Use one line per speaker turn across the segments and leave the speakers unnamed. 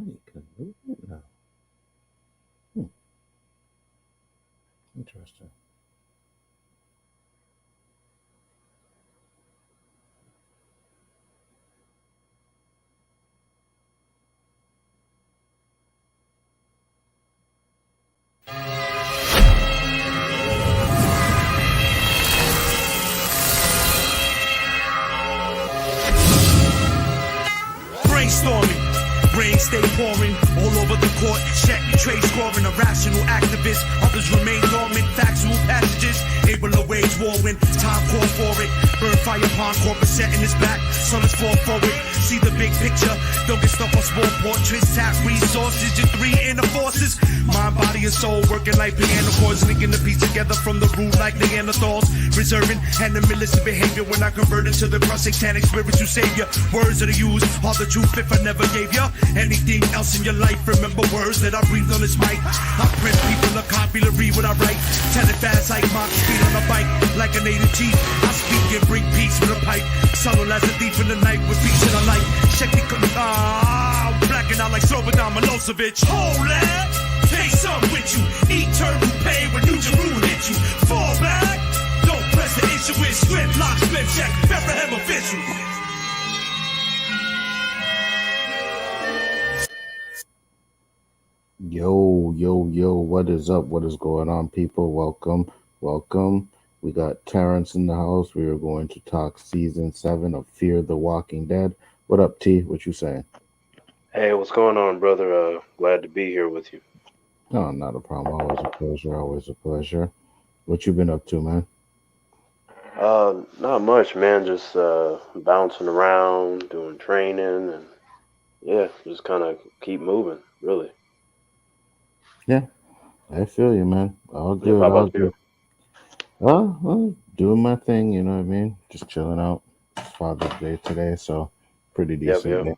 you can move it now. Hmm, interesting.
Brainstorming, brains stay pouring all over the court. Check, trade scoring, a rational activist. Others remain dormant, factual passages. Able to wage war when time call for it. Burn fire upon corporate setting his back. So let's fall forward. See the big picture. Don't get stuck on small portraits. Tap resources, just three inner forces. Mind, body, and soul working like piano chords. Linking the piece together from the root like Neanderthals. Reserving animalistic behavior when I convert into the cross satanic spiritual savior. Words that I use are the truth if I never gave ya anything else in your life. Remember words that I breathed on this mic. I print people a copy to read what I write. Tell it fast like Mach speed on a bike. Like a native chief, I speak and bring peace with a pipe. Subtle as a thief in the night with beats in a light. Check it, I'm blacking out like Slobodan Milosevic. Hold that, take some with you. Eternal pain when New Jerusalem hit you. Fall back, don't press the issue with script, lock, split, check, Bethlehem official.
Yo, what is up? What is going on, people? Welcome. We got Terrence in the house. We are going to talk season 7 of Fear the Walking Dead. What up, T? What you saying?
Hey, what's going on, brother? Glad to be here with you.
No, not a problem. Always a pleasure. What you been up to, man?
Not much, man. Just bouncing around, doing training, and yeah, just kind of keep moving, really.
Yeah, I feel you, man. All
Yep, how
all
about you?
good. Doing my thing, you know what I mean? Just chilling out. It's Father's Day today, so pretty
Yep,
decent
yep,
day.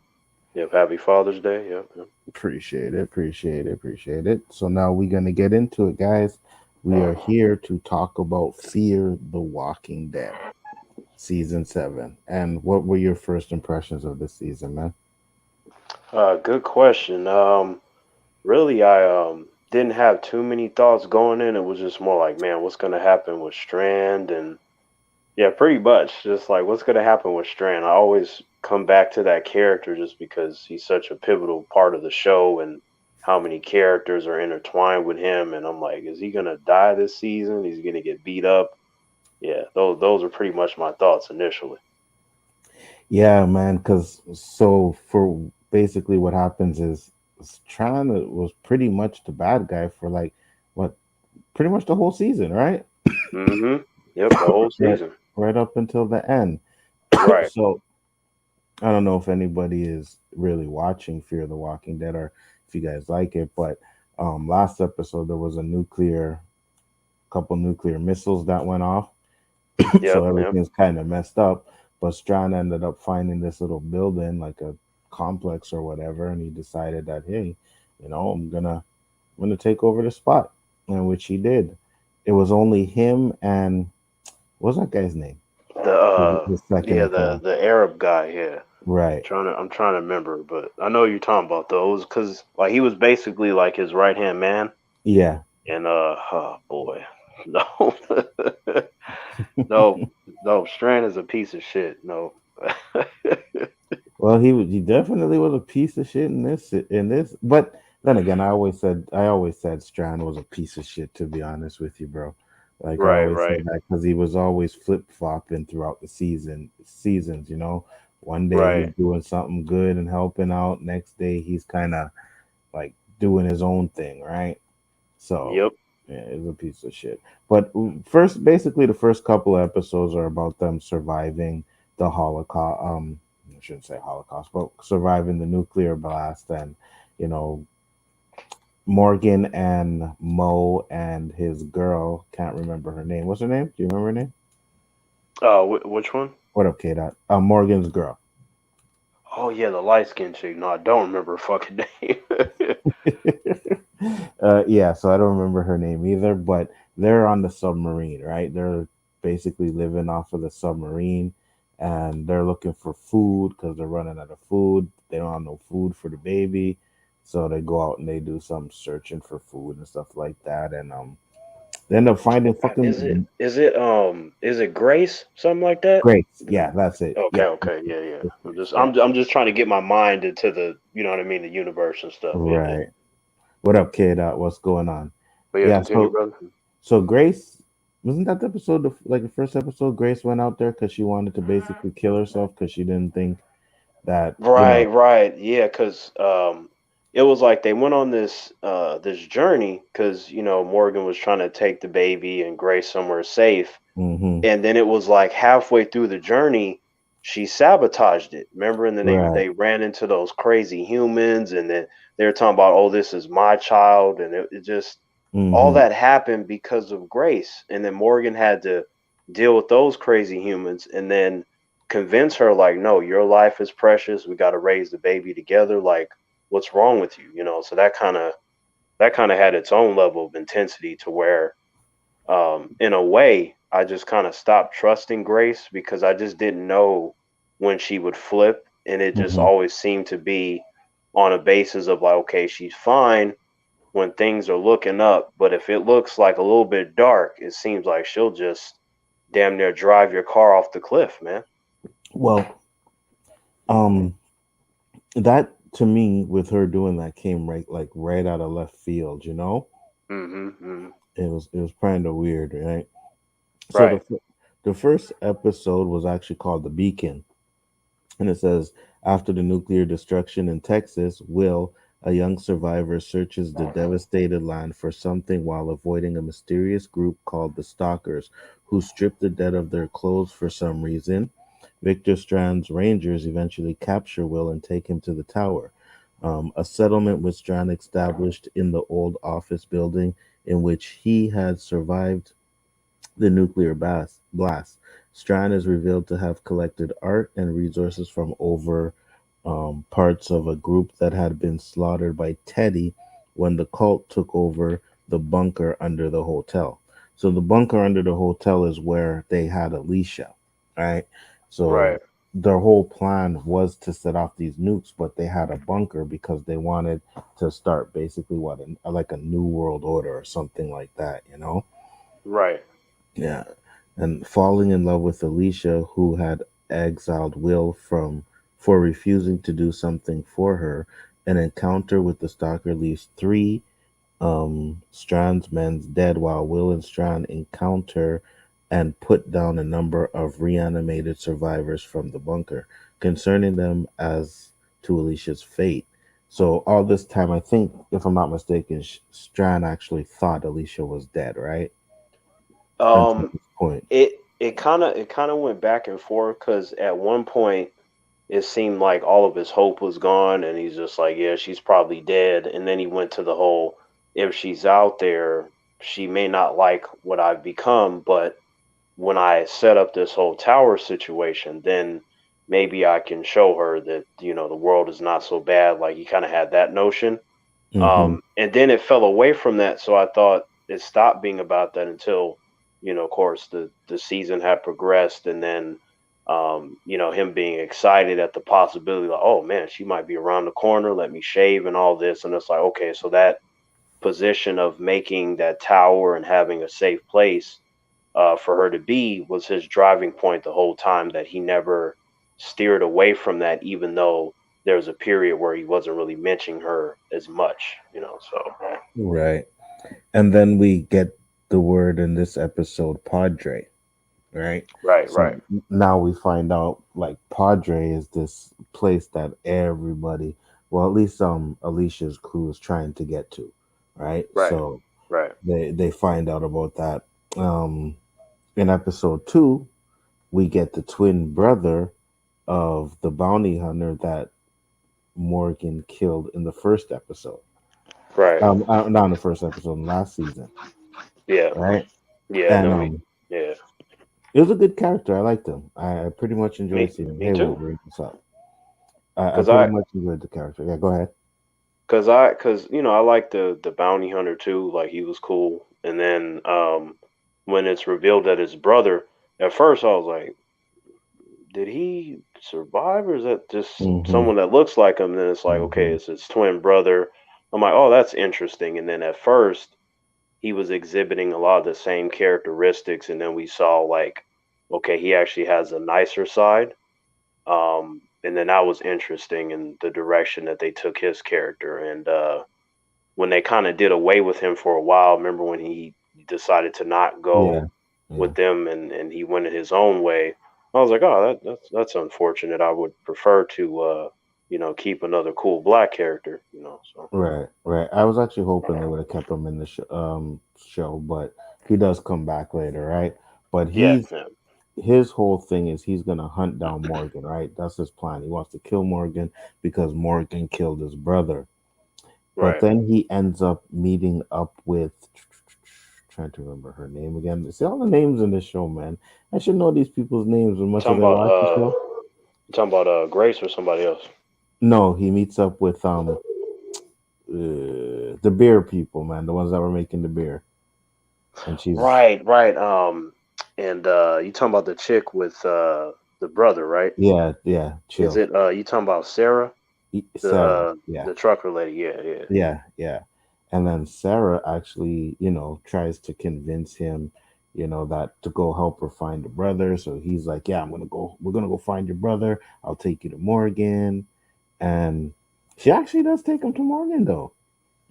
yep. Happy Father's Day. Yep, yep.
Appreciate it. So now we're gonna get into it, guys. We are here to talk about Fear the Walking Dead, season 7. And what were your first impressions of the season, man?
Good question. Really, I didn't have too many thoughts going in. It was just more like, man, what's gonna happen with Strand and yeah, pretty much. Just like what's gonna happen with Strand. I always come back to that character just because he's such a pivotal part of the show and how many characters are intertwined with him. And I'm like, is he gonna die this season? He's gonna get beat up. Yeah, those are pretty much my thoughts initially.
Yeah, man, because so for basically what happens is Tran was pretty much the bad guy for like what pretty much the whole season, right?
Mm-hmm. Yep, the whole
Right,
season.
right up until the end.
Right.
So I don't know if anybody is really watching Fear the Walking Dead or if you guys like it, but last episode there was a couple nuclear missiles that went off, so
Yep, yep.
everything's kind of messed up. But Strand ended up finding this little building, like a complex or whatever, and he decided that hey, I'm gonna take over the spot, and which he did. It was only him and what was that guy's name?
The
His second
yeah,
in
the
command,
the Arab guy, yeah.
right?
I'm trying to remember, but I know you're talking about those because like he was basically like his right hand man.
Yeah.
And oh boy, no, no, no. Strand is a piece of shit. No.
Well, he definitely was a piece of shit in this. But then again, I always said Strand was a piece of shit. To be honest with you, bro, like I
Right,
always said
right,
that because he was always flip flopping throughout the seasons. One day he's
right.
doing something good and helping out. Next day he's kind of like doing his own thing, right? So
Yep.
yeah, it's a piece of shit. But basically, the first couple of episodes are about them surviving the Holocaust. I shouldn't say Holocaust, but surviving the nuclear blast, and you know, Morgan and Mo and his girl can't remember her name. What's her name? Do you remember her name?
Which one?
What up, K Dot? Morgan's girl.
Oh yeah, the light skinned chick. No, I don't remember her fucking name.
Yeah, so I don't remember her name either, but they're on the submarine, right? They're basically living off of the submarine and they're looking for food because they're running out of food. They don't have no food for the baby. So they go out and they do some searching for food and stuff like that, and they end up finding fucking
Is it Grace? Something like that?
grapes. Yeah, that's it.
Okay,
Yeah,
okay, yeah, yeah.
yeah.
I'm just trying to get my mind into the, you know what I mean, the universe and stuff. Yeah, yeah.
Right. What up, kid? What's going on?
But yeah,
Yeah.
continue,
So
brother.
so Grace, wasn't that the episode like the first episode? Grace went out there because she wanted to basically kill herself because she didn't think that
Right, right. Yeah, cuz it was like they went on this journey cuz Morgan was trying to take the baby and Grace somewhere safe.
hmm
And then it was like halfway through the journey she sabotaged it. Remember, and then
right.
they ran into those crazy humans and then they were talking about, "Oh, this is my child." And it just all
hmm
that happened because of Grace. And then Morgan had to deal with those crazy humans and then convince her, like, no, your life is precious. We got to raise the baby together. Like, what's wrong with you? So that kind of had its own level of intensity to where, in a way, I just kind of stopped trusting Grace because I just didn't know when she would flip. And it just
hmm
always seemed to be on a basis of like, okay, she's fine when things are looking up, but if it looks like a little bit dark, it seems like she'll just damn near drive your car off the cliff, man.
Well, um, that to me with her doing that came right out of left field.
Mm-hmm.
It was kind of weird, right? So
Right.
the first episode was actually called The Beacon, and it says after the nuclear destruction in Texas, Will, a young survivor, searches the devastated land for something while avoiding a mysterious group called the Stalkers, who strip the dead of their clothes for some reason. Victor Strand's rangers eventually capture Will and take him to the tower, a settlement which Strand established in the old office building in which he had survived the nuclear blast. Strand is revealed to have collected art and resources from over parts of a group that had been slaughtered by Teddy when the cult took over the bunker under the hotel. So the bunker under the hotel is where they had Alicia, right? So
Right.
their whole plan was to set off these nukes, but they had a bunker because they wanted to start basically like a new world order or something like that.
Right.
Yeah. And falling in love with Alicia, who had exiled Will from for refusing to do something for her, an encounter with the stalker leaves three Strand's men dead while Will and Strand encounter and put down a number of reanimated survivors from the bunker, concerning them as to Alicia's fate. So all this time, I think, if I'm not mistaken, Strand actually thought Alicia was dead, right? Until
Um,
this point.
it kind of went back and forth because at one point it seemed like all of his hope was gone, and he's just like, yeah, she's probably dead. And then he went to the whole, if she's out there, she may not like what I've become, but when I set up this whole tower situation, then maybe I can show her that the world is not so bad. Like he kind of had that notion,
hmm
and then it fell away from that. So I thought it stopped being about that until of course, the season had progressed, and then him being excited at the possibility, like, oh man, she might be around the corner. Let me shave and all this, and it's like, okay, so that position of making that tower and having a safe place for her to be was his driving point the whole time, that he never steered away from that, even though there was a period where he wasn't really mentioning her as much. So
Right. And then we get the word in this episode, Padre, right?
right,
So
right,
now we find out like Padre is this place that everybody, well, at least Alicia's crew is trying to get to, right?
right,
So
right,
they find out about that. Um, in episode 2, we get the twin brother of the bounty hunter that Morgan killed in the first episode.
right.
Not in the first episode, last season,
Yeah,
right?
yeah. And
And
then yeah,
it was a good character. I liked him. I pretty much enjoyed
me,
seeing him.
me
Hey,
too.
Wolverine, what's up? I
Cause
pretty
I,
much enjoyed the character. Yeah, go ahead.
cause I like the bounty hunter too. Like he was cool. And then when it's revealed that his brother, at first I was like, did he survive, or is that just
Mm-hmm.
someone that looks like him? Then it's like, okay,
Mm-hmm.
it's his twin brother. I'm like, oh, that's interesting. And then at first, he was exhibiting a lot of the same characteristics, and then we saw like, okay, he actually has a nicer side. And then that was interesting in the direction that they took his character. And when they kind of did away with him for a while, remember when he decided to not
Yeah.
go
Yeah.
with them and he went his own way. I was like, oh, that's unfortunate. I would prefer to, keep another cool black character, So
Right. Right. I was actually hoping they would have kept him in the show, but he does come back later, right? But
yeah, yeah,
his whole thing is he's gonna hunt down Morgan, right? That's his plan. He wants to kill Morgan because Morgan killed his brother. But
right.
then he ends up meeting up with trying to remember her name again. See all the names in this show, man. I should know these people's names as
You
much as
talking
I
about
watch the show.
Grace or somebody else?
No, he meets up with the beer people, man, the ones that were making the beer, and she's
Right, right. And you talking about the chick with the brother, right?
yeah, yeah,
Is
chill.
it you talking about Sarah, the
Sarah, yeah,
the trucker lady? Yeah, yeah.
yeah, yeah. And then Sarah actually, tries to convince him, that to go help her find the brother. So he's like, yeah, we're gonna go find your brother. I'll take you to Morgan. And she actually does take him to Morgan though,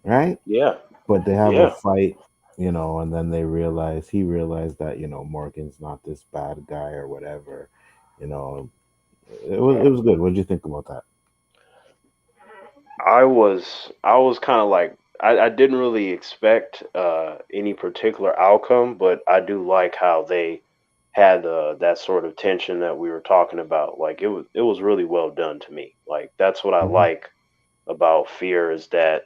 right?
Yeah,
But they have a
yeah.
fight, and then he realized that, Morgan's not this bad guy or whatever. You know, it was good. What did you think about that?
I was kind of like I didn't really expect any particular outcome, but I do like how they had that sort of tension that we were talking about. Like it was really well done to me. Like that's what I
Hmm.
like about Fear is that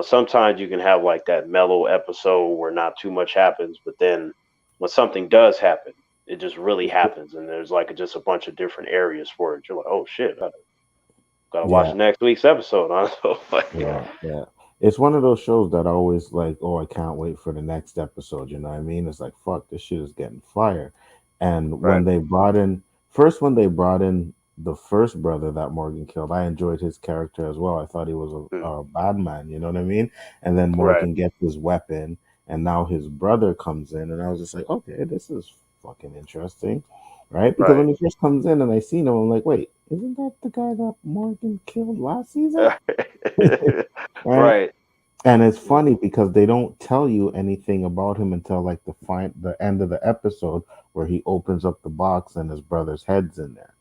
sometimes you can have like that mellow episode where not too much happens, but then when something does happen, it just really happens, and there's like just a bunch of different areas for it. You're like, oh shit, I gotta watch
Yeah,
next week's episode. Huh? So like,
yeah, yeah. It's one of those shows that always like, oh, I can't wait for the next episode. You know what I mean? It's like, fuck, this shit is getting fire. And
right,
when they brought in the first brother that Morgan killed, I enjoyed his character as well. I thought he was
mm,
a bad man. You know what I mean? And then
right,
Morgan gets his weapon, and now his brother comes in, and I was just like, okay, this is fucking interesting, right? Because
right,
when he first comes in and I seen him, I'm like, wait, isn't that the guy that Morgan killed last season? Right?
right.
And it's
Mm,
funny because they don't tell you anything about him until like the end of the episode where he opens up the box and his brother's head's in there.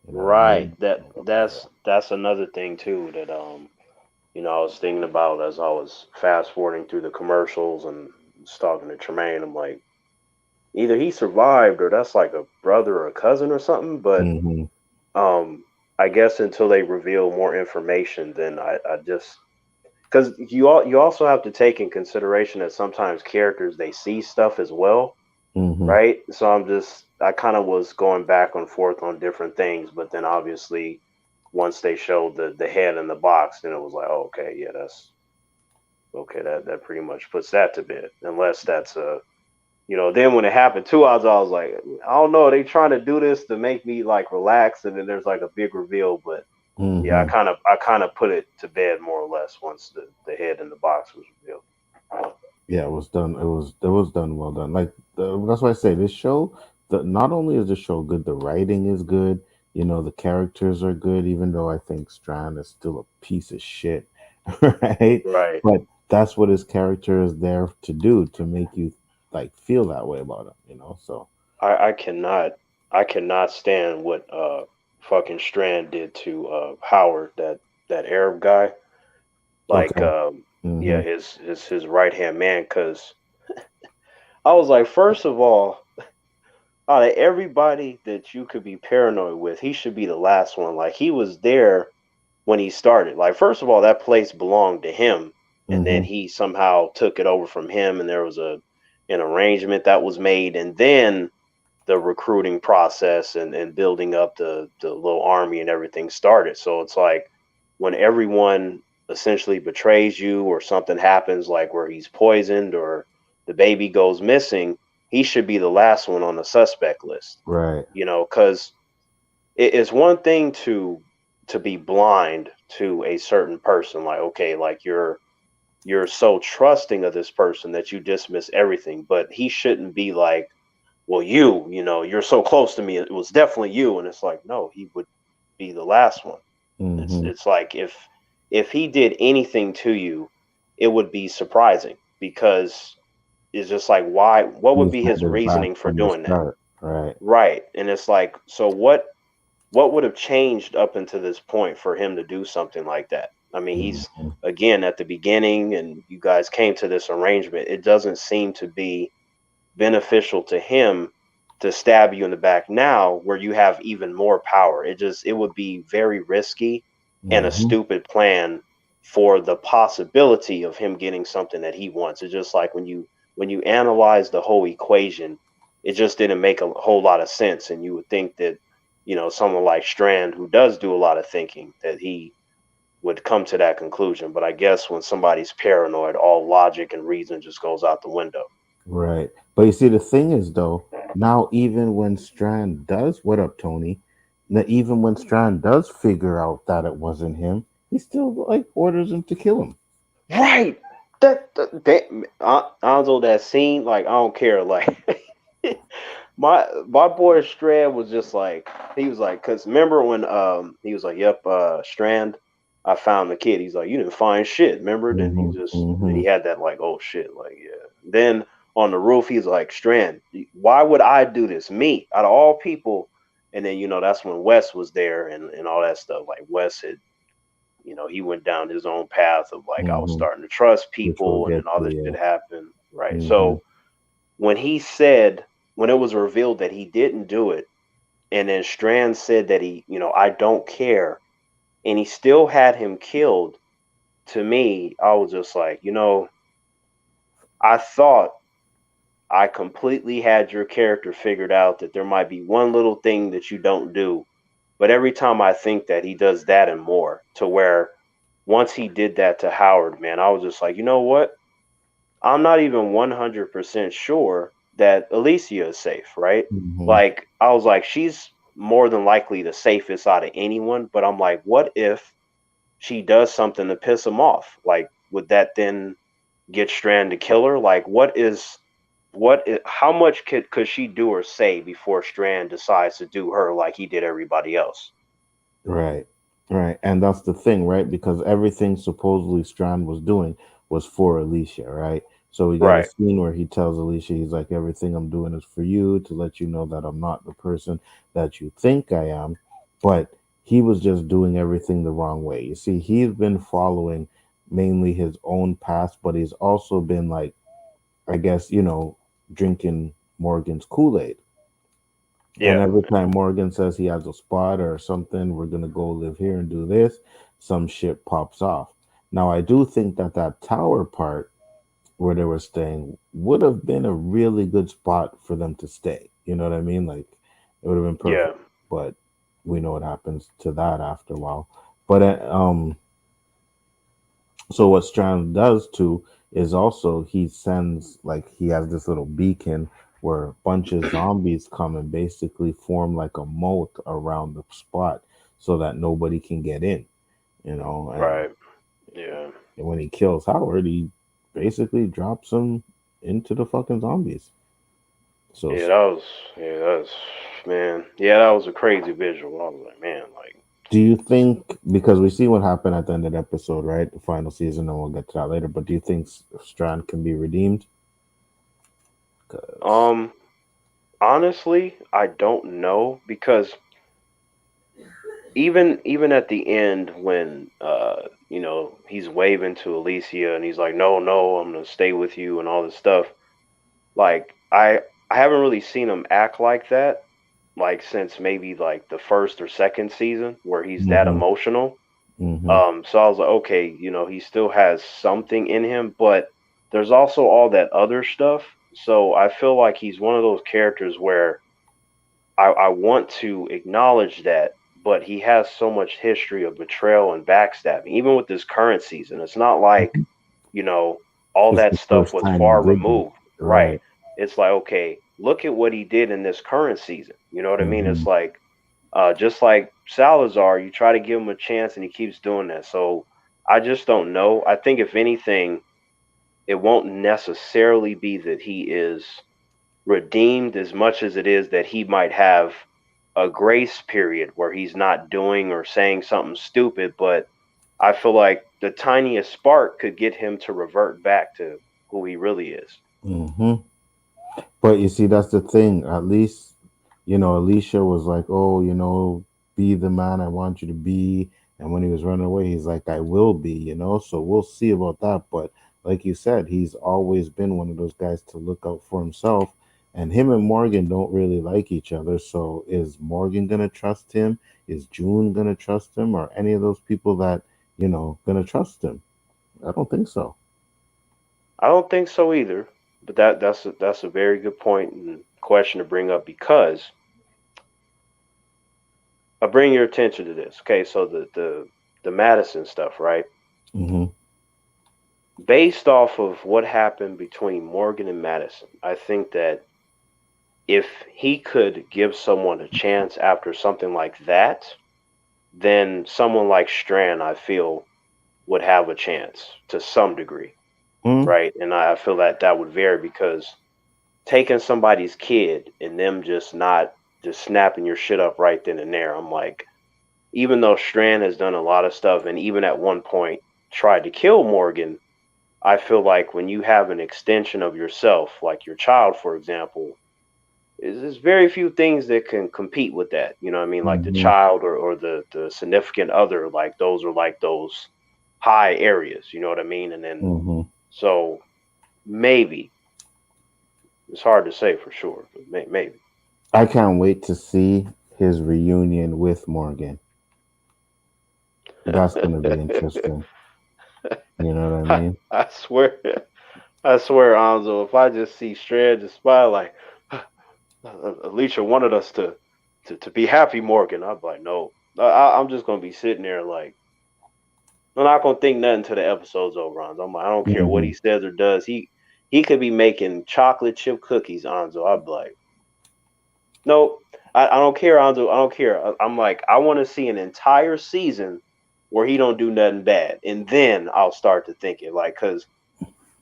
You know what I
right.
mean?
That
Like, okay.
that's another thing too that I was thinking about as I was fast forwarding through the commercials and was talking to Tremaine. I'm like, either he survived or that's like a brother or a cousin or something. But
Mm-hmm.
um, I guess until they reveal more information, then I just because you also have to take in consideration that sometimes characters they see stuff as well,
Mm-hmm.
right? So I kind of was going back and forth on different things, but then obviously once they showed the head in the box, then it was like, oh, okay, yeah, that's okay. That pretty much puts that to bed, unless that's a then when it happened 2 hours, I was like, I don't know, they trying to do this to make me like relax, and then there's like a big reveal, but yeah, I
Mm-hmm.
kind of I kind of put it to bed more or less once the head in the box was revealed.
Yeah, it was done. It was done well done. Like that's why I say this show. Not only is the show good, the writing is good. The characters are good. Even though I think Strand is still a piece of shit, right?
Right.
But that's what his character is there to do, to make you like feel that way about him. So
I cannot stand what fucking Strand did to Howard, that Arab guy. Like
okay. Mm-hmm.
yeah, his right hand man. Cause I was like, first of all, out of everybody that you could be paranoid with, he should be the last one. Like he was there when he started. Like first of all, that place belonged to him, and then
Mm-hmm.
he somehow took it over from him, and there was an arrangement that was made, and then the recruiting process and building up the little army and everything started. So it's like when everyone essentially betrays you or something happens like where he's poisoned or the baby goes missing, he should be the last one on the suspect list.
Right.
Cuz it's one thing to be blind to a certain person, like okay, like you're so trusting of this person that you dismiss everything, but he shouldn't be like, well, you know, you're so close to me, it was definitely you, and it's like, no, he would be the last one.
Mm-hmm.
It's like if he did anything to you, it would be surprising because it's just like why? What would
He's
be
had
his
his back
reasoning for
from the
doing that?
start, right?
Right, and it's like, so what would have changed up until this point for him to do something like that? I mean, he's
Mm-hmm.
again at the beginning, and you guys came to this arrangement. It doesn't seem to be beneficial to him to stab you in the back now, where you have even more power. It would be very risky and a
Mm-hmm.
stupid plan for the possibility of him getting something that he wants. It's just like when you analyze the whole equation, it just didn't make a whole lot of sense, and you would think that someone like Strand, who does do a lot of thinking, that he would come to that conclusion. But I guess when somebody's paranoid, all logic and reason just goes out the window.
Right. But you see, the thing is, though, now even when Strand does, what up, Tony? Now, even when Strand does figure out that it wasn't him, he still like orders him to kill him.
Right. Alonzo, that scene, like I don't care. Like my boy Strand was just like, he was like, cause remember when he was like, yep, Strand, I found the kid. He's like, you didn't find shit, remember? Then
Mm-hmm.
then
Mm-hmm.
he had that like, oh shit, like yeah. Then on the roof, he's like, Strand, why would I do this? Me, out of all people. And then that's when Wes was there and all that stuff. Like Wes had, he went down his own path of like, I was
Mm-hmm.
starting to trust
Which we'll
people, and then
get
all
to,
this
yeah.
shit happened. Right.
Mm-hmm.
So when when it was revealed that he didn't do it, and then Strand said that I don't care, and he still had him killed, to me, I was just like, I thought I completely had your character figured out, that there might be one little thing that you don't do. But every time I think that, he does that and more, to where once he did that to Howard, man, I was just like, you know what? I'm not even 100% sure that Alicia is safe, right?
Mm-hmm.
Like, I was like, she's more than likely the safest out of anyone. But I'm like, what if she does something to piss him off? Like, would that then get Strand to kill her? Like, how much could she do or say before Strand decides to do her like he did everybody else?
Right. Right. And that's the thing, right? Because everything supposedly Strand was doing was for Alicia, right? So we get a
Right.
scene where he tells Alicia, he's like, everything I'm doing is for you, to let you know that I'm not the person that you think I am. But he was just doing everything the wrong way. You see, he's been following mainly his own path, but he's also been like, I guess, drinking Morgan's Kool-Aid. And
Yeah.
every time Morgan says he has a spot or something, we're gonna go live here and do this, some shit pops off. Now, I do think that that tower part where they were staying would have been a really good spot for them to stay. You know what I mean? Like, it would have been
Yeah.
perfect. But we know what happens to that after a while. But so what Strand does too is also he sends, like, he has this little beacon where a bunch of zombies come and basically form like a moat around the spot so that nobody can get in, and
Right. Yeah.
when he kills Howard, he basically drops him into the fucking zombies. So
Yeah, that was, man. Yeah, that was a crazy visual. I was like, man, like,
do you think, because we see what happened at the end of the episode, right? The final season, and we'll get to that later, but do you think Strand can be redeemed? 'Cause-
um, honestly, I don't know, because even at the end when he's waving to Alicia and he's like, no, no, I'm gonna stay with you and all this stuff. Like, I haven't really seen him act like that, like since maybe like the first or second season, where he's that
Mhm,
emotional.
mhm.
So I was like, okay, he still has something in him, but there's also all that other stuff. So I feel like he's one of those characters where I want to acknowledge that, but he has so much history of betrayal and backstabbing, even with this current season. It's not like, you know, all
It's
that
the
stuff
first
was
time he
far
did that,
removed. Right.
right?
It's like, okay, look at what he did in this current season. You know what I mean? It's
Mhm,
like, Just like Salazar, you try to give him a chance and he keeps doing that. So I just don't know. I think if anything, it won't necessarily be that he is redeemed as much as it is that he might have a grace period where he's not doing or saying something stupid, but I feel like the tiniest spark could get him to revert back to who he really is.
Hmm. But you see, that's the thing. At least, Alicia was like, "Oh, be the man I want you to be." And when he was running away, he's like, "I will be." So we'll see about that. But like you said, he's always been one of those guys to look out for himself. And him and Morgan don't really like each other. So is Morgan gonna trust him? Is June gonna trust him? Or any of those people that gonna trust him? I don't think so.
I don't think so either. But that's a very good point and question to bring up because I'll bring your attention to this. Okay, so the Madison stuff, right?
Hmm.
Based off of what happened between Morgan and Madison, I think that if he could give someone a chance after something like that, then someone like Strand, I feel, would have a chance to some degree,
Mm.
right? And I feel that that would vary because taking somebody's kid and them just not just snapping your shit up right then and there, I'm like, even though Strand has done a lot of stuff and even at one point tried to kill Morgan, I feel like when you have an extension of yourself, like your child, for example, there's very few things that can compete with that. You know what I mean? Like the
Hmm.
child or the significant other, like those are like those high areas. You know what I mean? And then
Hmm.
so maybe it's hard to say for sure, but maybe.
I can't wait to see his reunion with Morgan. That's going to be interesting. You know what I
I,
mean?
I swear, I swear, Anzo, if I just see Strand just smile like Alicia wanted us to be happy, Morgan, I'd be like, no, I'm just gonna be sitting there like I'm not gonna think nothing till the episode's over, Anzo. I'm like, I don't care what
Hmm.
he says or does. He could be making chocolate chip cookies, Anzo. I'd be like, no, I don't care, Anzo. I don't care. I'm like, I want to see an entire season where he don't do nothing bad, and then I'll start to think it like because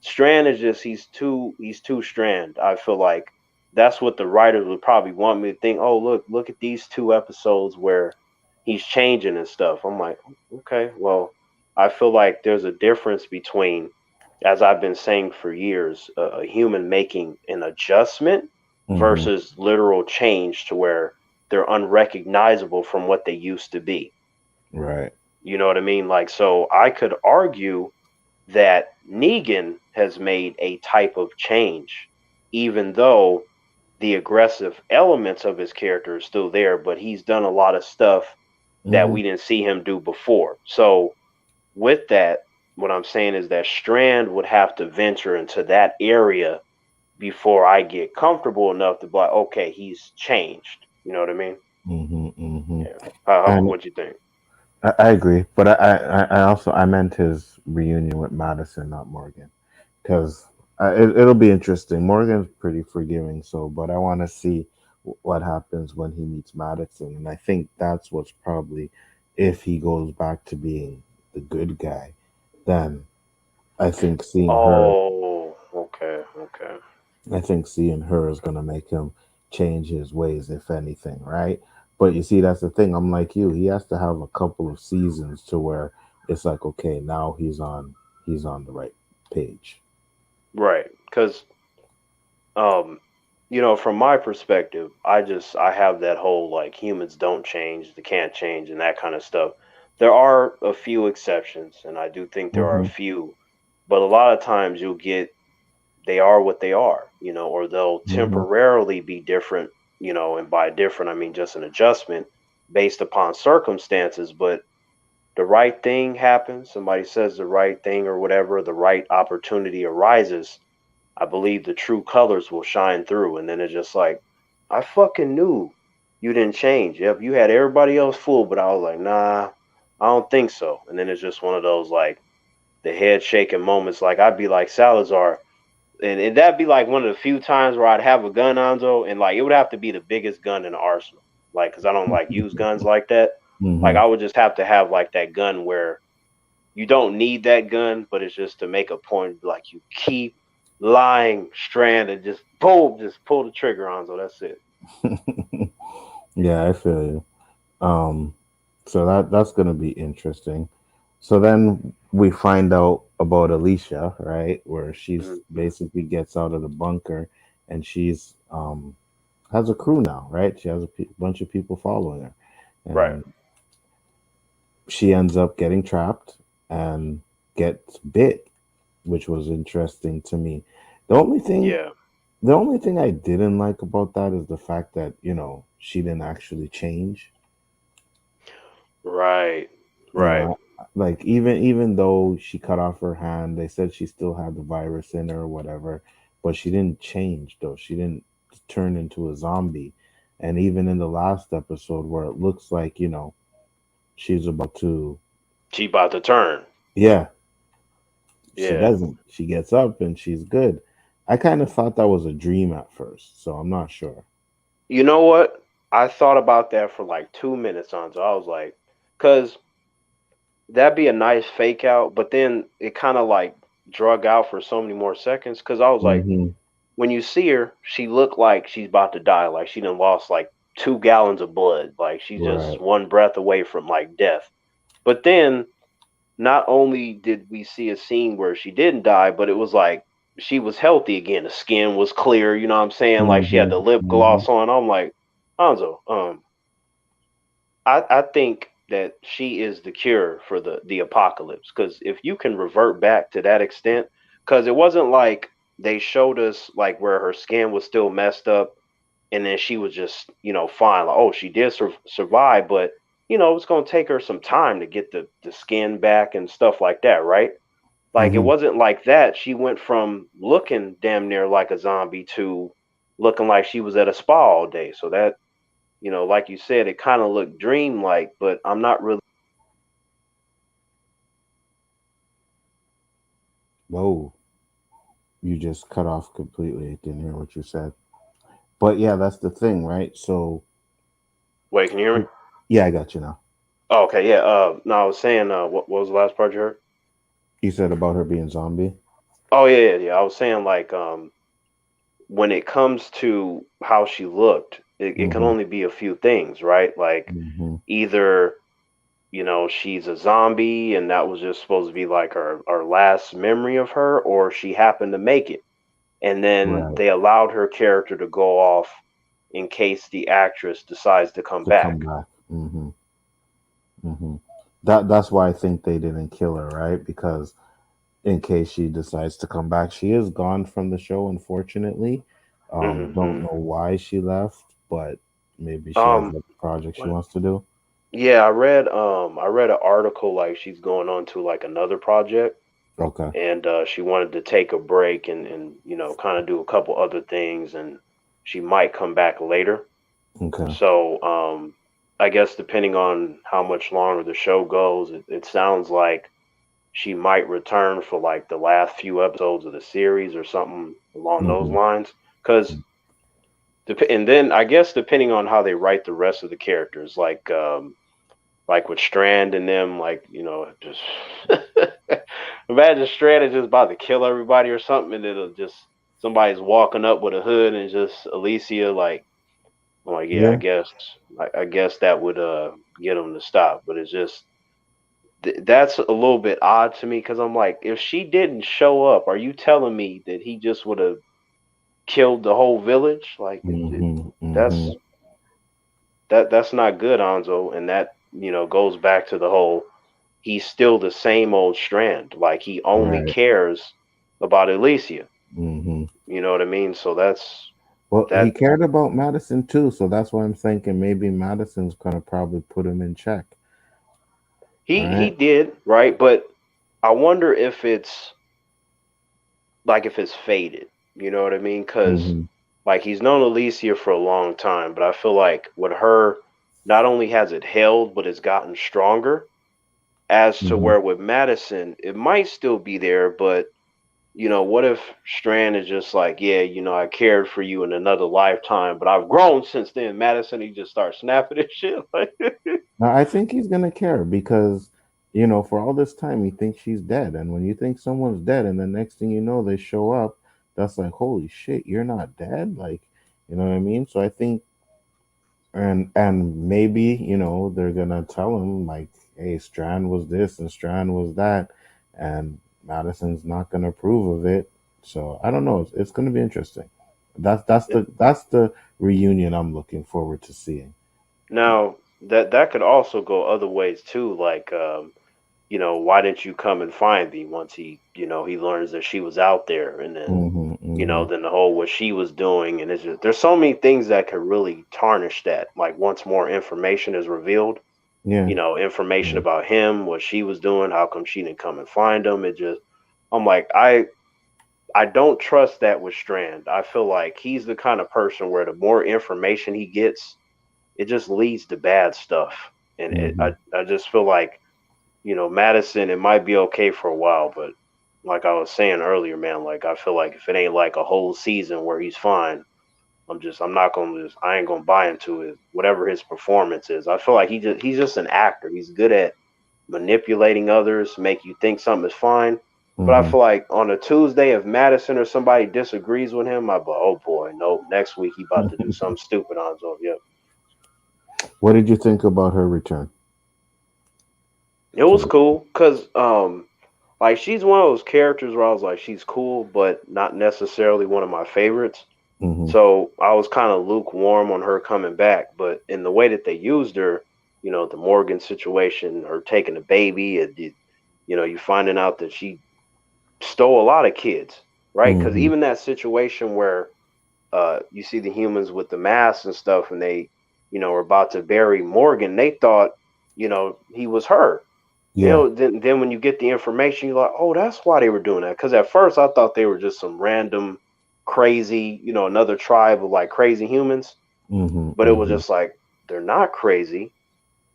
Strand is just he's too Strand. I feel like that's what the writers would probably want me to think. Oh, look at these two episodes where he's changing and stuff. I'm like, okay, well, I feel like there's a difference between, as I've been saying for years, a human making an adjustment
Hmm.
versus literal change to where they're unrecognizable from what they used to be.
Right.
You know what I mean? Like, so I could argue that Negan has made a type of change, even though the aggressive elements of his character are still there, but he's done a lot of stuff that
Hmm.
we didn't see him do before. So, with that, what I'm saying is that Strand would have to venture into that area before I get comfortable enough to be like, okay, he's changed. You know what I mean?
Hmm. Hmm.
Yeah.
And
What you think?
I agree, but I also I meant his reunion with Madison, not Morgan, because it'll be interesting. Morgan's pretty forgiving, so but I want to see what happens when he meets Madison, and I think that's what's probably if he goes back to being the good guy, then I think seeing her,
Oh, okay, okay.
I think seeing her is gonna make him change his ways, if anything, right? But you see, that's the thing. I'm like you. He has to have a couple of seasons to where it's like, okay, now he's on the right page.
Right. Because um from my perspective, I have that whole like humans don't change, they can't change and that kind of stuff. There are a few exceptions and I do think there are a
Hmm.
few, but a lot of times you'll get they are what they are, or they'll
Hmm.
temporarily be different, and by different I mean just an adjustment based upon circumstances, but the right thing happens, somebody says the right thing or whatever, the right opportunity arises, I believe the true colors will shine through. And then it's just like, I fucking knew you didn't change. Yep, you had everybody else fooled, but I was like, nah, I don't think so. And then it's just one of those like the head shaking moments. Like I'd be like Salazar, and that'd be like one of the few times where I'd have a gun, Anzo, and like it would have to be the biggest gun in the arsenal. like, because I don't like use guns like that. Like,
Mm-hmm.
I would just have to have like that gun where you don't need that gun, but it's just to make a point. Like, you keep lying, Strand, and just boom, just pull the trigger on. So that's it.
Yeah, I feel you. Um, so that's gonna be interesting. So then we find out about Alicia, right? Where she's
Mm-hmm.
basically gets out of the bunker, and she's has a crew now, right? She has a bunch of people following her,
Right.
and she ends up getting trapped and gets bit, which was interesting to me. The only thing
Yeah.
the only thing I didn't like about that is the fact that, she didn't actually change.
Right.
You
Right.
know, like even though she cut off her hand, they said she still had the virus in her or whatever, but she didn't change though. She didn't turn into a zombie. And even in the last episode where it looks like, she's about to,
She about to turn.
yeah, she
Yeah.
doesn't. She gets up and she's good. I kind of thought that was a dream at first, so I'm not sure.
You know what? I thought about that for like 2 minutes on. So I was like, because that'd be a nice fake out, but then it kind of like drug out for so many more seconds. Because I was like,
Hmm.
when you see her, she looked like she's about to die. Like she done lost like 2 gallons of blood. Like she's just
Right.
one breath away from like death. But then not only did we see a scene where she didn't die, but it was like she was healthy again. The skin was clear, you know what I'm saying? Like she had
Hmm.
the lip
Hmm.
gloss on. I'm like, Hanzo, I think that she is the cure for the apocalypse. Because if you can revert back to that extent, because it wasn't like they showed us like where her skin was still messed up and then she was just fine. Like, oh, she did survive, but it's going to take her some time to get the skin back and stuff like that, right? Like it
Hmm.
wasn't like that. She went from looking damn near like a zombie to looking like she was at a spa all day. So that, like you said, it kind of looked dreamlike, but I'm not really.
Whoa, you just cut off completely. Didn't hear what you said. But yeah, that's the thing, right? So
Wait, can you hear me?
yeah, I got you now.
Oh, okay, yeah. No, I was saying, what was the last part you heard?
You said about her being zombie.
Oh, yeah, yeah, yeah. I was saying like, when it comes to how she looked, it can
Hmm.
only be a few things, right? Like
Hmm.
either she's a zombie and that was just supposed to be like our last memory of her, or she happened to make it and then
Right.
they allowed her character to go off in case the actress decides to come
To come
back.
back. Hmm. Hmm. That's why I think they didn't kill her, right? Because in case she decides to come back, she is gone from the show, unfortunately. Don't
Hmm.
know why she left, but maybe she has
um
a project she
what
wants to do.
yeah, I read an article like she's going on to like another project
Okay.
and she wanted to take a break and kind of do a couple other things and she might come back later.
Okay.
So I guess depending on how much longer the show goes, it sounds like she might return for like the last few episodes of the series or something along those
Hmm.
lines. Because and then I guess depending on how they write the rest of the characters, like with Strand and them, like just imagine Strand is just about to kill everybody or something, and it'll just somebody's walking up with a hood and just Alicia like. I'm like, yeah, I
Yeah.
guess, I guess that would get them to stop. But it's just that's a little bit odd to me because I'm like, if she didn't show up, are you telling me that he just would have killed the whole village? Like,
Hmm. Hmm.
that's that's not good, Anzo, and that goes back to the whole he's still the same old Strand. Like he only
Right.
cares about Alicia.
Hmm.
You know what I mean? So that's
Well, he
that
cared about Madison too, so that's why I'm thinking maybe Madison's gonna probably put him in check.
he
Right.
did right, but I wonder if it's like if it's faded. You know what I mean? Because
Hmm.
like he's known Alicia for a long time, but I feel like with her, not only has it held, but it's gotten stronger. As to
Hmm.
where with Madison, it might still be there, but what if Strand is just like, yeah, I cared for you in another lifetime, but I've grown since then. Madison, he just starts snapping and shit. Like,
Now, I think he's gonna care because, for all this time he thinks she's dead, and when you think someone's dead, and the next thing you know they show up, that's like, holy shit, you're not dead, like, you know what I mean? So I think, and maybe they're gonna tell him like, hey, Strand was this and Strand was that, and Madison's not gonna approve of it. So I don't know. It's gonna be interesting. That's the reunion I'm looking forward to seeing.
now that could also go other ways too. Like, why didn't you come and find me once he learns that she was out there, and then
Hmm, hmm.
then the whole what she was doing, and it's just there's so many things that could really tarnish that. Like once more information is revealed,
Yeah.
information
Yeah.
about him, what she was doing, how come she didn't come and find him. I'm like, I don't trust that with Strand. I feel like he's the kind of person where the more information he gets, it just leads to bad stuff. And
Hmm.
I just feel like, Madison, it might be okay for a while, but like I was saying earlier, man, like I feel like if it ain't like a whole season where he's fine, I'm not gonna I ain't gonna buy into it. Whatever his performance is, I feel like he's just an actor. He's good at manipulating others, make you think something is fine. But I
Hmm.
feel like on a Tuesday, if Madison or somebody disagrees with him, I'd be like, oh boy, nope. Next week he about to do something stupid on his own. Yep.
What did you think about her return
It
to
was
the?
cool because like she's one of those characters where I was like, she's cool, but not necessarily one of my favorites.
Hmm.
So I was kind of lukewarm on her coming back, but in the way that they used her, the Morgan situation, her taking the baby, you finding out that she stole a lot of kids, right? Because
Hmm.
even that situation where you see the humans with the masks and stuff, and they, were about to bury Morgan, they thought, he was her.
Yeah.
Then when you get the information, you're like, oh, that's why they were doing that. Because at first I thought they were just some random, crazy, another tribe of like crazy humans.
Hmm.
But it was
Hmm.
just like they're not crazy.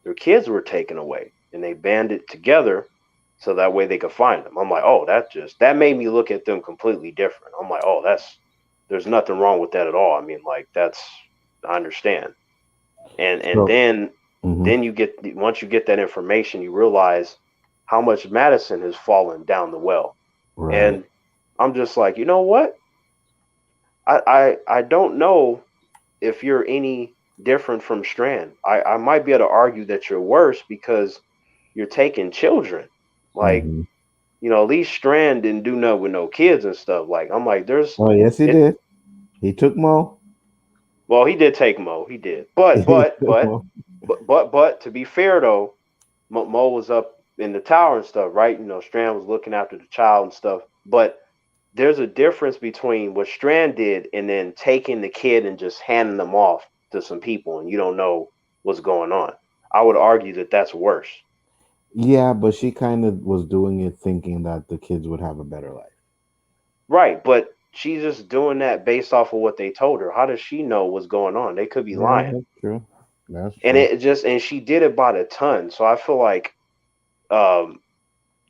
Their kids were taken away, and they banded together so that way they could find them. I'm like, oh, that made me look at them completely different. I'm like, oh, there's nothing wrong with that at all. I mean, like I understand. And
So.
then
Hmm.
then you get once you get that information, you realize how much Madison has fallen down the well.
Right.
And I'm just like, you know what? I don't know if you're any different from Strand. I might be able to argue that you're worse because you're taking children. Like,
Hmm.
at least Strand didn't do nothing with no kids and stuff. Like, I'm like, there's
Oh, yes, he
it.
did. He took Mo.
Well, he did take Mo. He did,
He took Mo.
but to be fair though, Mo was up in the tower and stuff, right? Strand was looking after the child and stuff. But there's a difference between what Strand did and then taking the kid and just handing them off to some people and you don't know what's going on. I would argue that that's worse.
Yeah, but she kind of was doing it thinking that the kids would have a better life.
Right, but she's just doing that based off of what they told her. How does she know what's going on? They could be
Yeah,
lying.
that's true. That's
And
true.
she did it by the ton. So I feel like um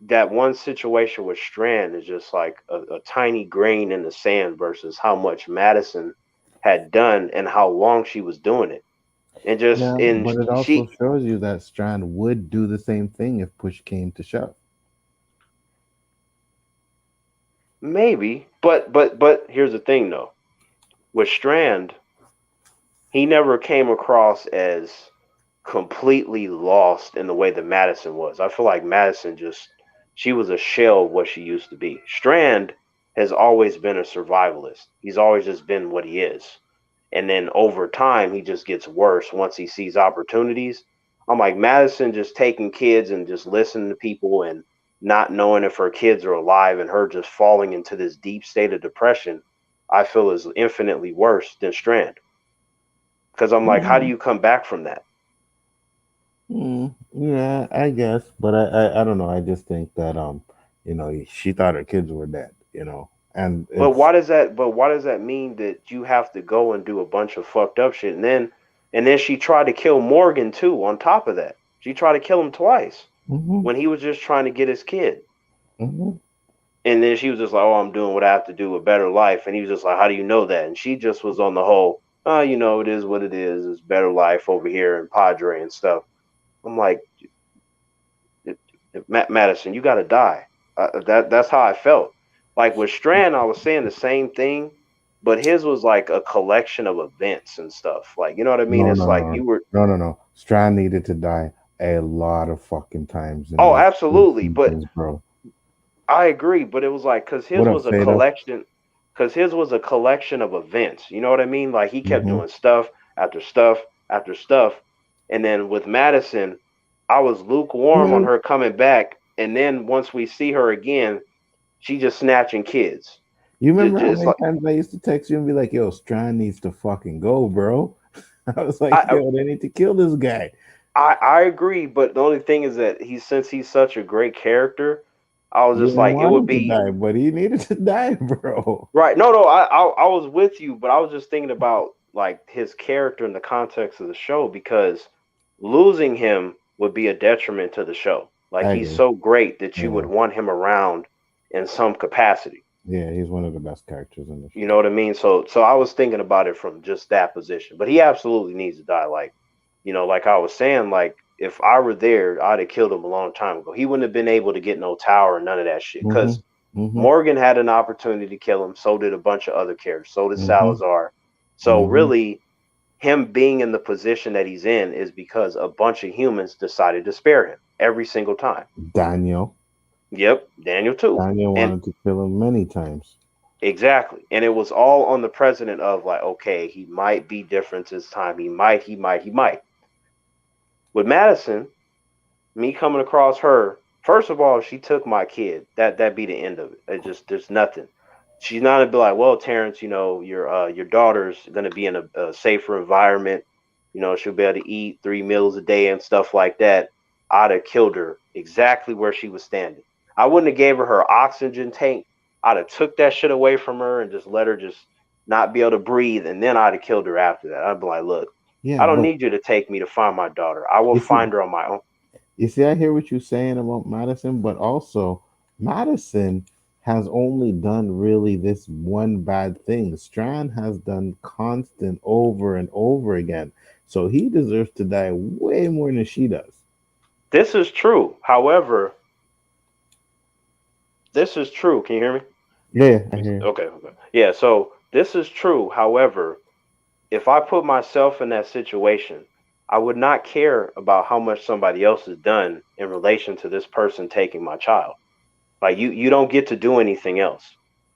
that one situation with Strand is just like a tiny grain in the sand versus how much Madison had done and how long she was doing it. And just
Yeah,
and
but it also
she
shows you that Strand would do the same thing if push came to shove.
maybe, but here's the thing though. With Strand, he never came across as completely lost in the way that Madison was. I feel like Madison just she was a shell of what she used to be. Strand has always been a survivalist. He's always just been what he is. And then over time he just gets worse once he sees opportunities. I'm like Madison just taking kids and just listening to people and not knowing if her kids are alive and her just falling into this deep state of depression, I feel is infinitely worse than Strand. Because I'm like, how do
Mm,
you come back from that?
yeah, I guess, but I don't know. I just think that she thought her kids were dead. And it's
But why does that mean that you have to go and do a bunch of fucked up shit? And then she tried to kill Morgan too. On top of that, she tried to kill him twice
hmm
when he was just trying to get his kid.
hmm
And then she was just like, "Oh, I'm doing what I have to do, a better life." And he was just like, "How do you know that?" And she just was on the whole, "Oh, you know, it is what it is. It's better life over here in Padre and stuff." I'm like, Madison, you got to die. That's how I felt. Like with Strand, I was saying the same thing, but his was like a collection of events and stuff. Like, you know what I mean?
No,
It's
no,
like
no,
you were.
no, no, no. Strand needed to die a lot of fucking times in
Oh,
these two
absolutely. But
seasons, bro.
I agree. But it was like because his
What up,
was a
Fado?
collection. Because his was a collection of events. You know what I mean? Like he kept
Mm-hmm.
doing stuff after stuff after stuff, and then with Madison, I was lukewarm on
Man,
her coming back. And then once we see her again, she just snatching kids.
you remember how
Just
many
like
times I used to text you and be like, "Yo, Strand needs to fucking go, bro." I was like,
I,
"Yo, they need to kill this guy."
I agree, but the only thing is that since he's such a great character, I was
You
just
didn't
like it
want
would
him to
be
die, but he needed to die, bro.
right. No, I was with you, but I was just thinking about like his character in the context of the show because losing him would be a detriment to the show. Like
I
he's
agree.
so great that you would
Yeah,
want him around in some capacity.
yeah, he's one of the best characters in the
You
show.
know what I mean? So I was thinking about it from just that position. But he absolutely needs to die. Like, like I was saying, like if I were there, I'd have killed him a long time ago. He wouldn't have been able to get no tower and none of that shit.
Mm-hmm.
Because
Mm-hmm.
Morgan had an opportunity to kill him. So did a bunch of other characters. So did
Mm-hmm.
Salazar. So
Mm-hmm.
really, him being in the position that he's in is because a bunch of humans decided to spare him every single time.
Daniel.
Yep, Daniel too.
Daniel
And
wanted to kill him many times.
exactly. And it was all on the president of like, okay, he might be different this time. He might. With Madison, me coming across her, first of all, she took my kid. That be the end of it. It just there's nothing. She's not gonna be like, well, Terrence, your daughter's gonna be in a safer environment. She'll be able to eat 3 meals a day and stuff like that. I'd have killed her exactly where she was standing. I wouldn't have gave her oxygen tank. I'd have took that shit away from her and just let her just not be able to breathe, and then I'd have killed her after that. I'd be like, look,
Yeah,
I don't
but
need you to take me to find my daughter. I will
you see,
find her on my own.
I hear what you're saying about Madison, but also Madison has only done really this one bad thing. Strand has done constant over and over again. So he deserves to die way more than she does.
This is true. However, this is true. Can you hear me?
Yeah, I hear.
Okay, okay. Yeah, so this is true. However, if I put myself in that situation, I would not care about how much somebody else has done in relation to this person taking my child. Like you don't get to do anything else.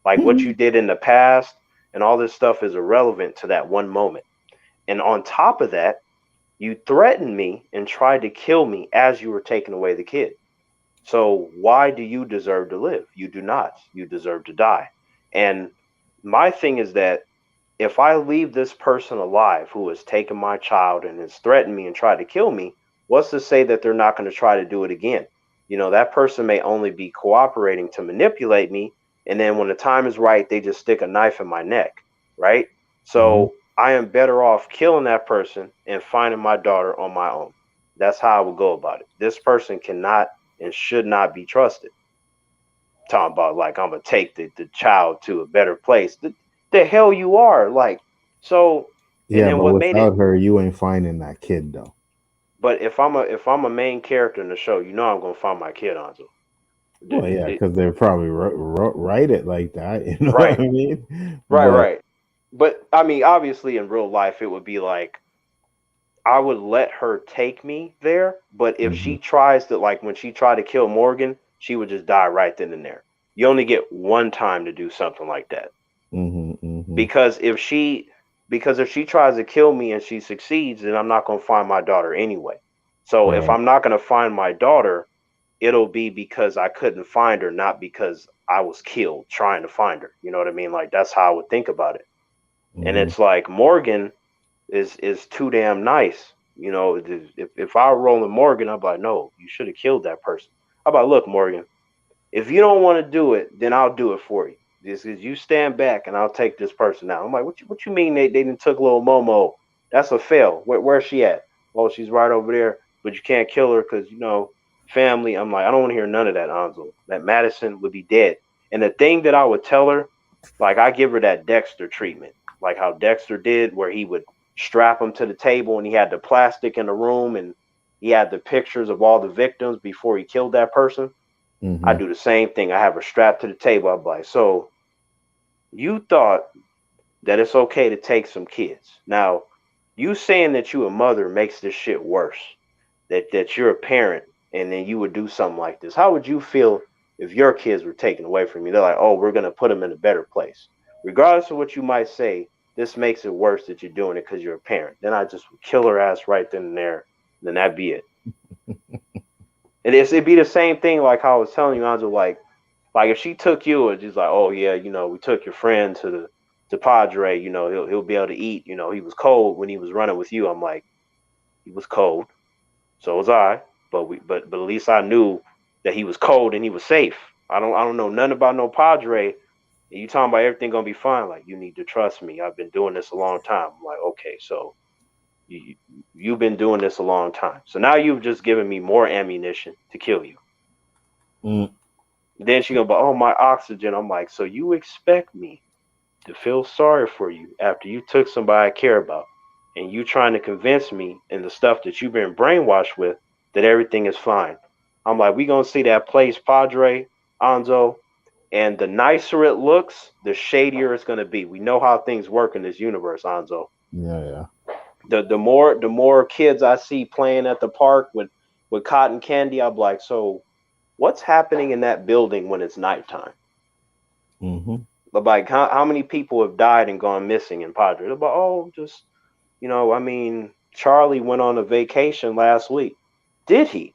Like what you did in the past and all this stuff is irrelevant to that one moment. And on top of that, you threatened me and tried to kill me as you were taking away the kid. So why do you deserve to live? You do not. You deserve to die. And my thing is that if I leave this person alive who has taken my child and has threatened me and tried to kill me, what's to say that they're not going to try to do it again? That person may only be cooperating to manipulate me. And then when the time is right, they just stick a knife in my neck. Right.
Mhm.
So I am better off killing that person and finding my daughter on my own. That's how I would go about it. This person cannot and should not be trusted. Talking about like I'm gonna take the child to a better place. The hell you are like so. And
Yeah,
then
but
what made it?
without her, you ain't finding that kid though.
But if I'm a main character in the show, I'm gonna find my kid, Anzo.
Well, yeah, because they're probably write it like that. You know what
Right,
I mean?
right,
But
right. But I mean, obviously, in real life, it would be like I would let her take me there. But if
mhm,
she tries to, like, when she tried to kill Morgan, she would just die right then and there. You only get one time to do something like that.
mhm, mhm,
because if she because if she tries to kill me and she succeeds, then I'm not going to find my daughter anyway. So if
right.
I'm not going to find my daughter, it'll be because I couldn't find her, not because I was killed trying to find her. You know what I mean? Like that's how I would think about it. And
Mhm,
it's like Morgan is too damn nice. If I were rolling Morgan, I'd be like, no, you should have killed that person. I'm like, look, Morgan, if you don't want to do it, then I'll do it for you. This is you stand back and I'll take this person out. I'm like, what you mean they didn't took little Momo? That's a fail. Where's she at? Oh, she's right over there, but you can't kill her because family. I'm like, I don't want to hear none of that, Anzo. That Madison would be dead. And the thing that I would tell her, like I give her that Dexter treatment, like how Dexter did, where he would strap him to the table and he had the plastic in the room and he had the pictures of all the victims before he killed that person. I do the same thing. I have her strapped to the table. I'm like, so you thought that it's okay to take some kids. Now, you saying that you a mother makes this shit worse. That you're a parent and then you would do something like this. How would you feel if your kids were taken away from you? They're like, oh, we're gonna put them in a better place. Regardless of what you might say, this makes it worse that you're doing it because you're a parent. Then I just would kill her ass right then and there. Then that'd be it. And it'd be the same thing like how I was telling you, Anjo, like if she took you and she's like, oh yeah, we took your friend to Padre, he'll be able to eat. He was cold when he was running with you. I'm like, he was cold. So was I, but at least I knew that he was cold and he was safe. I don't know nothing about no Padre. And you talking about everything gonna be fine? Like, you need to trust me. I've been doing this a long time. I'm like, okay, so you've been doing this a long time. So now you've just given me more ammunition to kill you. Then she gonna be, oh, my oxygen. I'm like, so you expect me to feel sorry for you after you took somebody I care about? And you trying to convince me in the stuff that you've been brainwashed with that everything is fine. I'm like, we gonna see that place, Padre, Anzo, and the nicer it looks, the shadier it's gonna be. We know how things work in this universe, Anzo.
Yeah.
The more kids I see playing at the park with cotton candy, I'm like, so what's happening in that building when it's nighttime? But like, how many people have died and gone missing in Padre? They're like, oh, just. Charlie went on a vacation last week. Did he?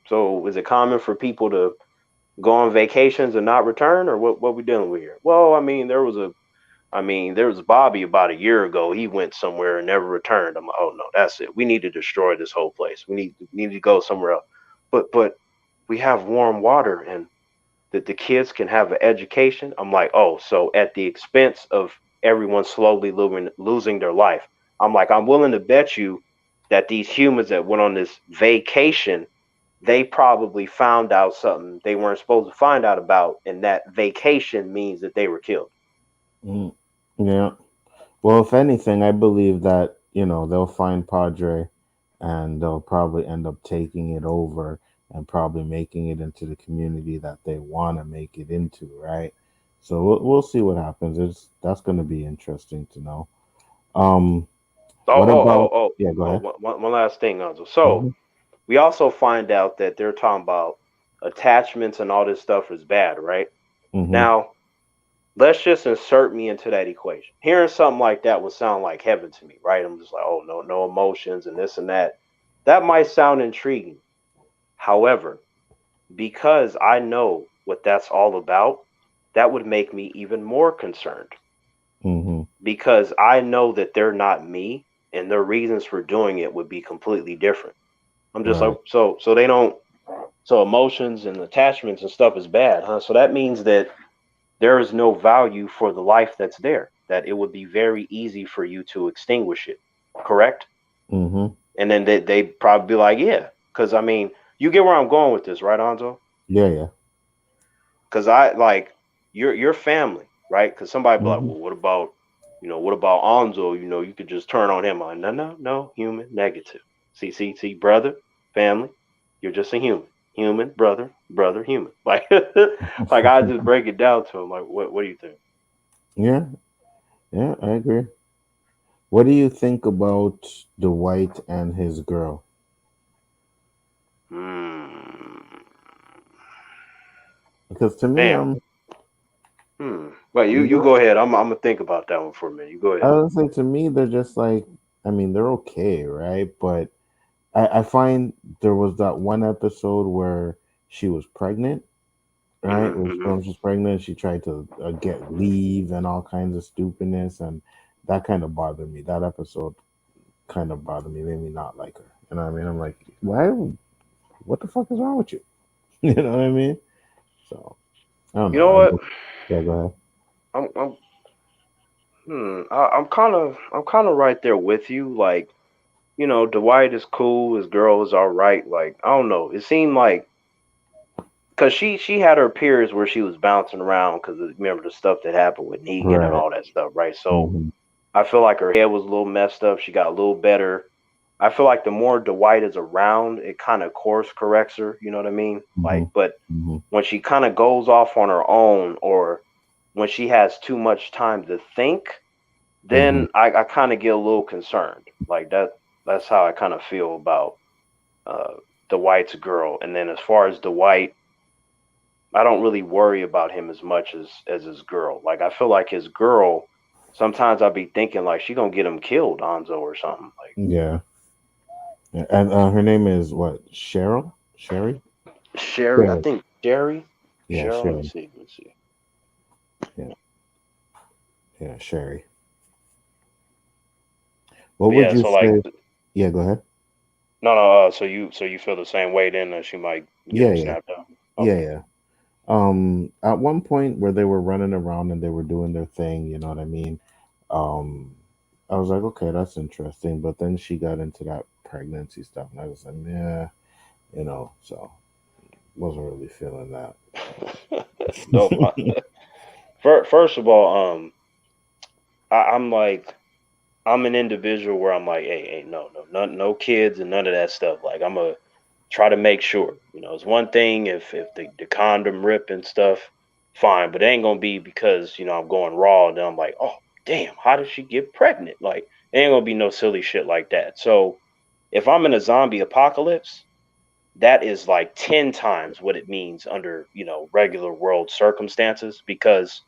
So is it common for people to go on vacations and not return, or what we dealing with here? Well, there was Bobby about a year ago. He went somewhere and never returned. I'm like, oh no, that's it. We need to destroy this whole place. We need to go somewhere else. But we have warm water and that the kids can have an education. I'm like, oh, so at the expense of everyone slowly losing their life. I'm like, I'm willing to bet you that these humans that went on this vacation, they probably found out something they weren't supposed to find out about, and that vacation means that they were killed.
Yeah. Well, if anything, I believe that, they'll find Padre and they'll probably end up taking it over and probably making it into the community that they want to make it into, right? So we'll see what happens. That's going to be interesting to know. What about? Yeah, go ahead.
One last thing, Anzo. So we also find out that they're talking about attachments and all this stuff is bad, right? Now, let's just insert me into that equation. Hearing something like that would sound like heaven to me, right? I'm just like, oh, no emotions and this and that. That might sound intriguing. However, because I know what that's all about, that would make me even more concerned. Because I know that they're not me and their reasons for doing it would be completely different. I'm just like, so they don't, so emotions and attachments and stuff is bad, huh? So that means that there is no value for the life that's there, that it would be very easy for you to extinguish it, correct? And then they probably be like, yeah, because you get where I'm going with this, right, Anzo?
Yeah.
Because I like your family, right? Because somebody be like, well, what about Anzo? You could just turn on him. I'm like, no, human, negative. See, brother, family, you're just a human, brother, human. Like, like I just break it down to him. Like, what do you think?
Yeah, I agree. What do you think about Dwight and his girl? Because to me,
Well, you go ahead. I'm gonna think about that one for a minute. You go ahead.
I would say to me, they're just like, they're okay, right? But I find there was that one episode where she was pregnant, right? When she was pregnant, she tried to get leave and all kinds of stupidness, and that kind of bothered me. That episode kind of bothered me, made me not like her. You know what I mean? I'm like, why? What the fuck is wrong with you? You know what I mean? So I don't know.
You know what?
Yeah, go
ahead. I'm kind of right there with you. Like, Dwight is cool. His girl is all right. Like, I don't know. It seemed like because she had her periods where she was bouncing around because remember the stuff that happened with Negan and
Right.
all that stuff, right? So
Mm-hmm.
I feel like her head was a little messed up. She got a little better. I feel like the more Dwight is around, it kind of course corrects her. You know what I mean?
Mm-hmm.
Like, but
Mm-hmm.
when she kind of goes off on her own, or when she has too much time to think,
Mm-hmm.
then I kind of get a little concerned. Like that. That's how I kind of feel about uh, Dwight's girl. And then as far as Dwight, I don't really worry about him as much as his girl. Like I feel like his girl. Sometimes I'll be thinking like she gonna get him killed, Anzo, or something. Like
Yeah. Yeah. And her name is what? Cheryl? Sherry?
Sherry, I
Sherry.
think Sherry.
Yeah,
Cheryl, let me
Sherry.
see. Let me see.
Yeah. Yeah, Sherry. What
But
would
yeah,
you
so like,
say? Yeah, go ahead.
no. So you feel the same way then that she might get
Yeah,
him
yeah.
snapped out?
Yeah,
Okay.
yeah. At one point where they were running around and they were doing their thing, you know what I mean? Um, I was like, okay, that's interesting. But then she got into that pregnancy stuff, and I was like, yeah, so wasn't really feeling that.
No. First of all, I'm like I'm an individual where I'm like, hey, no kids and none of that stuff. Like I'm a try to make sure. It's one thing if the condom rip and stuff, fine, but it ain't gonna be because I'm going raw and then I'm like, oh damn, how did she get pregnant? Like it ain't gonna be no silly shit like that. So if I'm in a zombie apocalypse, that is like 10 times what it means under regular world circumstances because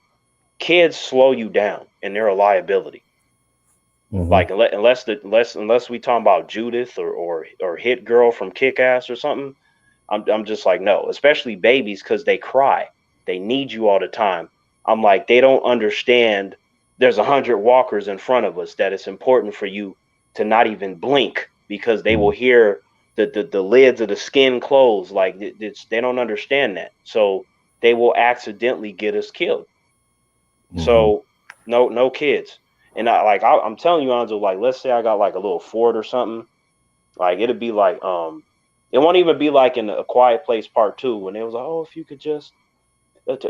kids slow you down and they're a liability.
Hmm.
Like unless we talking about Judith or Hit Girl from Kick Ass or something, I'm just like no, especially babies because they cry, they need you all the time. I'm like they don't understand. There's 100 walkers in front of us that it's important for you to not even blink because they will hear the lids of the skin close. Like they don't understand that, so they will accidentally get us killed.
Hmm.
So no kids. And I'm telling you, Anzo, like let's say I got like a little Ford or something, like it'd be like it won't even be like in A Quiet Place Part Two when it was like, oh, if you could just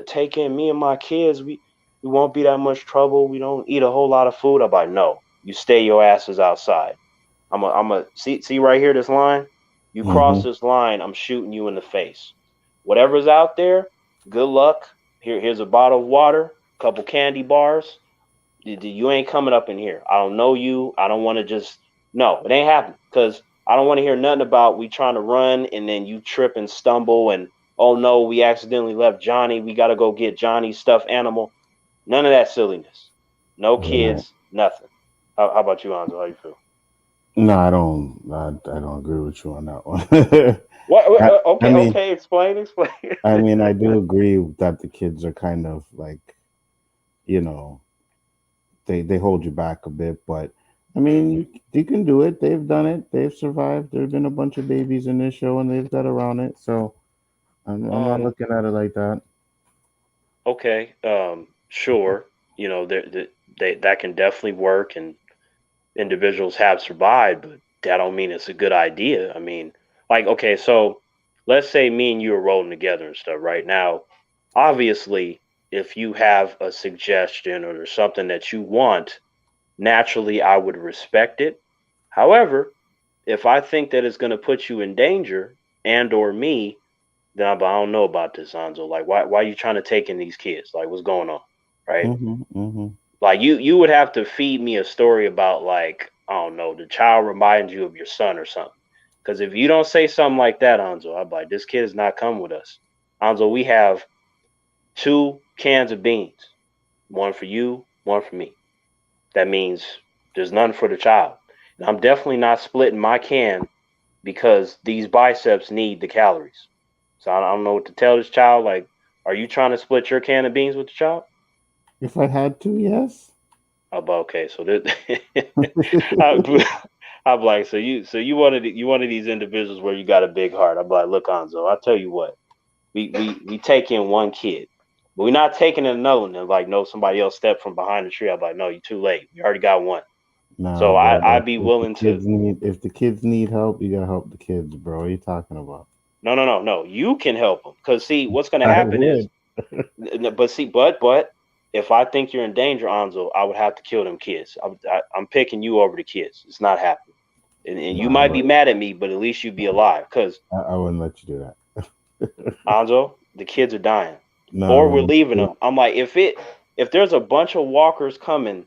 take in me and my kids, we won't be that much trouble. We don't eat a whole lot of food. I'm like, no, you stay your asses outside. I'm a see right here this line. You cross
Hmm.
this line, I'm shooting you in the face. Whatever's out there, good luck. Here's a bottle of water, a couple candy bars. You ain't coming up in here. I don't know you. I don't want to just no, it ain't happening because I don't want to hear nothing about we trying to run and then you trip and stumble and oh no, we accidentally left Johnny. We got to go get Johnny's stuffed animal. None of that silliness. No
Right.
kids, nothing. How about you, Anzo? How you feel?
No, I don't. I don't agree with you on that one.
What?
I, I
Okay,
mean,
okay. Explain.
I do agree that the kids are kind of like, you know, they hold you back a bit, but I mean, you can do it. They've done it. They've survived. There've been a bunch of babies in this show, and they've got around it. So I'm not
um.
looking at it like that.
Okay. Sure. They that can definitely work, and individuals have survived, but that don't mean it's a good idea. I mean, like, okay, so let's say me and you are rolling together and stuff right now. Obviously, if you have a suggestion or there's something that you want, naturally I would respect it. However, if I think that it's going to put you in danger and or me, then I don't know about this, Anzo. Like, why are you trying to take in these kids? Like, what's going on, right?
Hmm. Hmm.
Like you would have to feed me a story about like I don't know the child reminds you of your son or something. Because if you don't say something like that, Anzo, I'm like this kid is not coming with us. Anzo, we have 2 cans of beans, one for you, one for me. That means there's none for the child. And I'm definitely not splitting my can because these biceps need the calories. So I don't know what to tell this child. Like, are you trying to split your can of beans with the child?
If I had to, yes.
Okay, so this, I, I'm like, so you one of these individuals where you got a big heart. I'm like, look, Anzo, I'll tell you what, we take in one kid, but we're not taking in another one. And like, no, somebody else stepped from behind the tree. I'm like, no, you're too late. We already got one.
Nah,
So
bro.
I'd be willing to.
If the kids need help, you gotta help the kids, bro. What are you talking about?
No. You can help them because see, what's going to
I
happen is,
would.
but if I think you're in danger, Anzo, I would have to kill them kids. I'm picking you over the kids. It's not happening. And you
Nah,
might be mad at me, but at least you'd be alive. Because
I wouldn't let you do that.
Anzo, the kids are dying,
No, I
or we're
wouldn't.
leaving them. I'm like, if there's a bunch of walkers coming,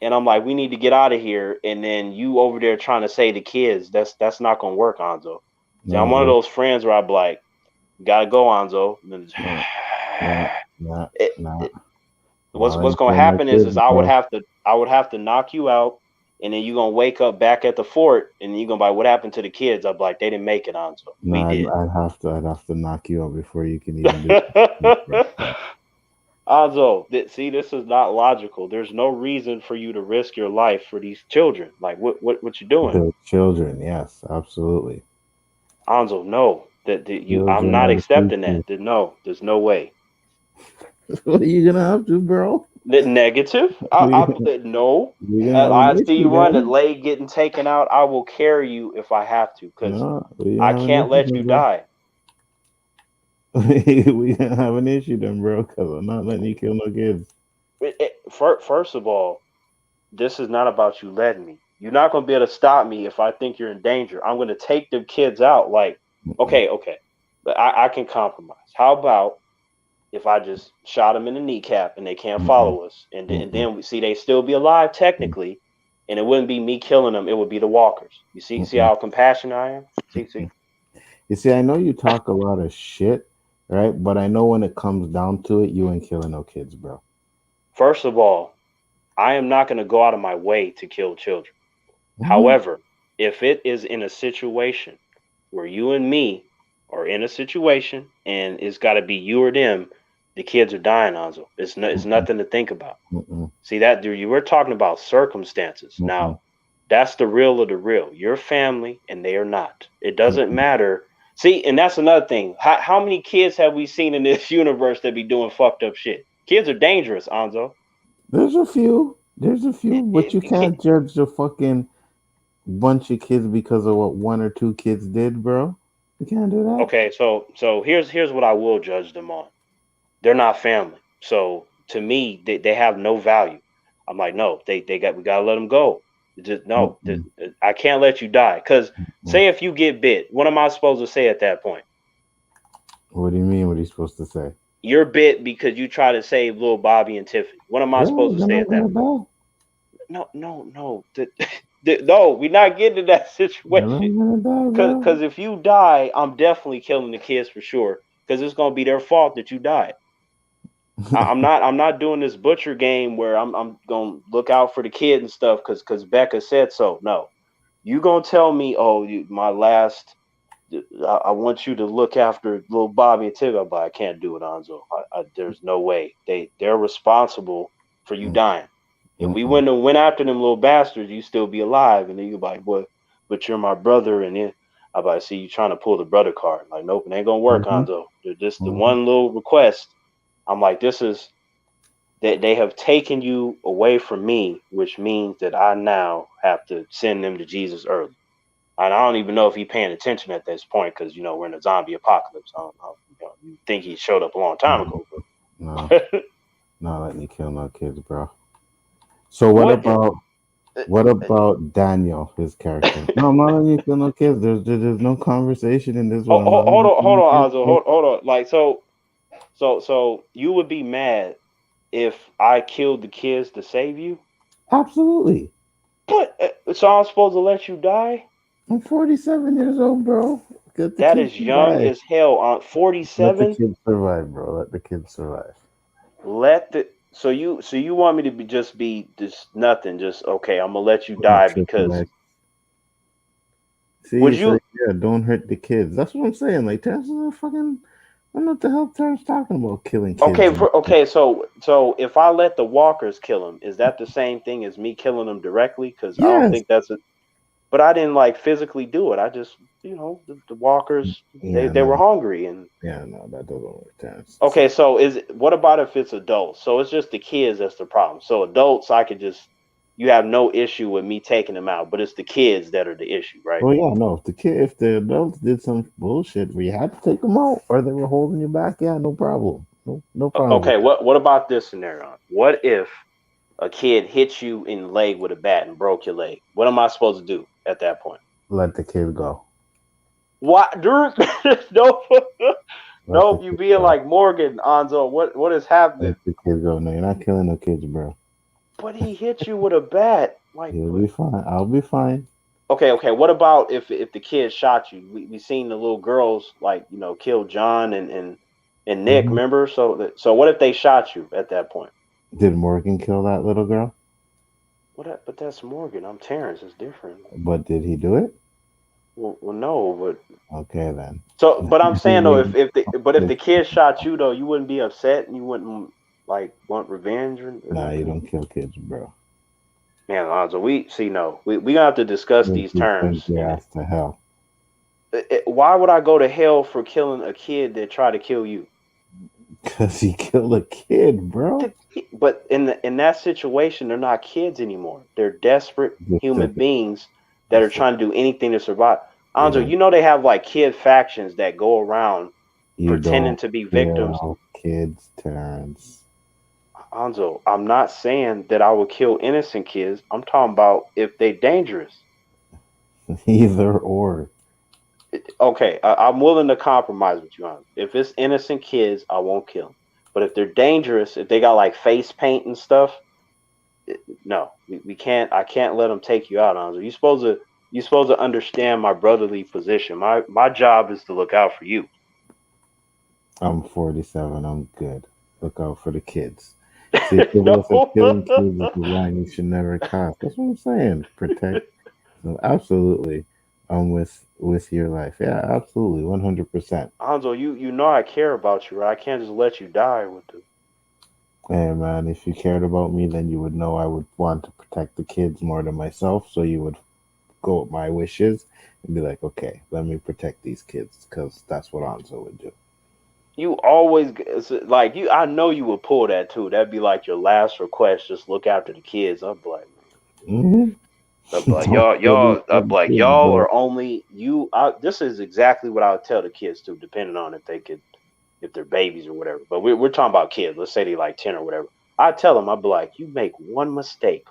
and I'm like, we need to get out of here, and then you over there trying to save the kids, that's not gonna work, Anzo. See, I'm
No,
one of
look,
those friends where I'm like, you gotta go, Anzo.
no, no, no,
It,
no.
it,
Not
what's
letting
gonna
kill no
happen
kids,
is I would
bro.
have to knock you out, and then you're gonna wake up back at the fort, and you're gonna be like, what happened to the kids? I'm like, they didn't make it, Anzo.
No,
We did.
I'd have to knock you out before you can even do that, bro.
Anzo, see, this is not logical. There's no reason for you to risk your life for these children. Like, what you doing,
The children, yes, absolutely.
Anzo? No, I'm
Children
not
are the
accepting
future.
that. No, there's no way.
What are you gonna have to, bro?
The negative. No.
We're gonna have an
I see
issue
you run the
then.
leg getting taken out. I will carry you if I have to, because
No, we're
I
gonna have an
can't
issue
let you
then, bro.
die.
We're gonna have an issue then, bro, because I'm not letting you kill no kids.
First of all, this is not about you letting me. You're not going to be able to stop me if I think you're in danger. I'm going to take the kids out. Like,
Mm-mm,
okay, but I can compromise. How about if I just shot them in the kneecap and they can't
mm-mm,
follow us, and
mm-mm,
then we see they still be alive technically, and it wouldn't be me killing them. It would be the walkers. You see
mm-mm.
how compassionate I am. See.
You see, I know you talk a lot of shit, right? But I know when it comes down to it, you ain't killing no kids, bro.
First of all, I am not going to go out of my way to kill children.
Mhm.
However, if it is in a situation where you and me are in a situation and it's got to be you or them, the kids are dying, Anzo. It's
Mm-mm,
nothing to think about.
mm-mm,
See that, dude? You were talking about circumstances. Now,
mm-mm,
that's the real of the real. Your family and they are not. It doesn't
mm-mm.
matter. See, and that's another thing. How many kids have we seen in this universe that be doing fucked up shit? Kids are dangerous, Anzo.
There's a few. There's a few, but you
It
can't judge the fucking bunch of kids because of what one or two kids did, bro. You can't do that.
okay, so here's what I will judge them on. They're not family. So to me, they have no value. I'm like, no, we gotta let them go. Just no,
Mm-mm,
I can't let you die. Cause
mm.
say if you get bit, what am I supposed to say at that point?
What do you mean? What are you supposed to say?
You're bit because you try to save little Bobby and Tiffany. What am I
Yeah,
supposed to
they're
say
not
at that
gonna
point?
die.
No. No, we're not getting to that
They're not
situation.
gonna die, bro.
Cause if you die, I'm definitely killing the kids for sure. Cause it's gonna be their fault that you died. I'm not doing this butcher game where I'm gonna look out for the kid and stuff because Becca said so. No, you gonna tell me, oh, my last. I want you to look after little Bobby and Tigger, but I can't do it, Anzo. There's no way. They're responsible for you dying. If we
Mm-mm,
wouldn't have went after them little bastards, you still be alive. And then you're like, what? But you're my brother, and then I about to see you trying to pull the brother card. Like, nope, it ain't gonna work,
mm-hmm,
Anzo. Just the
mm-hmm.
one little request. I'm like, this is that they have taken you away from me, which means that I now have to send them to Jesus early. And I don't even know if he's paying attention at this point because we're in a zombie apocalypse. I don't know. You think he showed up a long time
No,
ago,
no,
but
not letting you kill no kids, bro. So
what?
what about Daniel, his character? No, I'm not letting you kill no kids. There's no conversation in this one. I'm not letting you kill
Hold
no
on,
kids,
Ozzo,
bro.
hold on. Like so you would be mad if I killed the kids to save you,
Absolutely.
but so I'm supposed to let you die?
I'm 47 years old, bro. Let the
That
kids
is young
survive.
as hell. On
Let the
47.
kids survive, bro. Let the kids survive.
So you want me to be just nothing, just okay, I'm gonna let you
Oh,
die
triple
because
X. See,
would
it's like,
you
yeah, don't hurt the kids. That's what I'm saying. Like, Terrence is a fucking. I don't know what the hell Terrence talking about killing kids.
okay, so if I let the walkers kill him, is that the same thing as me killing them directly? Because I don't
Yes.
think that's it. But I didn't like physically do it. I just the walkers
Yeah,
they were
no.
hungry. And
Yeah, no, that doesn't work, Terrence.
okay,
So,
so what about if it's adults? So it's just the kids that's the problem. So adults I could just you have no issue with me taking them out, but it's the kids that are the issue, right?
Oh yeah, no. If the adults did some bullshit where you had to take them out, or they were holding you back, yeah, no problem. No problem with
Okay,
that.
what about this scenario? What if a kid hit you in the leg with a bat and broke your leg? What am I supposed to do at that point?
Let the kid go.
What, dude? No,
Let the
nope. You
kid
being
go.
like Morgan, Anzo. What is happening?
Let the kid go. No, you're not killing no kids, bro.
But he hit you with a bat. Like,
You'll
what?
be fine. I'll be fine.
Okay. What about if the kid shot you? We seen the little girls like kill John and Nick.
Hmm.
Remember? So what if they shot you at that point?
Did Morgan kill that little girl?
But that's Morgan. I'm Terrence. It's different.
But did he do it?
Well, no, but
Okay then.
but I'm saying though,
Maybe
if the kid shot you though, you wouldn't be upset and you wouldn't like want revenge or
nah, you
nothing.
don't kill kids, bro.
Man, Alonzo, we gonna have to discuss
Make
these
you send
terms.
your
And
ass to hell.
why would I go to hell for killing a kid that tried to kill you?
Cause he killed a kid, bro.
But in that situation, they're not kids anymore. They're desperate
Just
human
took it.
beings that are
Just took
trying to do anything to survive. Alonzo,
Yeah.
you know they have like kid factions that go around
You
pretending
don't
to be victims.
kill kids, Terrence.
Anzo, I'm not saying that I would kill innocent kids. I'm talking about if they dangerous.
Either or.
Okay, I'm willing to compromise with you on. If it's innocent kids, I won't kill them. But if they're dangerous, if they got like face paint and stuff, no, we can't. I can't let them take you out, Anzo. You supposed to understand my brotherly position. My job is to look out for you.
I'm 47. I'm good. Look out for the kids. See, people said
No.
killing kids is a line you should never cross. That's what I'm saying. Protect. So absolutely, I'm with your life. Yeah, absolutely, 100%.
Anzo, you know I care about you, right? I can't just let you die with the.
Hey man, if you cared about me, then you would know I would want to protect the kids more than myself. So you would go with my wishes and be like, okay, let me protect these kids because that's what Anzo would do.
You always like you. I know you would pull that too. That'd be like your last request. Just look after the kids. I'm like,
Hmm.
I'd be like,
Don't kill these
I'd be
damn
like,
kids,
y'all
bro.
are only you. This is exactly what I would tell the kids too, depending on if they're babies or whatever. But we're talking about kids. Let's say they like 10 or whatever. I tell them, I'd be like, you make one mistake,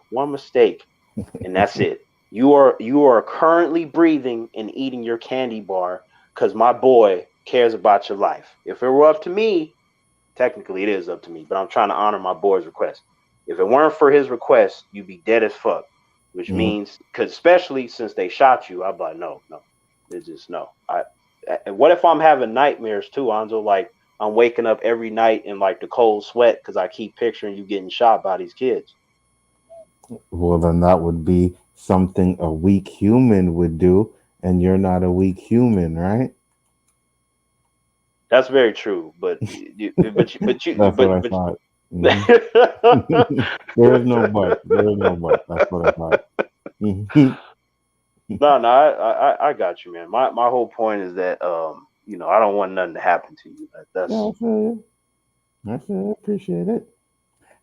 and that's it. You are currently breathing and eating your candy bar because my boy cares about your life. If it were up to me, technically it is up to me, but I'm trying to honor my boy's request. If it weren't for his request, you'd be dead as fuck. Which
Mhm.
means, because especially since they shot you, I'd be like, no, it's just no. And what if I'm having nightmares too, Anzo? Like I'm waking up every night in like the cold sweat because I keep picturing you getting shot by these kids.
Well, then that would be something a weak human would do, and you're not a weak human, right?
That's very true, but
That's what I
but
thought. Hmm. There is no but. There is no but. That's what I thought. Mhm.
no, I got you, man. My whole point is that I don't want nothing to happen to you.
Yeah,
That's
I feel you. I feel you. I appreciate it.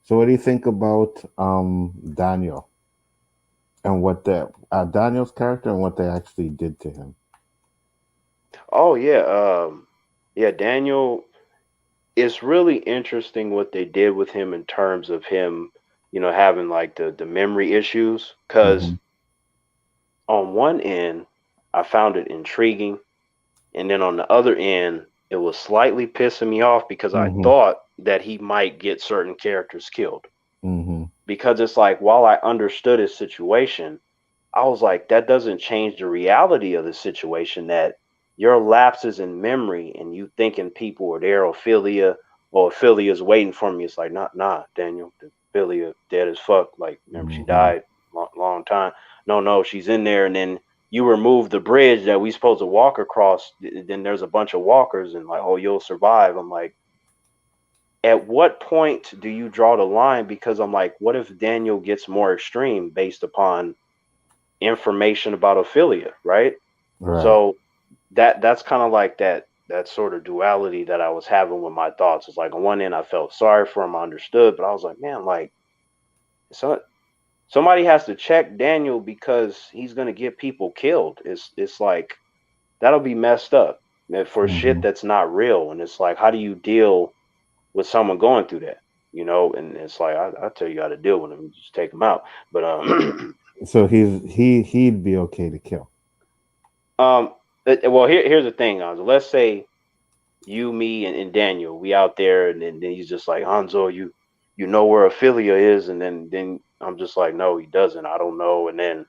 So, what do you think about Daniel and what the Daniel's character and what they actually did to him?
oh yeah, Daniel. It's really interesting what they did with him in terms of him, having like the memory issues. Because
Hmm.
on one end, I found it intriguing, and then on the other end, it was slightly pissing me off because I
Hmm.
thought that he might get certain characters killed.
Hmm.
Because it's like while I understood his situation, I was like, that doesn't change the reality of the situation that your lapses in memory and you thinking people are there, Ophelia's waiting for me. It's like, nah, Daniel, Ophelia dead as fuck. Like, remember she
Hmm.
died long time. No, she's in there. And then you remove the bridge that we supposed to walk across. Then there's a bunch of walkers and like, oh, you'll survive. I'm like, at what point do you draw the line? Because I'm like, what if Daniel gets more extreme based upon information about Ophelia, right?
Right.
So that's kind of like that sort of duality that I was having with my thoughts. It's like on one end I felt sorry for him, I understood, but I was like, man, like so somebody has to check Daniel because he's gonna get people killed. It's like that'll be messed up for shit that's not real. And it's like, how do you deal with someone going through that? You know, and it's like I tell you how to deal with them. You just take them out. But
So he'd be okay to kill.
well, here's the thing, Hanzo. Let's say you, me, and Daniel, we out there, and then he's just like, Hanzo, you know where Ophelia is, and then I'm just like, no, he doesn't. I don't know. And then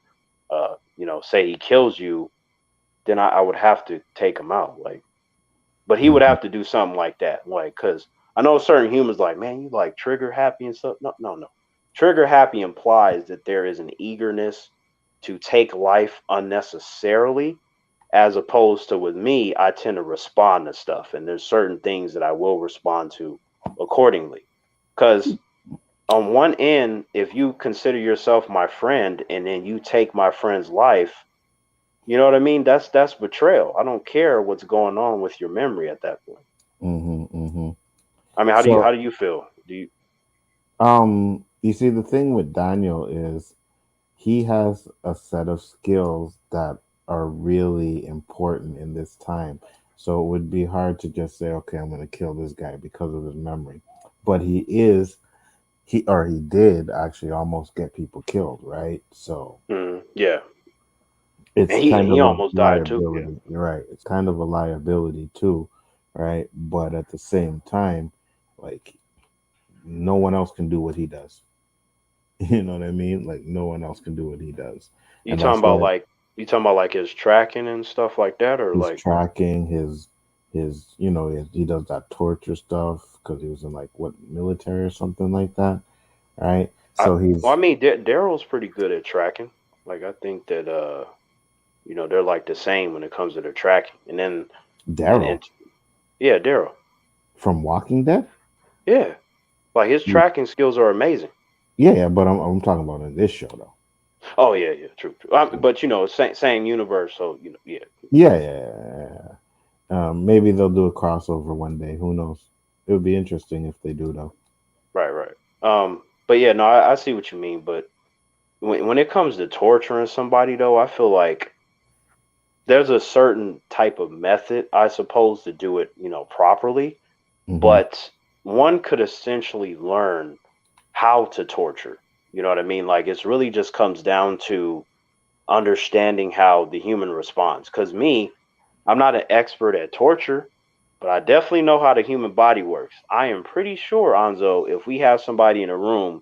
you know, say he kills you, then I would have to take him out. Like, but he would have to do something like that. Like, because I know certain humans like, man, you like trigger happy and stuff. No. Trigger happy implies that there is an eagerness to take life unnecessarily, as opposed to with me, I tend to respond to stuff. And there's certain things that I will respond to accordingly. Because on one end, if you consider yourself my friend and then you take my friend's life, you know what I mean? That's betrayal. I don't care what's going on with your memory at that point. I mean, how do you feel? Do you?
You see, the thing with Daniel is he has a set of skills that are really important in this time. So it would be hard to just say, okay, I'm going to kill this guy because of his memory. But he did actually almost get people killed, right? So
yeah.
It's
he almost died too.
Yeah. You're right. It's kind of a liability too, right? But at the same time, like no one else can do what he does. You know what I mean? Like no one else can do what he does.
You talking about like his tracking and stuff like that, or
his
like
tracking, his he does that torture stuff because he was in like what military or something like that, right? So
I mean, Daryl's pretty good at tracking. Like I think that they're like the same when it comes to their tracking. And then
Daryl,
yeah, Daryl
from Walking Dead,
yeah, like his tracking skills are amazing.
Yeah, but I'm talking about in this show though.
Oh yeah, true. But same universe, so yeah.
Yeah. Maybe they'll do a crossover one day. Who knows? It would be interesting if they do though.
Right. But yeah, no, I see what you mean. But when it comes to torturing somebody, though, I feel like there's a certain type of method, I suppose, to do it, properly. But one could essentially learn how to torture. You know what I mean? Like it's really just comes down to understanding how the human responds. Because I'm not an expert at torture, but I definitely know how the human body works. I am pretty sure, Anzo, if we have somebody in a room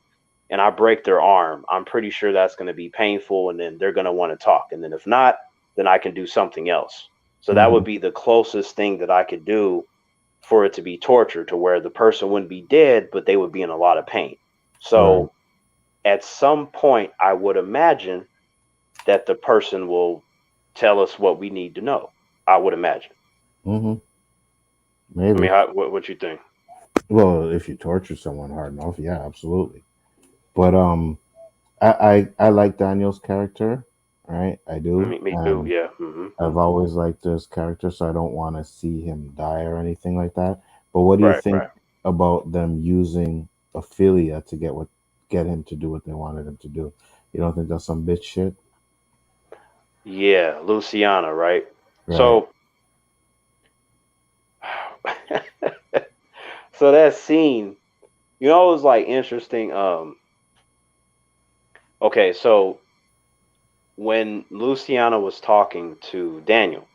and I break their arm, I'm pretty sure that's going to be painful, and then they're going to want to talk. And then if not, then I can do something else. So that would be the closest thing that I could do for it to be torture, to where the person wouldn't be dead, but they would be in a lot of pain. So at some point, I would imagine that the person will tell us what we need to know. I would imagine.
Maybe.
I mean, what you think?
Well, if you torture someone hard enough, yeah, absolutely. But I like Daniel's character, right? I do.
Me too. Yeah.
I've always liked his character, so I don't want to see him die or anything like that. But what do you think about them using Ophelia to get him to do what they wanted him to do? You don't think that's some bitch shit?
Yeah, Luciana, right? So so that scene, it was like interesting. Okay, so when Luciana was talking to Daniel,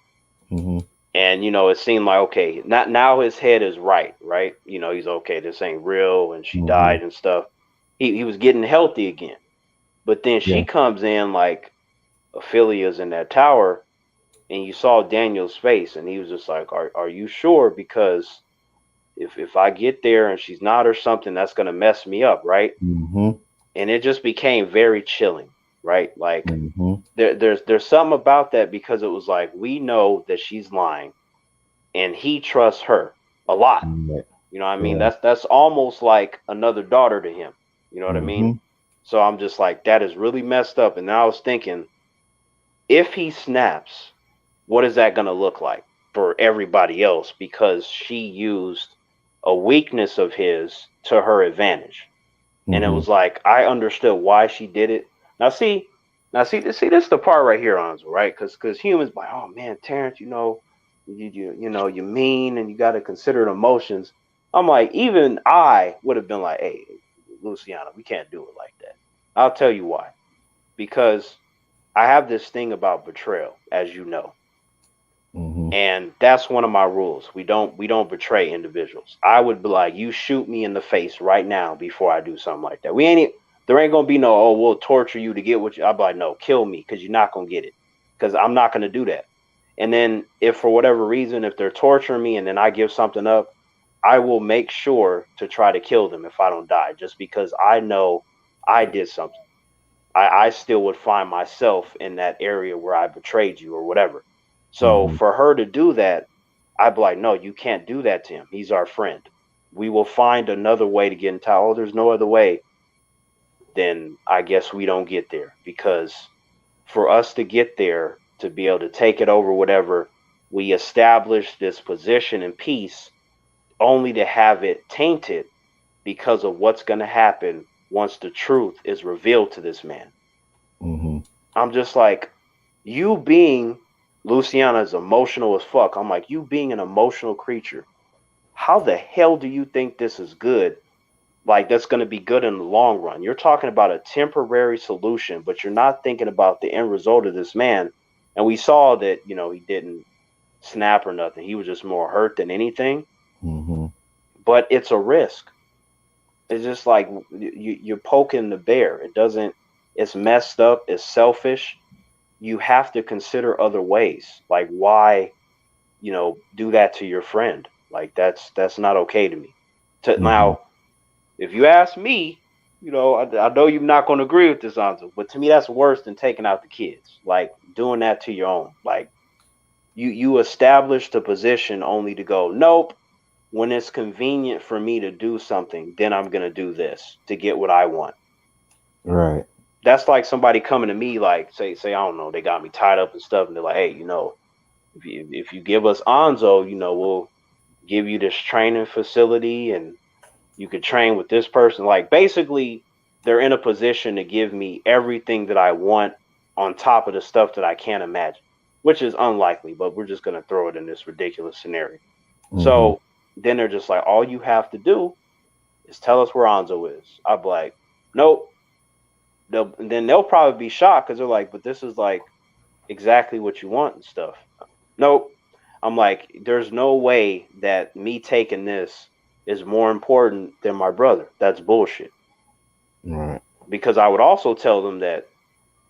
and it seemed like, okay, not now his head is right? He's okay, this ain't real, and she died and stuff. He was getting healthy again. But then she comes in like Ophelia's in that tower, and you saw Daniel's face, and he was just like, are you sure? Because if I get there and she's not or something, that's gonna mess me up, right? And it just became very chilling, right? Like there's something about that, because it was like, we know that she's lying, and he trusts her a lot. You know what I mean? That's almost like another daughter to him. You know what I mean? So I'm just like, that is really messed up. And now I was thinking, if he snaps, what is that going to look like for everybody else? Because she used a weakness of his to her advantage. And it was like, I understood why she did it, This is the part right here, Anzo, right? Because humans like, oh man, Terrence, you mean, and you got to consider the emotions. I'm like, even I would have been like, hey, Luciana, we can't do it like that. I'll tell you why. Because I have this thing about betrayal, as you know,
Mm-hmm.
and that's one of my rules. We don't betray individuals. I would be like, you shoot me in the face right now before I do something like that. There ain't gonna be no, oh, we'll torture you to get what you. I'll be like, no, kill me because you're not gonna get it, because I'm not gonna do that. And then if for whatever reason, if they're torturing me and then I give something up, I will make sure to try to kill them if I don't die, just because I know I did something. I still would find myself in that area where I betrayed you or whatever. So
Mm-hmm.
for her to do that, I'd be like, no, you can't do that to him. He's our friend. We will find another way to get in touch. Oh, there's no other way. Then I guess we don't get there, because for us to get there, to be able to take it over, whatever, we establish this position in peace only to have it tainted because of what's going to happen once the truth is revealed to this man.
Mm-hmm.
I'm just like, you being Luciana is emotional as fuck. I'm like, you being an emotional creature, how the hell do you think this is good? Like, that's going to be good in the long run. You're talking about a temporary solution, but you're not thinking about the end result of this man. And we saw that, he didn't snap or nothing. He was just more hurt than anything.
Mm-hmm.
But it's a risk. It's just like you're poking the bear. It doesn't, it's messed up, it's selfish. You have to consider other ways. Like, why, do that to your friend? Like, that's not okay to me.
Mm-hmm.
Now, if you ask me, I know you're not going to agree with this answer, but to me, that's worse than taking out the kids. Like, doing that to your own. Like, you established a position only to go, nope. When it's convenient for me to do something, then I'm gonna do this to get what I want.
Right.
That's like somebody coming to me, like, say I don't know, they got me tied up and stuff, and they're like, hey, if you give us Anzo, we'll give you this training facility, and you could train with this person. Like, basically, they're in a position to give me everything that I want on top of the stuff that I can't imagine, which is unlikely, but we're just going to throw it in this ridiculous scenario.
Mm-hmm.
So then they're just like, all you have to do is tell us where Anzo is. I'll be like, nope. They'll probably be shocked because they're like, but this is like exactly what you want and stuff. Nope. I'm like, there's no way that me taking this is more important than my brother. That's bullshit.
Right.
Because I would also tell them that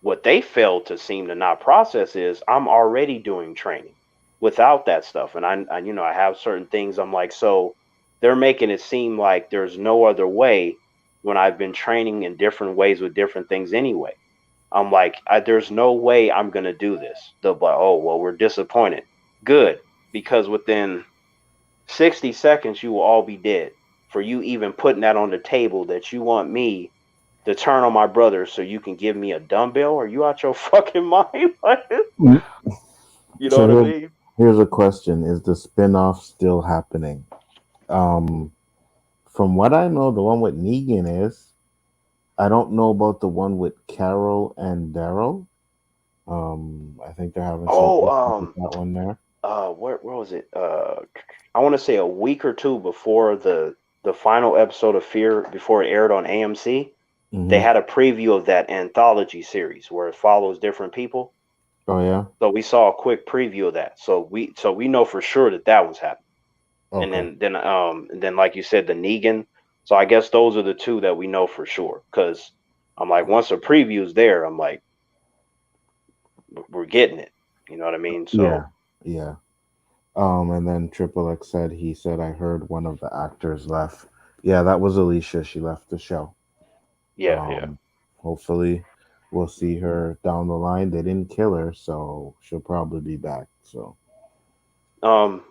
what they failed to seem to not process is I'm already doing training without that stuff. And I have certain things I'm like, so they're making it seem like there's no other way when I've been training in different ways with different things anyway. I'm like, there's no way I'm going to do this. They'll be like, oh, well, we're disappointed. Good. Because within 60 seconds, you will all be dead for you even putting that on the table that you want me to turn on my brother so you can give me a dumbbell. Are you out your fucking mind?
Mm.
You know
So
what I mean?
here's a question: is the spinoff still happening? Um, from what I know, the one with Negan is. I don't know about the one with Carol and Daryl. I think they're having some
Oh,
issues with that one there.
where was it? I want to say a week or two before the final episode of Fear, before it aired on AMC, they
Mm-hmm.
had a preview of that anthology series where it follows different people.
Oh yeah.
So we saw a quick preview of that. So we know for sure that was happening. And
Okay.
then like you said, the Negan. So I guess those are the two that we know for sure. Because I'm like, once a preview's there, I'm like, we're getting it. You know what I mean?
Yeah.
So
Yeah. And then Triple X said he said I heard one of the actors left. Yeah, that was Alicia. She left the show.
yeah, yeah.
Um, hopefully we'll see her down the line. They didn't kill her, so she'll probably be back. So
Um.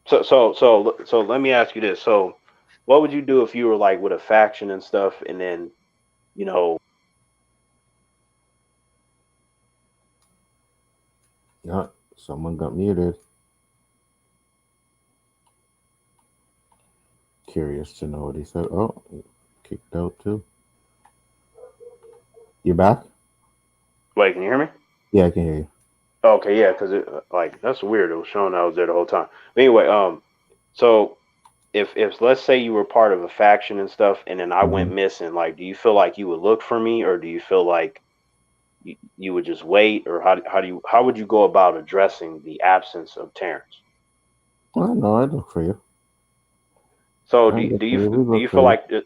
So let me ask you this. So, what would you do if you were like with a faction and stuff, and then you know?
yeah, someone got muted. Curious to know what he said. Oh, kicked out too. You back?
Wait, can you hear me?
Yeah, I can hear you.
Okay, yeah, because like that's weird. It was showing I was there the whole time. But anyway, so if let's say you were part of a faction and stuff, and then I
Hmm.
went missing, like, do you feel like you would look for me, or do you feel like you would just wait, or how would you go about addressing the absence of Terrence?
Well, no, I look for you.
So
I look
do
for
you
you. We
do
look
you
for
feel
you.
like do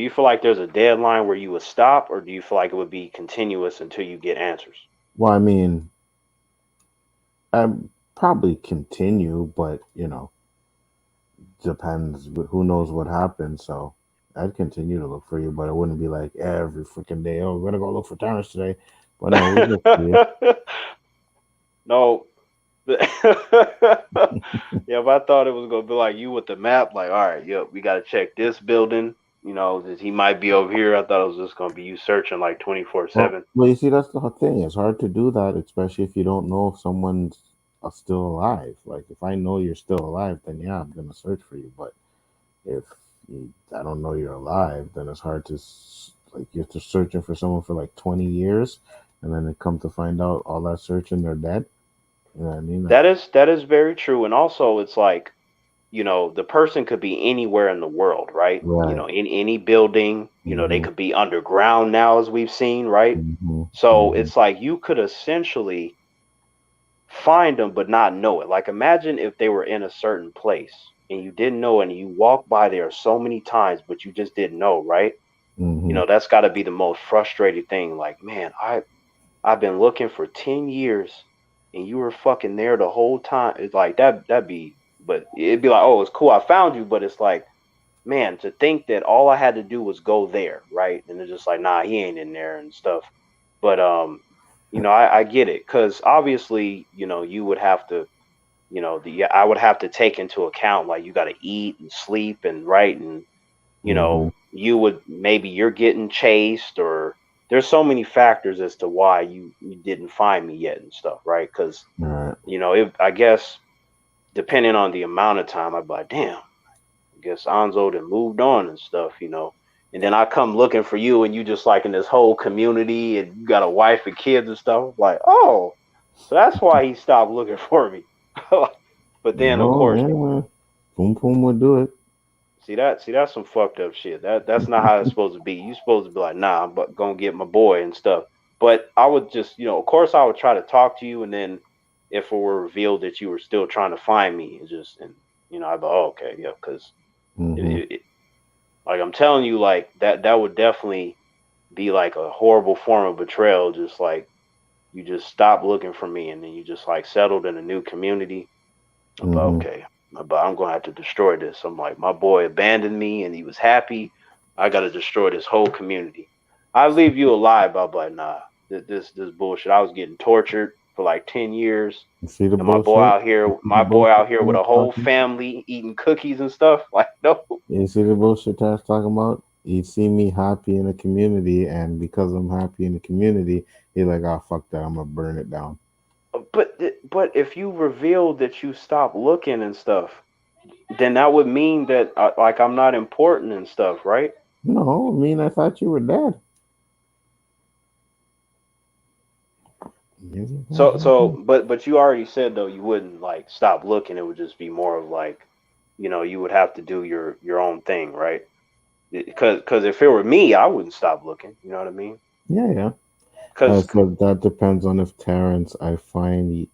you feel like there's a deadline where you would stop, or do you feel like it would be continuous until you get answers?
Well, I mean, I probably continue, but depends. But who knows what happens? So I'd continue to look for you, but it wouldn't be like every freaking day. Oh, we're gonna go look for Terrence today. But no, we look for you.
No. Yeah, if I thought it was gonna be like you with the map, like, all right, yep, we gotta check this building. That he might be over here. I thought it was just gonna be you searching like 24
Well,
7.
well, you see, that's the whole thing. It's hard to do that, especially if you don't know if someone's still alive. Like, if I know you're still alive, then yeah, I'm gonna search for you. But if I don't know you're alive, then it's hard to like you're just searching for someone for like 20 years, and then they come to find out all that searching they're dead. You know what I mean? Like,
That is very true, and also it's like the person could be anywhere in the world, right?
right.
In any building. They
Mm-hmm.
could be underground now, as we've seen, right?
Mm-hmm.
So
Mm-hmm.
it's like you could essentially find them but not know it. Like, imagine if they were in a certain place and you didn't know, and you walked by there so many times but you just didn't know, right?
Mm-hmm.
That's got to be the most frustrating thing. Like, man, I've been looking for 10 years and you were fucking there the whole time. It's like that'd be, but it'd be like, oh, it's cool, I found you, but it's like, man, to think that all I had to do was go there, right? And it's just like, nah, he ain't in there and stuff. But I get it, because obviously, you would have to, I would have to take into account, like, you got to eat and sleep and right, and
Mm-hmm.
you would, maybe you're getting chased, or there's so many factors as to why you didn't find me yet and stuff, right? Because
All right.
I guess depending on the amount of time, I'd be like, damn, I guess Anzo done moved on and stuff. And then I come looking for you, and you just like in this whole community, and you got a wife and kids and stuff. Like, oh, so that's why he stopped looking for me. But then, of
No,
course,
anyway, Boom Boom would do it.
see that's some fucked up shit. That's not how it's supposed to be. You supposed to be like, nah, I'm gonna get my boy and stuff. But I would just, of course, I would try to talk to you, and then if it were revealed that you were still trying to find me, I'd be, oh, okay, yeah, because
Mm-hmm.
it, like, I'm telling you, like, that would definitely be like a horrible form of betrayal. Just like, you just stopped looking for me, and then you just like settled in a new community. But
Mm-hmm.
okay, but I'm gonna have to destroy this. I'm like, my boy abandoned me and he was happy. I gotta destroy this whole community. I leave you alive, but nah, this bullshit. I was getting tortured for like 10 years,
You see the
and my boy
bullshit?
out here,
You see the bullshit
with
Terrence
a whole
talking?
family eating cookies and stuff. Like, no.
You see the bullshit Terrence talking about? You see me happy in the community, and because I'm happy in the community, he's like, "Oh fuck that! I'm gonna burn it down."
But if you reveal that you stop looking and stuff, then that would mean that, like, I'm not important and stuff, right?
No, I mean I thought you were dead. He's like,
But you already said, though, you wouldn't like stop looking. It would just be more of like, you would have to do your own thing, right? Because if it were me, I wouldn't stop looking. You know what I mean?
yeah, yeah.
Because
So that depends on if Terrence I find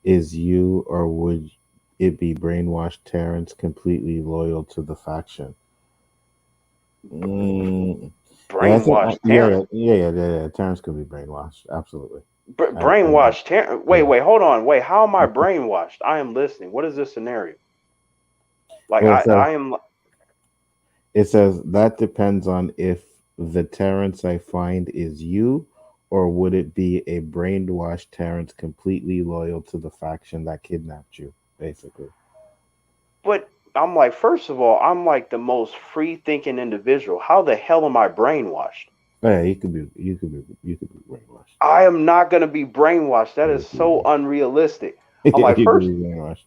is you, or would it be brainwashed Terrence completely loyal to the faction? Mm, yeah, I think
brainwashed
yeah,
Terrence,
yeah, yeah, yeah, yeah, yeah. Terrence could be brainwashed. Absolutely. I
brainwashed Terrence. Wait,
yeah.
wait, hold on, wait. How am I brainwashed? I am listening. What is this scenario? Like,
Well,
I am.
it says that depends on if the Terrence I find is you, or would it be a brainwashed Terrence completely loyal to the faction that kidnapped you, basically.
But I'm like, first of all, I'm like the most free thinking individual. How the hell am I brainwashed?
Oh, yeah, you could be brainwashed.
I am not gonna be brainwashed. That
Yeah,
is so unrealistic. I'm
you
like,
could
first,
be brainwashed.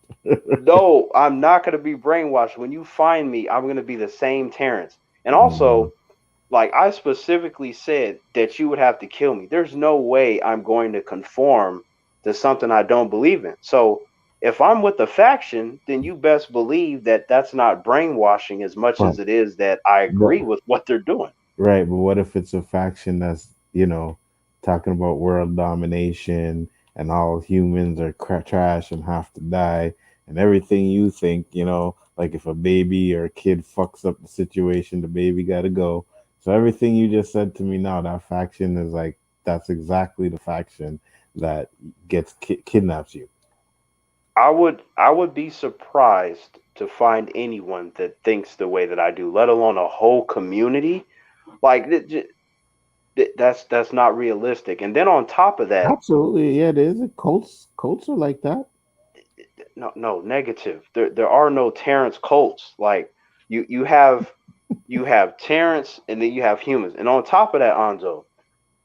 no, I'm not gonna be brainwashed. When you find me, I'm gonna be the same Terrence. And
Mm,
also, Like, I specifically said that you would have to kill me. There's no way I'm going to conform to something I don't believe in. So if I'm with the faction, then you best believe that that's not brainwashing as much
But
as it is that I agree
the,
with what they're doing.
right, but what if it's a faction that's, talking about world domination and all humans are trash and have to die and everything you think, like if a baby or a kid fucks up the situation, the baby got to go. So everything you just said to me now, that faction is like, that's exactly the faction that gets kidnaps you.
I would be surprised to find anyone that thinks the way that I do, let alone a whole community. Like, that's not realistic. And then on top of that,
Absolutely, yeah, it is. Cults are like that.
no, negative. There are no Terrence cults. Like, you have Terrence, and then you have humans. And on top of that, Anzo,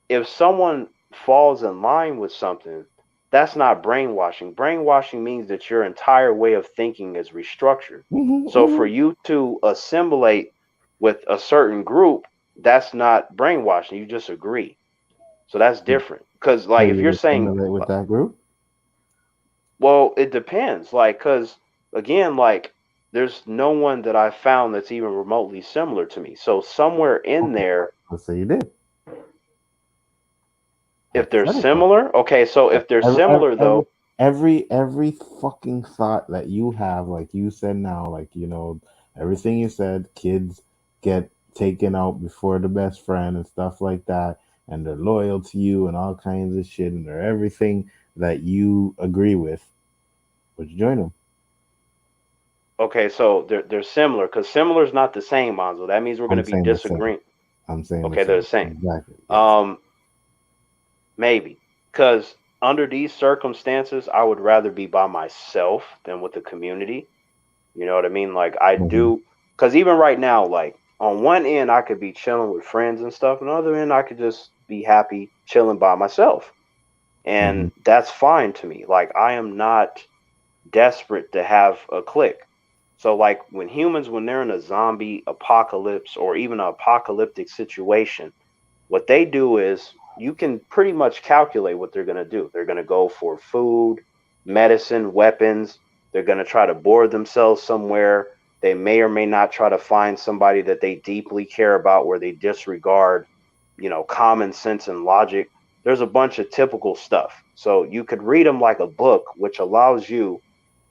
if someone falls in line with something, that's not brainwashing. Brainwashing means that your entire way of thinking is restructured.
Hmm,
So
hmm.
for you to assimilate with a certain group, that's not brainwashing. You just agree. So that's different. Because,
So
like, if
you
you're saying,
assimilate with that group?
well, it depends. Like, because again, like, there's no one that I found that's even remotely similar to me. So somewhere in
Okay,
there,
let's say you did.
if they're
Hypothetical.
similar, okay. So if they're
Every, every,
similar,
every,
though,
every fucking thought that you have, like you said now, like, everything you said, kids get taken out before the best friend and stuff like that, and they're loyal to you and all kinds of shit, and they're everything that you agree with. Would you join them?
okay, so they're similar because similar is not the same, Monzo. That means we're going
I'm
to be
saying the same.
disagreeing.
I'm saying the
Okay, they're the
same.
same.
Exactly. Yes.
Um, maybe because under these circumstances, I would rather be by myself than with the community. You know what I mean? Like, I
Hmm.
do, because even right now, like, on one end, I could be chilling with friends and stuff, and on the other end, I could just be happy chilling by myself,
Hmm.
and that's fine to me. Like, I am not desperate to have a clique. So, like, when they're in a zombie apocalypse or even an apocalyptic situation, what they do is you can pretty much calculate what they're going to do. They're going to go for food, medicine, weapons. They're going to try to board themselves somewhere. They may or may not try to find somebody that they deeply care about where they disregard, common sense and logic. There's a bunch of typical stuff. So you could read them like a book, which allows you,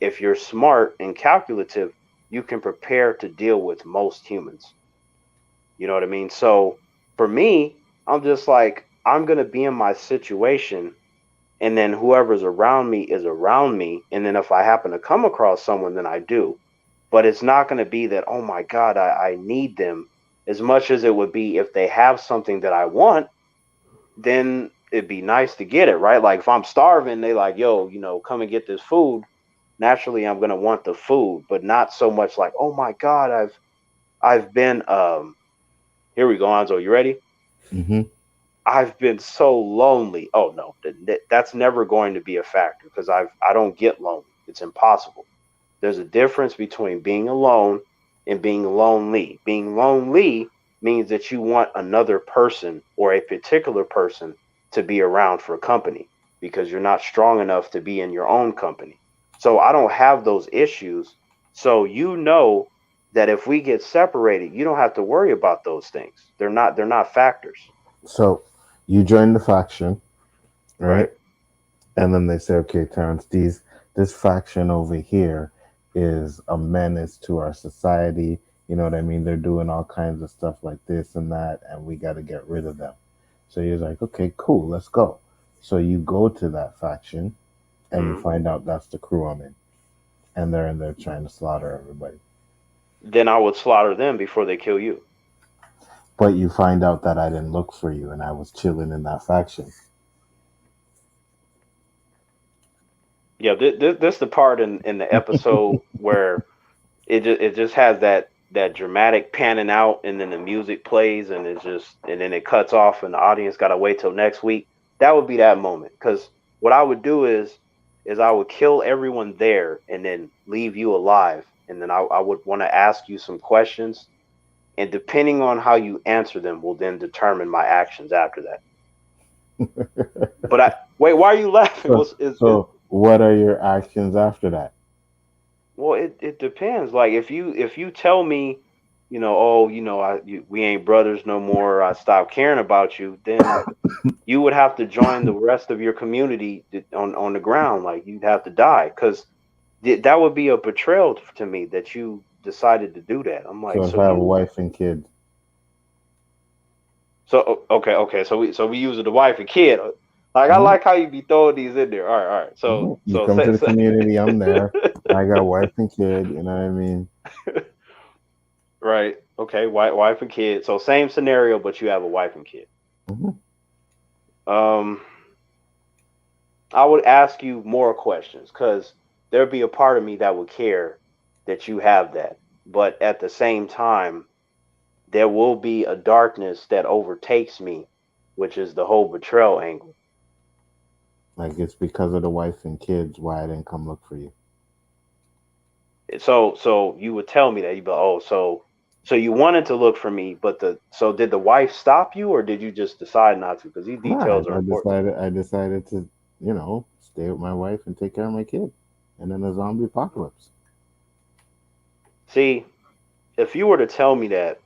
if you're smart and calculative, you can prepare to deal with most humans. You know what I mean? So for me, I'm just like, I'm going to be in my situation, and then whoever's around me is around me. And then if I happen to come across someone, then I do. But it's not going to be that, oh my God, I need them as much as it would be if they have something that I want, then it'd be nice to get it, right? Like, if I'm starving, they like, yo, come and get this food. Naturally, I'm going to want the food, but not so much like, oh my God, I've been, here we go, Anzo. You ready?
Hmm.
I've been so lonely. Oh no, that's never going to be a factor because I don't get lonely. It's impossible. There's a difference between being alone and being lonely. Being lonely means that you want another person or a particular person to be around for company because you're not strong enough to be in your own company. So I don't have those issues. So that if we get separated, you don't have to worry about those things. They're not factors,
So you join the faction, right?
right?
And then they say, okay, Terrence, this faction over here is a menace to our society. You know what I mean? They're doing all kinds of stuff like this and that, and we got to get rid of them. So you're like, okay, cool, let's go. So you go to that faction, and you
Mm-hmm.
find out that's the crew I'm in, and they're in there trying to slaughter everybody.
Then I would slaughter them before they kill you.
But you find out that I didn't look for you, and I was chilling in that faction.
Yeah, this the part in the episode where it just has that dramatic panning out, and then the music plays, and then it cuts off, and the audience got to wait till next week. That would be that moment. Because what I would do is I would kill everyone there, and then leave you alive, and then I would want to ask you some questions, and depending on how you answer them will then determine my actions after that. But wait, why are you laughing?
So what are your actions after that?
Well, it depends. Like if you tell me, oh, we ain't brothers no more. I stopped caring about you. Then you would have to join the rest of your community on the ground. Like you'd have to die because that would be a betrayal to me that you decided to do that. I'm like,
So if I have a wife and kids.
So okay. So we use the wife and kid. Like I like how you be throwing these in there. All right. So
you come to the community, I'm there. I got wife and kid. You know what I mean?
Right. Okay. Wife and kid. So same scenario, but you have a wife and kid. I would ask you more questions because there'd be a part of me that would care that you have that, but at the same time, there will be a darkness that overtakes me, which is the whole betrayal angle.
Like it's because of the wife and kids why I didn't come look for you.
So you would tell me that you'd be like, oh, so you wanted to look for me, but did the wife stop you or did you just decide not to? Because these details are important.
I decided to, stay with my wife and take care of my kid, and then the zombie apocalypse.
See, if you were to tell me that,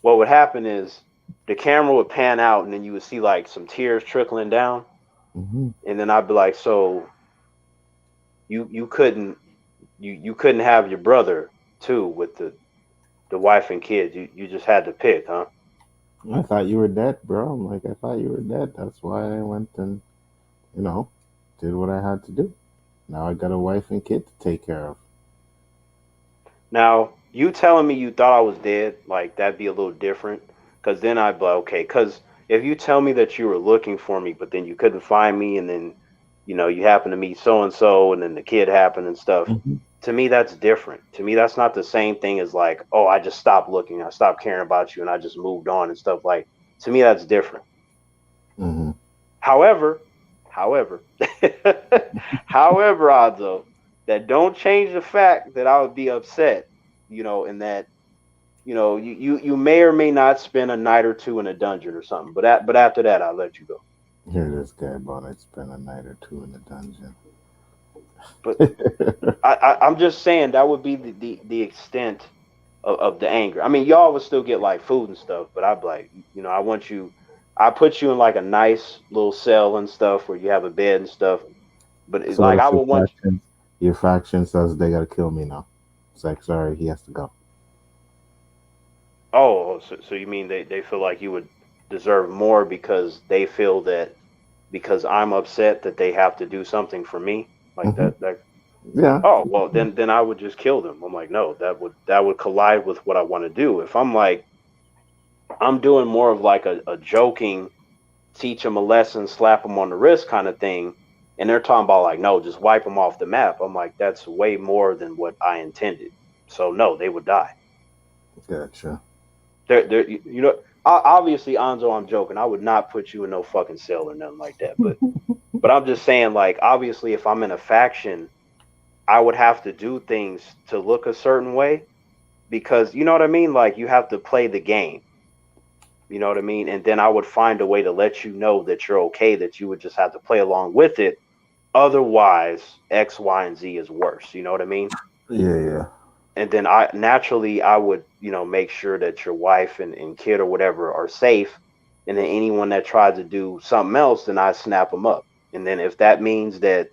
what would happen is the camera would pan out and then you would see like some tears trickling down. And then I'd be like, so you couldn't have your brother too with the wife and kids. You just had to pick, huh?
I thought you were dead, bro. I'm like, I thought you were dead. That's why I went and, did what I had to do. Now I got a wife and kid to take care of.
Now, you telling me you thought I was dead, like that'd be a little different. Because then I'd be like, okay, because if you tell me that you were looking for me, but then you couldn't find me, and then, you happen to meet so-and-so, and then the kid happened and stuff, to me, that's different. To me, that's not the same thing as like, oh, I just stopped looking. I stopped caring about you, and I just moved on and stuff. Like, to me, that's different. However, Aldo, that don't change the fact that I would be upset, and that, you may or may not spend a night or two in a dungeon or something. But after that, I'll let you go.
Here, this guy about I'd spend a night or two in the dungeon.
But I'm just saying that would be the extent of the anger. I mean, y'all would still get like food and stuff, but I'd be like, I put you in like a nice little cell and stuff where you have a bed and stuff. But it's
so
like I would want
your faction says they gotta kill me now. It's like, sorry, he has to go.
Oh, so you mean they feel like you would deserve more because they feel that because I'm upset that they have to do something for me? Like that.
Yeah.
Oh, well, then I would just kill them. I'm like, no, that would collide with what I want to do. If I'm like, I'm doing more of like a joking, teach them a lesson, slap them on the wrist kind of thing, and they're talking about like, no, just wipe them off the map. I'm like, that's way more than what I intended. So no, they would die.
Gotcha.
They're obviously, Anzo, I'm joking. I would not put you in no fucking cell or nothing like that. But I'm just saying, like, obviously, if I'm in a faction, I would have to do things to look a certain way because, you know what I mean? Like, you have to play the game. You know what I mean? And then I would find a way to let you know that you're okay, that you would just have to play along with it. Otherwise, X, Y, and Z is worse. You know what I mean?
Yeah.
And then I would, make sure that your wife and kid or whatever are safe. And then anyone that tries to do something else, then I snap them up. And then if that means that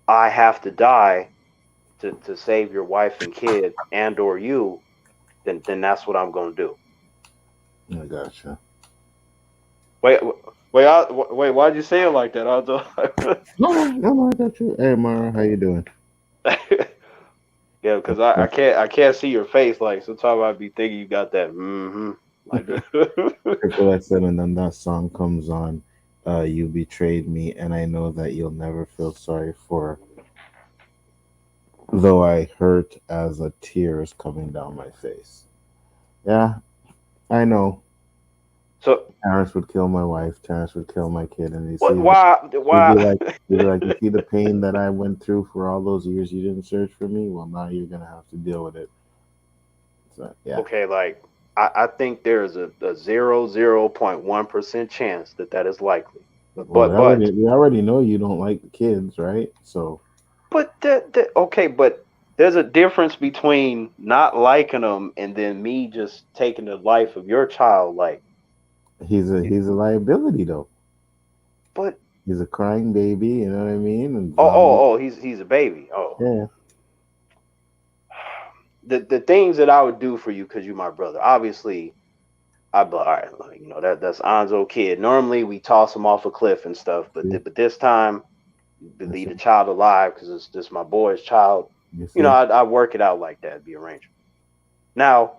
I have to die to save your wife and kid and or you, then that's what I'm going to do.
I gotcha.
Wait, why'd you say it like that?
No, I got you. Hey, Mara, how you doing?
Yeah, because I can't see your face. Like sometimes I'd be thinking you got that like
Triple said, and then that song comes on. You betrayed me, and I know that you'll never feel sorry for. Though I hurt as a tear is coming down my face. Yeah, I know.
So
Terrence would kill my wife. Terrence would kill my kid, and
why?
He'd be like, you see the pain that I went through for all those years you didn't search for me. Well, now you're gonna have to deal with it. So yeah.
Okay, like I think there's a 0.1% chance that is likely.
Well,
But
we already know you don't like the kids, right? So
okay, but there's a difference between not liking them and then me just taking the life of your child. Like,
he's a liability though.
but
He's a crying baby, you know what I mean? And zombie.
he's a baby. Oh,
Yeah.
the things that I would do for you because you're my brother. Obviously, I'd be like, all right, like, that's Anzo kid. Normally we toss him off a cliff and stuff, but
See?
but this time,
You
leave
see?
the child alive because it's just my boy's child.
You see?
I'd work it out like that, be arrangement. Now,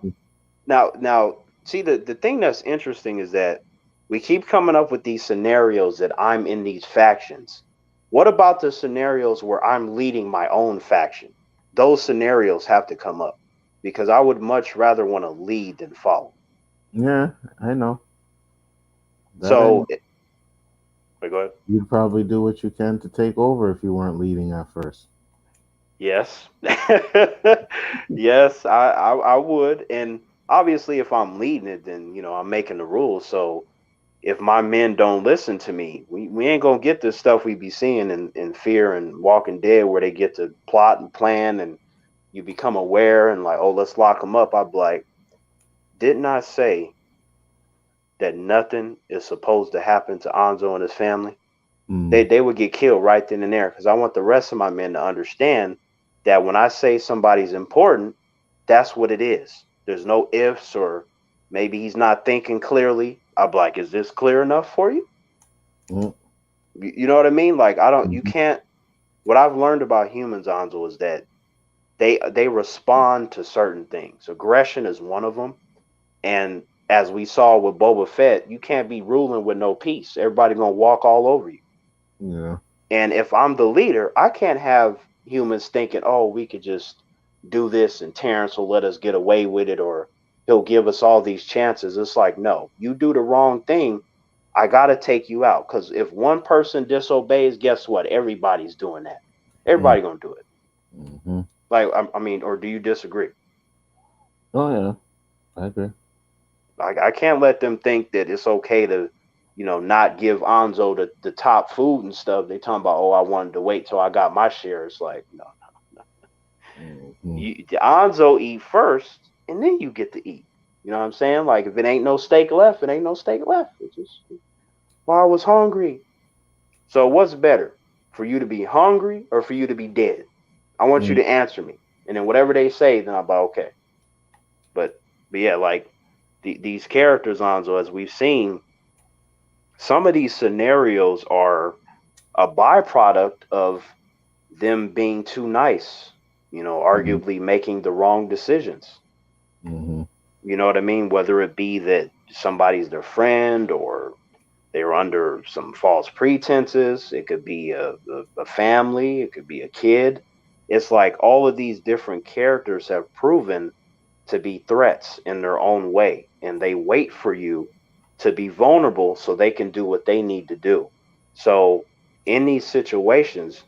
see, the thing that's interesting is that we keep coming up with these scenarios that I'm in these factions. What about the scenarios where I'm leading my own faction? Those scenarios have to come up because I would much rather want to lead than follow.
Yeah, I know. That I
So,
know.
wait, go ahead.
You'd probably do what you can to take over if you weren't leading at first.
Yes, yes, I would, and obviously, if I'm leading it, then I'm making the rules. So if my men don't listen to me, we ain't gonna get this stuff we be seeing in Fear and Walking Dead, where they get to plot and plan, and you become aware and like, oh, let's lock them up. I'd be like, didn't I say that nothing is supposed to happen to Anzo and his family?
Mm,
They would get killed right then and there because I want the rest of my men to understand that when I say somebody's important, that's what it is. There's no ifs or maybe he's not thinking clearly. I'm like, is this clear enough for you?
mm,
You know what I mean? Like, you
mhm.
can't. What I've learned about humans, Anzo, is that they respond to certain things. Aggression is one of them, and as we saw with Boba Fett, you can't be ruling with no peace. Everybody gonna walk all over you.
Yeah.
And if I'm the leader, I can't have humans thinking, oh, we could just do this and Terrence will let us get away with it or he'll give us all these chances. It's like, no, you do the wrong thing. I got to take you out. Because if one person disobeys, guess what? Everybody's doing that.
Mm,
Everybody going to do it.
hmm.
Like, I mean, or do you disagree?
Oh yeah, I agree.
Like, I can't let them think that it's okay to, not give Anzo the top food and stuff. They talking about, oh, I wanted to wait till I got my share. It's like, no.
Hmm.
Anzo eat first, and then you get to eat. You know what I'm saying? Like if it ain't no steak left, it ain't no steak left. It's just, well, I was hungry. So what's better, for you to be hungry or for you to be dead? I want you
Mm,
to answer me, and then whatever they say, then I'll be okay. But yeah, like these characters, Anzo, as we've seen, some of these scenarios are a byproduct of them being too nice.
mhm,
Arguably making the wrong decisions.
mhm,
You know what I mean? Whether it be that somebody's their friend or they're under some false pretenses, it could be a family, it could be a kid. It's like all of these different characters have proven to be threats in their own way, and they wait for you to be vulnerable so they can do what they need to do. So, in these situations,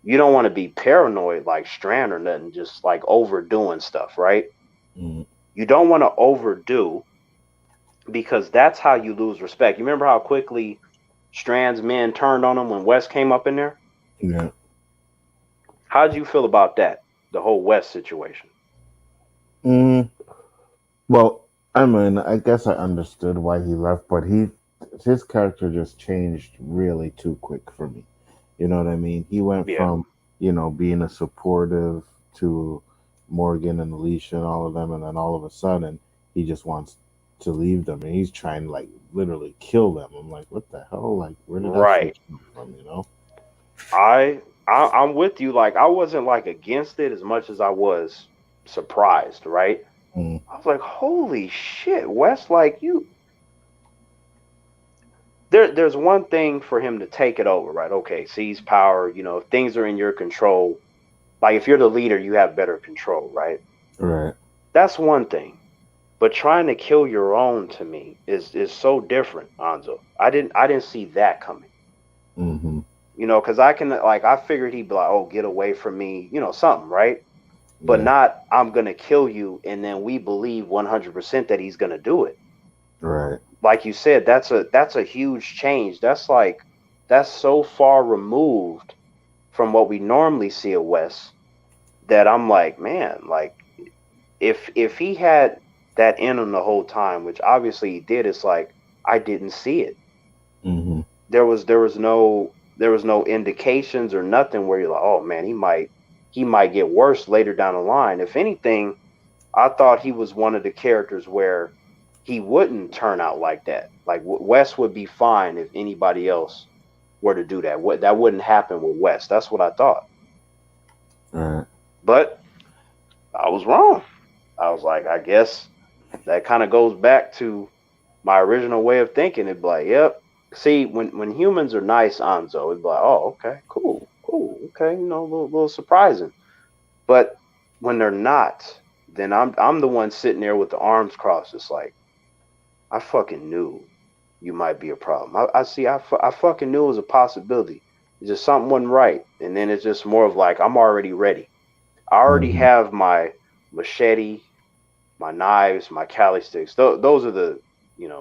you don't want to be paranoid like Strand or nothing, just like overdoing stuff, right?
mm.
You don't want to overdo because that's how you lose respect. You remember how quickly Strand's men turned on him when West came up in there?
Yeah.
How did you feel about that? The whole West situation.
Mm. Well, I mean, I guess I understood why he left, but his character just changed really too quick for me. You know what I mean? He went
Yeah.
from, being a supportive to Morgan and Alicia and all of them, and then all of a sudden he just wants to leave them, and he's trying to like literally kill them. I'm like, what the hell? Like, where did that
Right.
switch come from? You know?
I'm with you. Like I wasn't like against it as much as I was surprised, right?
Mm,
I was like, holy shit, West, like you there's one thing for him to take it over, right? Okay, seize power, if things are in your control, like if you're the leader, you have better control, right?
right.
That's one thing. But trying to kill your own to me is so different, Anzo. I didn't see that coming.
Mm-hmm.
Because I figured he'd be like, oh, get away from me, something, right? but
Yeah.
not I'm gonna kill you, and then we believe 100% that he's gonna do it.
Right.
Like you said, that's a huge change. That's so far removed from what we normally see at Wes that I'm like, man, like if he had that in him the whole time, which obviously he did, it's like I didn't see it.
Mm-hmm.
There was no indications or nothing where you're like, oh man, he might get worse later down the line. If anything, I thought he was one of the characters where he wouldn't turn out like that. Like Wes would be fine if anybody else were to do that. That wouldn't happen with Wes. That's what I thought.
Right.
But I was wrong. I was like, I guess that kind of goes back to my original way of thinking. It'd be like, yep. See, when humans are nice, Anzo, it'd be like, oh, okay, cool, okay, a little surprising. But when they're not, then I'm the one sitting there with the arms crossed. It's like I fucking knew you might be a problem. I see. I fucking knew it was a possibility. It's just something wasn't right, and then it's just more of like I'm already ready. I already
Mm-hmm.
have my machete, my knives, my cali sticks. Those are the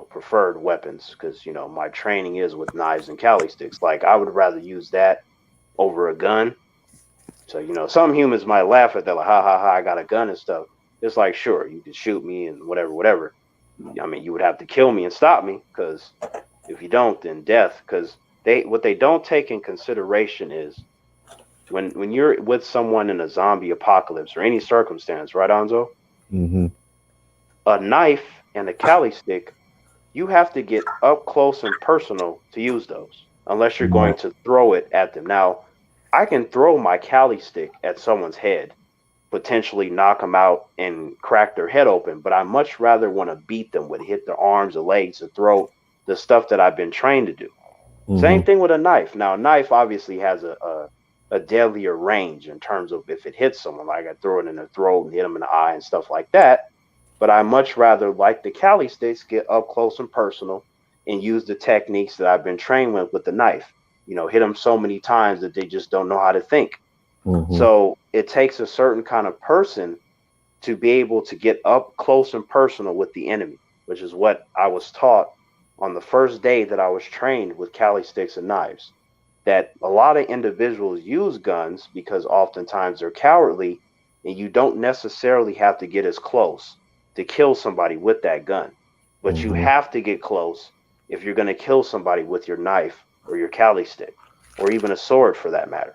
preferred weapons because my training is with knives and cali sticks. Like I would rather use that over a gun. So some humans might laugh at that, like ha ha ha, I got a gun and stuff. It's like sure you could shoot me and whatever. I mean you would have to kill me and stop me because if you don't, then death. Because what they don't take in consideration is when you're with someone in a zombie apocalypse or any circumstance, right, Anzo?
Mm-hmm.
A knife and a cali stick, you have to get up close and personal to use those, unless you're going
Right.
to throw it at them. Now, I can throw my cali stick at someone's head, potentially knock them out and crack their head open, but I much rather want to beat them with hit their arms, the legs, the throat, the stuff that I've been trained to do. Same
Mm-hmm.
thing with a knife. Now, a knife obviously has a deadlier range in terms of if it hits someone, like I throw it in the throat and hit them in the eye and stuff like that. But I much rather, like the Cali sticks, get up close and personal and use the techniques that I've been trained with the knife. Hit them so many times that they just don't know how to think.
Mm-hmm.
So it takes a certain kind of person to be able to get up close and personal with the enemy, which is what I was taught on the first day that I was trained with Cali sticks and knives. That a lot of individuals use guns because oftentimes they're cowardly, and you don't necessarily have to get as close to kill somebody with that gun, but you
Mm-hmm.
have to get close if you're going to kill somebody with your knife or your Cali stick or even a sword for that matter.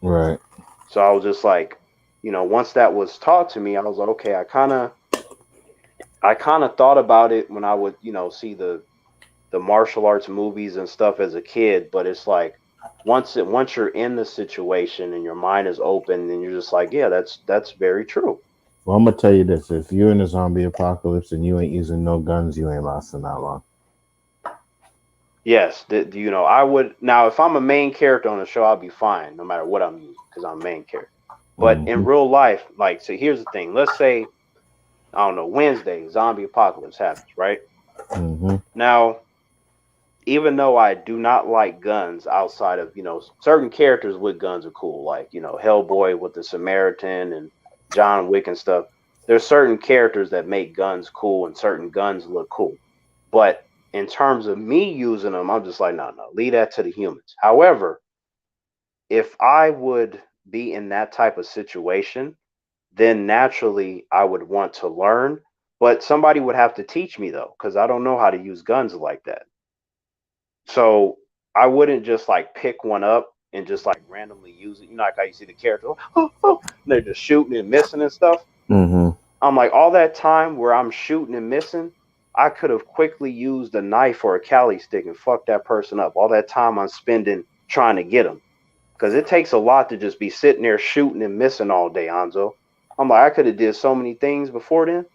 Right.
So I was just like, once that was taught to me, I was like, okay, I kind of thought about it when I would, see the martial arts movies and stuff as a kid, but it's like once you're in the situation and your mind is open, and you're just like, yeah, that's very true.
Well, I'm gonna tell you this: if you're in a zombie apocalypse and you ain't using no guns, you ain't lasting that long.
Yes, I would now if I'm a main character on the show, I'll be fine no matter what I'm using because I'm a main character. But
Mm-hmm.
in real life, like, so here's the thing. Let's say I don't know Wednesday, zombie apocalypse happens, right?
Mm-hmm.
Now, even though I do not like guns outside of, certain characters with guns are cool, like, Hellboy with the Samaritan and John Wick and stuff. There's certain characters that make guns cool and certain guns look cool. But in terms of me using them, I'm just like, no, leave that to the humans. However, if I would be in that type of situation, then naturally I would want to learn. But somebody would have to teach me though, because I don't know how to use guns like that. So I wouldn't just like pick one up and just like randomly use it. Like how you see the character, and they're just shooting and missing and stuff.
Mm-hmm.
I'm like, all that time where I'm shooting and missing, I could have quickly used a knife or a Cali stick and fucked that person up. All that time I'm spending trying to get them. Because it takes a lot to just be sitting there shooting and missing all day, Anzo. I'm like, I could have did so many things before then.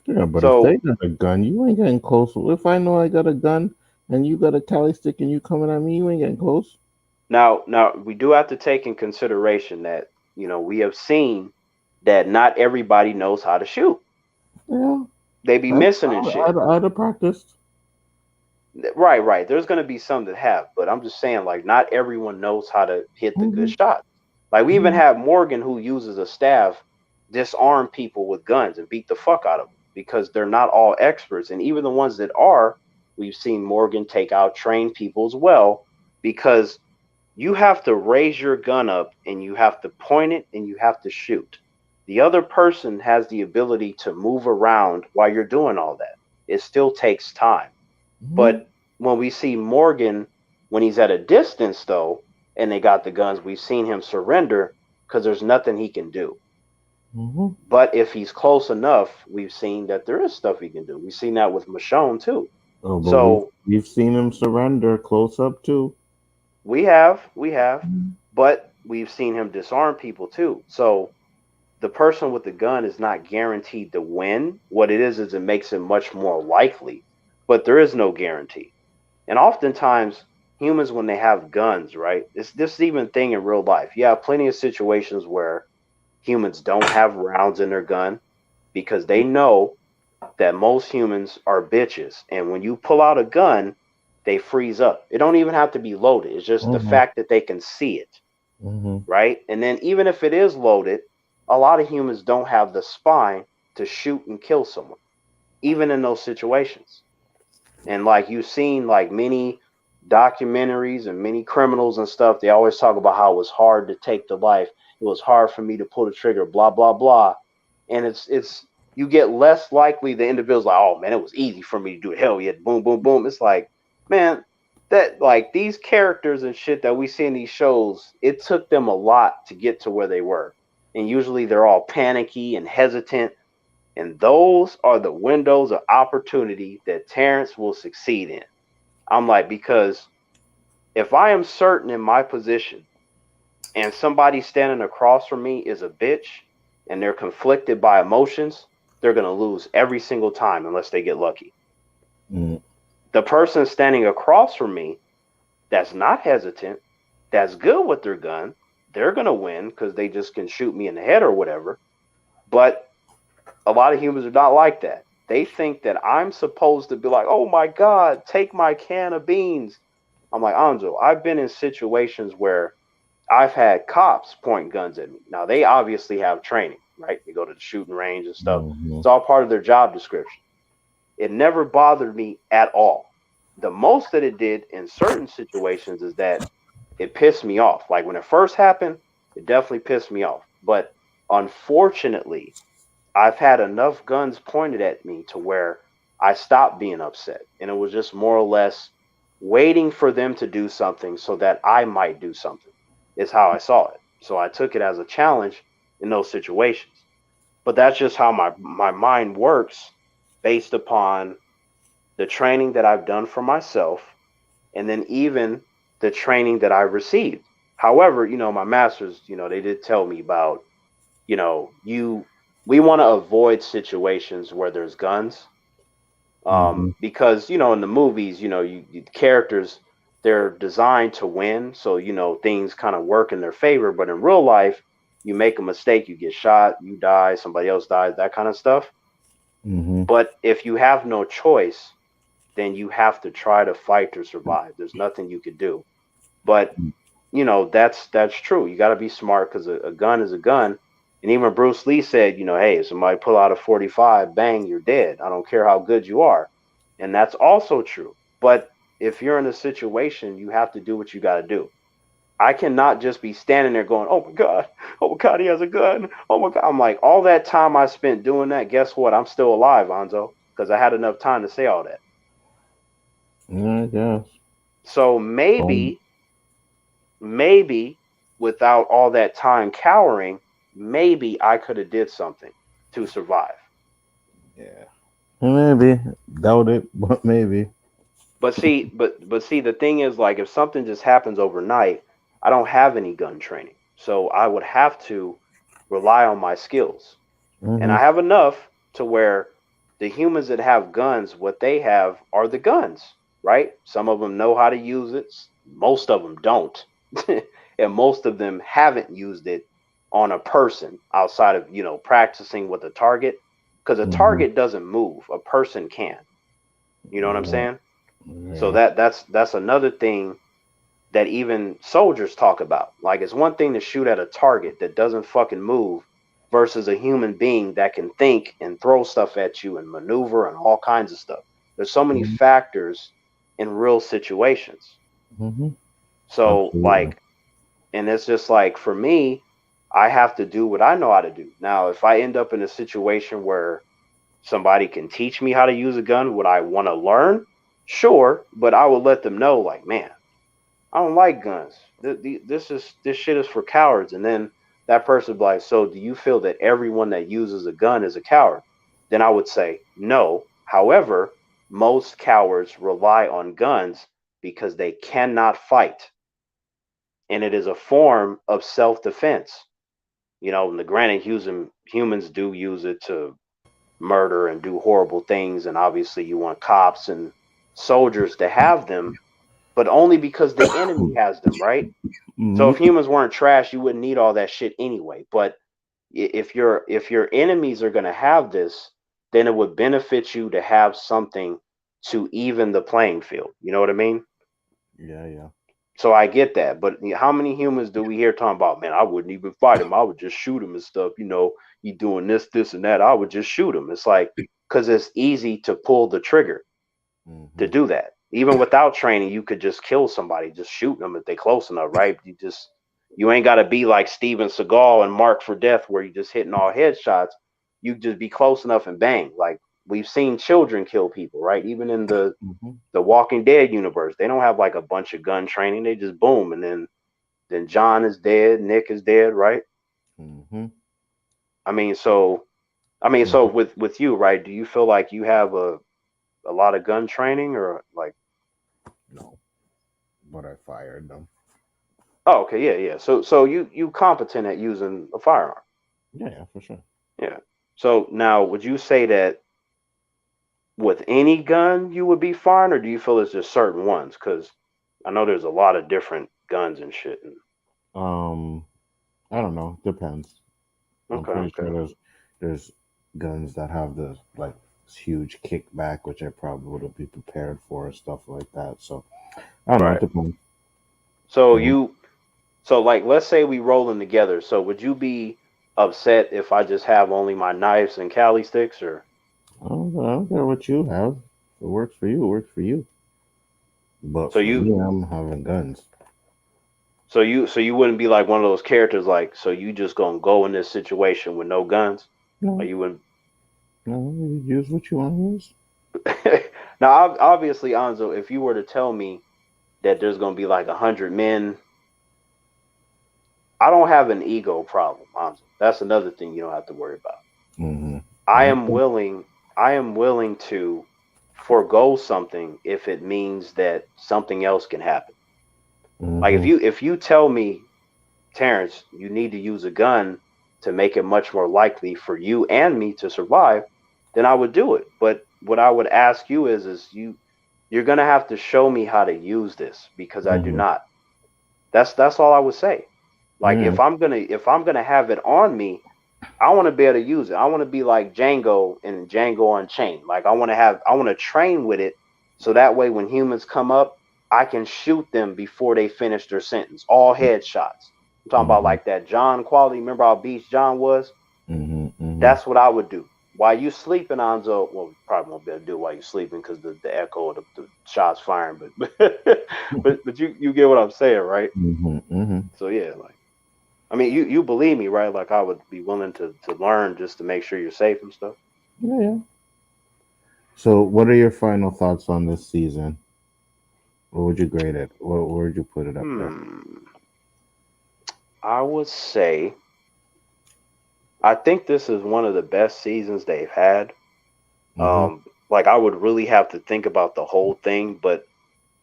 Yeah, but if they
So
got a gun, you ain't getting close. If I know I got a gun and you got a tally stick and you coming at me, you ain't getting close.
now we do have to take in consideration that, we have seen that not everybody knows how to shoot.
Yeah,
They be missing and shit.
I'd have practiced.
Right. There's gonna be some that have, but I'm just saying, like, not everyone knows how to hit the good
Mm-hmm.
shot. Like we even
Mm-hmm.
have Morgan who uses a staff disarm people with guns and beat the fuck out of them, because they're not all experts. And even the ones that are, we've seen Morgan take out trained people as well, because you have to raise your gun up and you have to point it and you have to shoot. The other person has the ability to move around while you're doing all that. It still takes time. But when we see Morgan, when he's at a distance, though, and they got the guns, we've seen him surrender because there's nothing he can do. But if he's close enough, we've seen that there is stuff he can do. We've seen that with Michonne, too.
Oh,
So
we've seen him surrender close up, too.
we have, but we've seen him disarm people, too. So the person with the gun is not guaranteed to win. What it is it makes it much more likely, but there is no guarantee. And oftentimes, humans, when they have guns, right, this even thing in real life. You have plenty of situations where humans don't have rounds in their gun because they know that most humans are bitches. And when you pull out a gun, they freeze up. It don't even have to be loaded. It's just the fact that they can see it, right? And then even if it is loaded, a lot of humans don't have the spine to shoot and kill someone, even in those situations. And like you've seen, like many documentaries and many criminals and stuff, they always talk about how it was hard to take the life. It was hard for me to pull the trigger, blah, blah, blah. And it's you get less likely the individual's like, oh man, it was easy for me to do it. Hell yeah, boom, boom, boom. It's like, man, that like these characters and shit that we see in these shows, it took them a lot to get to where they were. And usually they're all panicky and hesitant. And those are the windows of opportunity that Terrence will succeed in. I'm like, because if I am certain in my position and somebody standing across from me is a bitch and they're conflicted by emotions, they're going to lose every single time unless they get lucky. The person standing across from me that's not hesitant, that's good with their gun, they're going to win because they just can shoot me in the head or whatever. But a lot of humans are not like that. They think that I'm supposed to be like, oh my God, take my can of beans. I'm like, Anzo, I've been in situations where I've had cops point guns at me. Now, they obviously have training, right? They go to the shooting range and stuff. It's all part of their job description. It never bothered me at all. The most that it did in certain situations is that it pissed me off. Like when it first happened, it definitely pissed me off. But unfortunately, I've had enough guns pointed at me to where I stopped being upset. And it was just more or less waiting for them to do something so that I might do something, is how I saw it. So I took it as a challenge in those situations. But that's just how my mind works, based upon the training that I've done for myself, and then even the training that I received. However, my masters, they did tell me about, we want to avoid situations where there's guns, because, in the movies, you characters, they're designed to win. So, things kind of work in their favor. But in real life, you make a mistake, you get shot, you die, somebody else dies, that kind of stuff. But if you have no choice, then you have to try to fight to survive. There's nothing you could do. But, that's true. You got to be smart, because a gun is a gun. And even Bruce Lee said, hey, if somebody pull out a 45, bang, you're dead. I don't care how good you are. And that's also true. But if you're in a situation, you have to do what you got to do. I cannot just be standing there going, oh my God, he has a gun. Oh my God. I'm like, all that time I spent doing that, guess what? I'm still alive, Anzo, because I had enough time to say all that.
Yeah, I guess.
So maybe without all that time cowering, maybe I could have did something to survive.
Yeah. Maybe. Doubt it, but maybe.
But see, the thing is, like, if something just happens overnight, I don't have any gun training. So I would have to rely on my skills. And I have enough to where the humans that have guns, what they have are the guns, right? Some of them know how to use it. Most of them don't. And most of them haven't used it on a person outside of, practicing with a target. Because a target doesn't move. A person can. You know what I'm saying? Yeah. So that's another thing that even soldiers talk about. Like, it's one thing to shoot at a target that doesn't fucking move. versus a human being that can think and throw stuff at you and maneuver and all kinds of stuff. There's so many factors in real situations.
Mm-hmm.
So
Absolutely.
like, and it's just like, for me, I have to do what I know how to do. Now, if I end up in a situation where somebody can teach me how to use a gun, would I want to learn? Sure, but I would let them know, like, man, I don't like guns. This shit is for cowards. And then that person would be like, so do you feel that everyone that uses a gun is a coward? Then I would say no. However, most cowards rely on guns because they cannot fight, and it is a form of self-defense. You know, the granted, humans do use it to murder and do horrible things, and obviously you want cops and soldiers to have them, but only because the enemy has them, right? So if
Mm-hmm.
humans weren't trash, you wouldn't need all that shit anyway. But if your enemies are gonna have this, then it would benefit you to have something to even the playing field. You know what I mean?
Yeah, yeah.
So I get that, but how many humans do we hear talking about? Man, I wouldn't even fight him. I would just shoot him and stuff. You know, he doing this, and that. I would just shoot him. It's like, because it's easy to pull the trigger to
Mm-hmm.
do that. Even without training, you could just kill somebody, just shoot them if they close enough, right? You ain't got to be like Steven Seagal and Mark for Death, where you just hitting all headshots. You just be close enough and bang. Like, we've seen children kill people, right? Even in the
Mm-hmm.
Walking Dead universe, they don't have like a bunch of gun training. They just boom, and then John is dead, Nick is dead, right?
Mm-hmm.
I mean, so so with you, right? Do you feel like you have a lot of gun training, or like?
No, but I fired them.
Oh, okay, yeah. So you competent at using a firearm?
Yeah, yeah, for sure.
Yeah. So now, would you say that with any gun you would be fine, or do you feel it's just certain ones? Because I know there's a lot of different guns and shit.
Um, I don't know. Depends. I'm
Okay,
pretty
okay.
sure there's guns that have the like huge kickback, which I probably wouldn't be prepared for, or stuff like that. So I don't know. It
Right.
depends.
So
Mhm.
like, let's say we rolling together. So would you be upset if I just have only my knives and Cali sticks, or?
I don't care what you have. If it works for you, it works for you. But
So
for
you
me, I'm having guns.
so you wouldn't be like one of those characters, like, so you just gonna go in this situation with no guns? Or
No,
you wouldn't?
no, you use what you want to use.
Now, obviously, Anzo, if you were to tell me that there's gonna be like 100 men, I don't have an ego problem, Anzo. That's another thing you don't have to worry about.
Mm-hmm.
I am
Okay.
willing. I am willing to forego something if it means that something else can happen. Like,
Mm-hmm.
if you tell me, Terrence, you need to use a gun to make it much more likely for you and me to survive, then I would do it. But what I would ask you is you're gonna have to show me how to use this, because I do
Mm-hmm.
not. That's all I would say. Like,
Yeah.
if I'm gonna have it on me, I want to be able to use it. I want to be like Django in Django Unchained. Like, I want to train with it, so that way when humans come up, I can shoot them before they finish their sentence. All headshots. I'm talking about
Mm-hmm.
like that John quality. Remember how beast John was?
Mm-hmm. Mm-hmm.
That's what I would do. While you sleeping, Anzo, well, you probably won't be able to do it while you're sleeping because the echo of the shots firing, but but you get what I'm saying, right?
Mm-hmm. Mm-hmm.
So yeah, like, I mean, you believe me, right? Like, I would be willing to learn just to make sure you're safe and stuff.
Yeah, yeah. So, what are your final thoughts on this season? What would you grade it? Where would you put it up there?
Hmm. I would say I think this is one of the best seasons they've had.
Mm-hmm.
Like, I would really have to think about the whole thing, but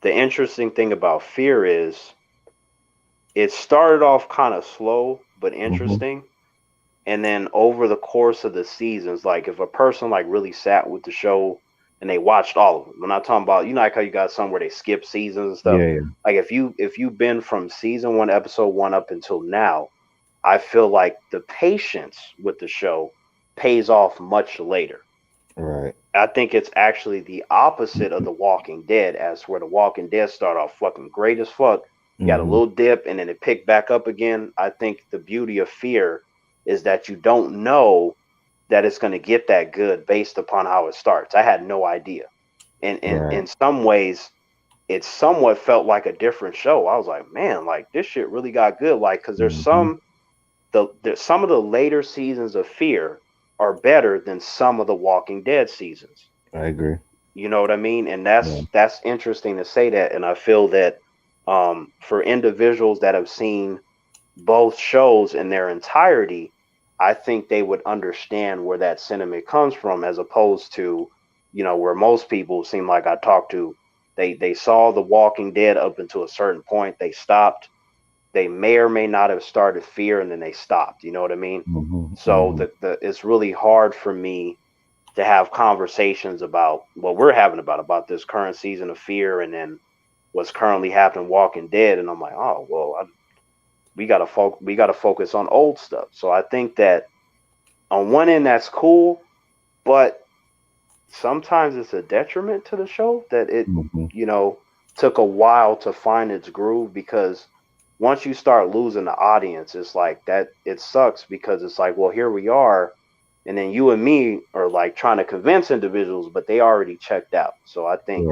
the interesting thing about Fear is it started off kind of slow but
Mm-hmm.
interesting, and then over the course of the seasons, like, if a person like really sat with the show and they watched all of them, I'm not talking about, like how you got some where they skip seasons and stuff.
Yeah, yeah.
Like, if you've been from season one, episode one up until now, I feel like the patience with the show pays off much later.
Right.
I think it's actually the opposite of The Walking Dead, as where The Walking Dead started off fucking great as fuck, got a
Mm-hmm.
little dip, and then it picked back up again. I think the beauty of Fear is that you don't know that it's going to get that good based upon how it starts. I had no idea. And in some ways, it somewhat felt like a different show. I was like, man, like this shit really got good. Like, because there's some of the later seasons of Fear are better than some of the Walking Dead seasons.
I agree.
You know what I mean? And that's interesting to say that. And I feel that for individuals that have seen both shows in their entirety, I think they would understand where that sentiment comes from, as opposed to, where most people seem like I talked to, they saw The Walking Dead up until a certain point, they stopped. They may or may not have started Fear, and then they stopped. You know what I mean? So it's really hard for me to have conversations about what we're having about this current season of Fear, and then what's currently happening Walking Dead. And I'm like, oh well, we gotta focus on old stuff. So I think that on one end that's cool, but sometimes it's a detriment to the show that it took a while to find its groove, because once you start losing the audience, it's like that. It sucks, because it's like, well, here we are, and then you and me are like trying to convince individuals, but they already checked out. So I think,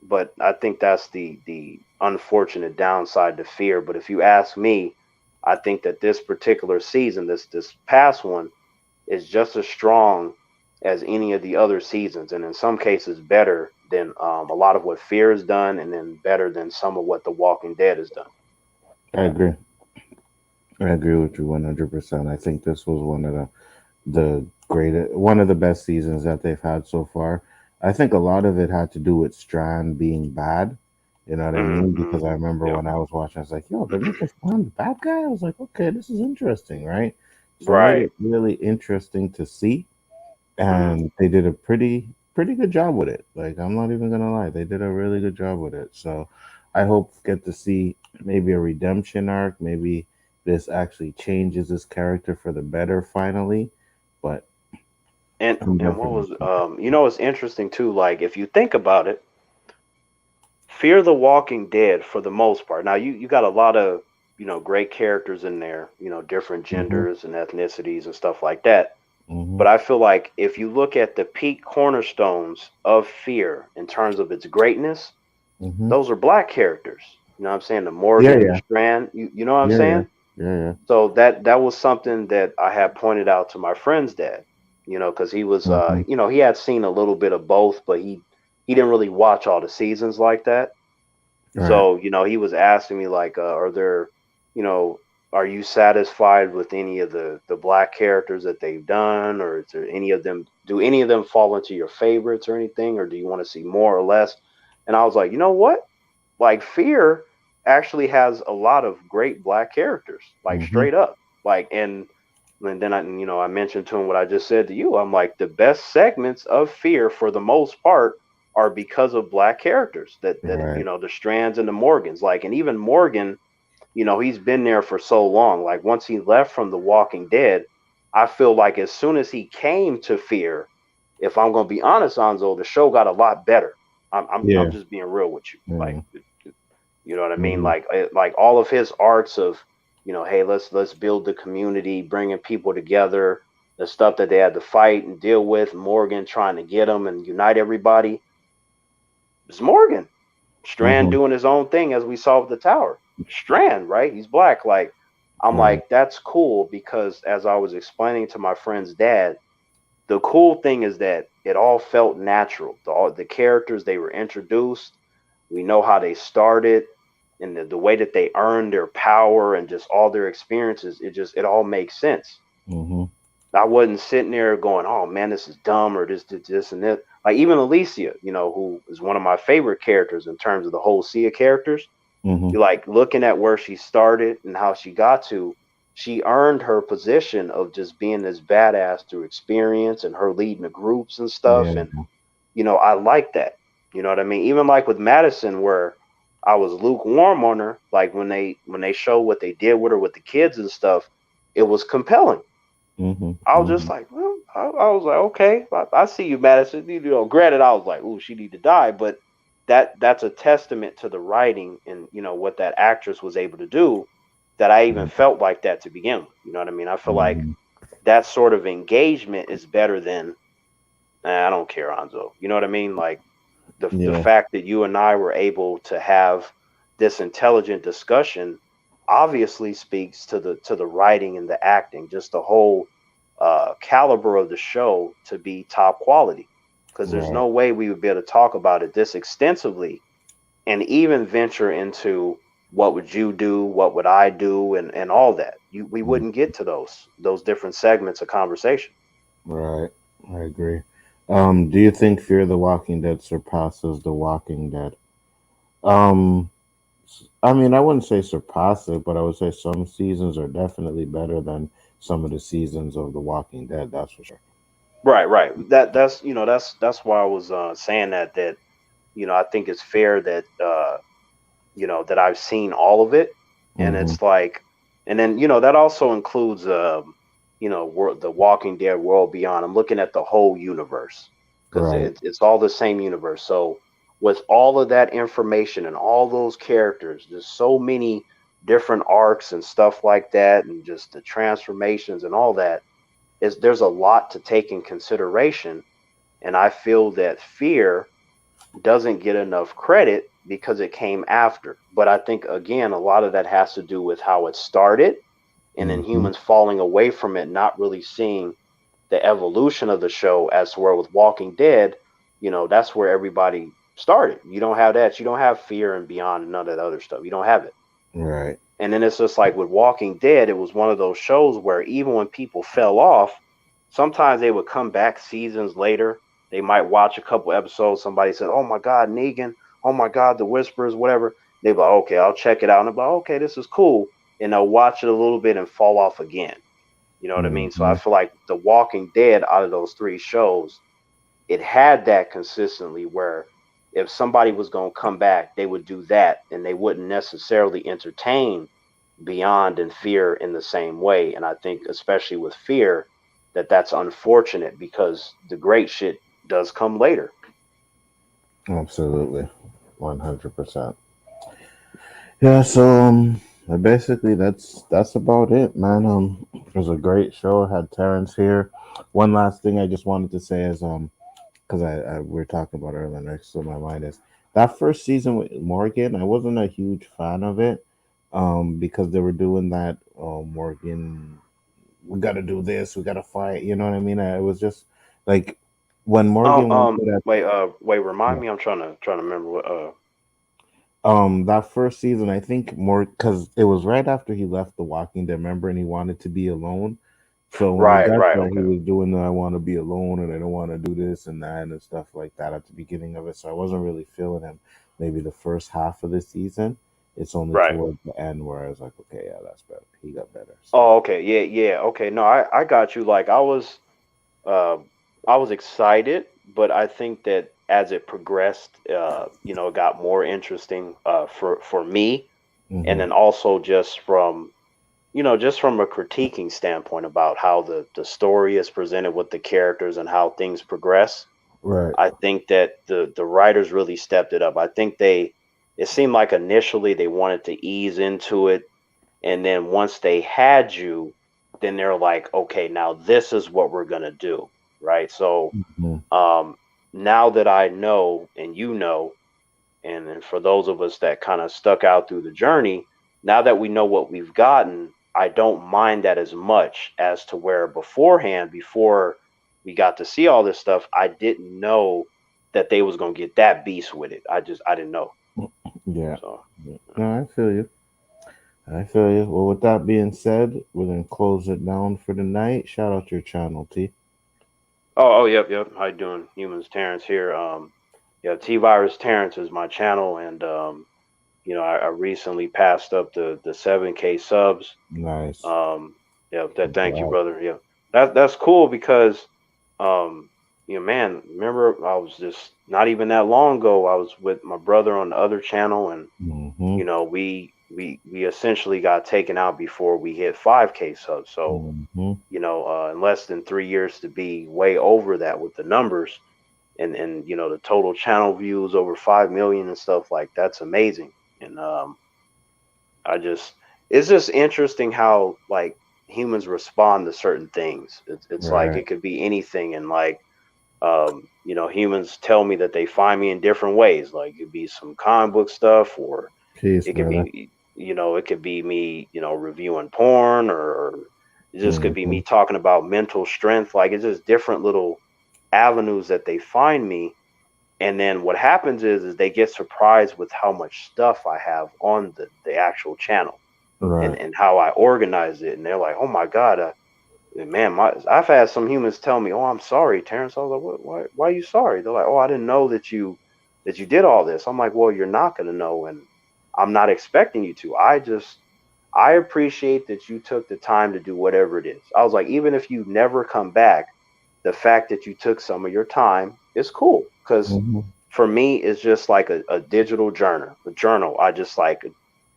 but I think that's the unfortunate downside to Fear. But if you ask me, I think that this particular season, this past one, is just as strong as any of the other seasons, and in some cases better than a lot of what Fear has done, and then better than some of what The Walking Dead has done.
I agree. I agree with you 100%. I think this was one of the greatest, one of the best seasons that they've had so far. I think a lot of it had to do with Strand being bad. You know what I mean? Because I remember when I was watching, I was like, yo, they're making Strand the bad guy? I was like, okay, this is interesting, right? So it made it really interesting to see. And they did a pretty good job with it. Like, I'm not even gonna lie, they did a really good job with it. So I hope get to see maybe a redemption arc. Maybe this actually changes his character for the better finally. But
and what was it's interesting too, like if you think about it, Fear the Walking Dead, for the most part, now you got a lot of great characters in there, different genders and ethnicities and stuff like that. But I feel like if you look at the peak cornerstones of Fear in terms of its greatness, those are black characters. You know what I'm saying? The Morgan, the Strand, you know what I'm saying?
Yeah.
So that was something that I had pointed out to my friend's dad, because he was, he had seen a little bit of both, but he didn't really watch all the seasons like that. Right. So, he was asking me like, are there, are you satisfied with any of the black characters that they've done, or is there do any of them fall into your favorites or anything, or do you want to see more or less? And I was like, you know what? Like Fear actually has a lot of great black characters, like straight up. Like, and then I mentioned to him what I just said to you. I'm like, the best segments of Fear for the most part are because of black characters that the Strands and the Morgans, like, and even Morgan, he's been there for so long. Like once he left from The Walking Dead, I feel like as soon as he came to Fear, if I'm going to be honest, Anzo, the show got a lot better. I'm just being real with you. Like, you know what I mean? Like all of his arts of, hey, let's build the community, bringing people together, the stuff that they had to fight and deal with, Morgan trying to get them and unite everybody. It's Morgan. Strand doing his own thing, as we saw with the tower. Strand, right? He's black. Like, I'm like, that's cool, because as I was explaining to my friend's dad, the cool thing is that it all felt natural. The characters, they were introduced. We know how they started, and the way that they earned their power and just all their experiences. It all makes sense. I wasn't sitting there going, oh man, this is dumb, or this and that. Like even Alicia, who is one of my favorite characters in terms of the whole Sia characters. You're like looking at where she started and how she got to. She earned her position of just being this badass through experience and her leading the groups and stuff. And I like that. You know what I mean? Even like with Madison, where I was lukewarm on her, like when they show what they did with her with the kids and stuff, it was compelling. I was just like, well, I was like, okay, I see you, Madison. Granted, I was like, ooh, she need to die, but that's a testament to the writing and what that actress was able to do. that I even felt like that to begin with. You know what I mean? I feel like
Mhm.
that sort of engagement is better than, I don't care, Anzo. You know what I mean? Like the
Yeah.
fact that you and I were able to have this intelligent discussion obviously speaks to the writing and the acting, just the whole caliber of the show to be top quality. Because there's
Right.
no way we would be able to talk about it this extensively and even venture into what would you do, what would I do, and all that. We
Mm.
wouldn't get to those different segments of conversation.
Right. I agree. Do you think Fear the Walking Dead surpasses The Walking Dead? Um, I mean, I wouldn't say surpass it, but I would say some seasons are definitely better than some of the seasons of The Walking Dead. That's for sure.
Right, right. That's that's why I was saying that I think it's fair that that I've seen all of it, and
Mm-hmm.
it's like, and then that also includes the Walking Dead World Beyond. I'm looking at the whole universe because
Right.
it's all the same universe. So with all of that information and all those characters, there's so many different arcs and stuff like that, and just the transformations and all that. There's a lot to take in consideration, and I feel that Fear doesn't get enough credit because it came after. But I think again, a lot of that has to do with how it started, and then
Mm-hmm.
humans falling away from it, not really seeing the evolution of the show. As to where with Walking Dead, that's where everybody started. You don't have that. You don't have Fear and Beyond and none of that other stuff. You don't have it.
Right.
And then it's just like with Walking Dead, it was one of those shows where even when people fell off, sometimes they would come back seasons later. They might watch a couple episodes. Somebody said, "Oh my God, Negan! Oh my God, the Whispers, whatever." They'd be like, "Okay, I'll check it out." And they're like, "Okay, this is cool." And they'll watch it a little bit and fall off again. You know what I mean? So I
Mm-hmm.
feel like The Walking Dead, out of those three shows, it had that consistently where if somebody was going to come back, they would do that and they wouldn't necessarily entertain Beyond and Fear in the same way. And I think, especially with Fear, that's unfortunate because the great shit does come later.
Absolutely. 100%. Yeah, so basically that's about it, man. It was a great show. I had Terrence here. One last thing I just wanted to say is because we were talking about earlier, next to my mind is that first season with Morgan. I wasn't a huge fan of it, because they were doing that. Morgan, we got to do this. We got to fight. You know what I mean? It was just like when Morgan went to that.
Wait, remind me. I'm trying to remember what.
That first season, I think more because it was right after he left The Walking Dead, remember, and he wanted to be alone. So when he
Right,
got
right,
there, he
okay,
was doing the "I want to be alone" and "I don't want to do this and that" and stuff like that at the beginning of it. So I wasn't really feeling him. Maybe the first half of the season. It's only
right.
towards the end where I was like, okay, yeah, that's better. He got better. So
Oh, okay, yeah, yeah, okay. No, I got you. Like uh, I was excited, but I think that as it progressed, it got more interesting for me, and
hmm
then also just from a critiquing standpoint about how the story is presented with the characters and how things progress.
right.
I think that the writers really stepped it up. I think it seemed like initially they wanted to ease into it, and then once they had you, then they're like, okay, now this is what we're gonna do, right? So
hmm
um, now that I know and and for those of us that kind of stuck out through the journey, now that we know what we've gotten, I don't mind that as much as to where beforehand, before we got to see all this stuff, I didn't know that they was gonna get that beast with it. I didn't know.
Yeah.
So
Yeah. No, I feel you. I feel you. Well, with that being said, we're gonna close it down for the night. Shout out your channel, T.
oh, yep. How you doing? Humans Terrence here. Yeah, T Virus Terrence is my channel, and I recently passed up the 7K subs.
Nice.
Um, yeah, that thank you,
Congrats.
brother. Yeah, that's cool because, um, man, remember I was just not even that long ago. I was with my brother on the other channel, and
Mm-hmm.
we essentially got taken out before we hit 5K subs. So
Mm-hmm.
in less than 3 years to be way over that with the numbers and the total channel views over 5 million and stuff, like that's amazing. And I just it's just interesting how like humans respond to certain things. It's like
Right.
it could be anything, and like you know, humans tell me that they find me in different ways. Like it could be some comic book stuff, or
Peace,
it could
brother.
be, you know, it could be me, you know, reviewing porn, or it just could be
Hmm.
me talking about mental strength. Like it's just different little avenues that they find me. And then what happens is they get surprised with how much stuff I have on the actual channel,
Right.
and how I organize it. And they're like, oh my God, man, I've had some humans tell me, "Oh, I'm sorry, Terrence." I was like, "What? Why are you sorry?" They're like, "Oh, I didn't know that you did all this." I'm like, "Well, you're not gonna know, and I'm not expecting you to. I appreciate that you took the time to do whatever it is." I was like, even if you never come back, the fact that you took some of your time is cool, because
Hmm.
for me, it's just like a digital journal. A journal. I just like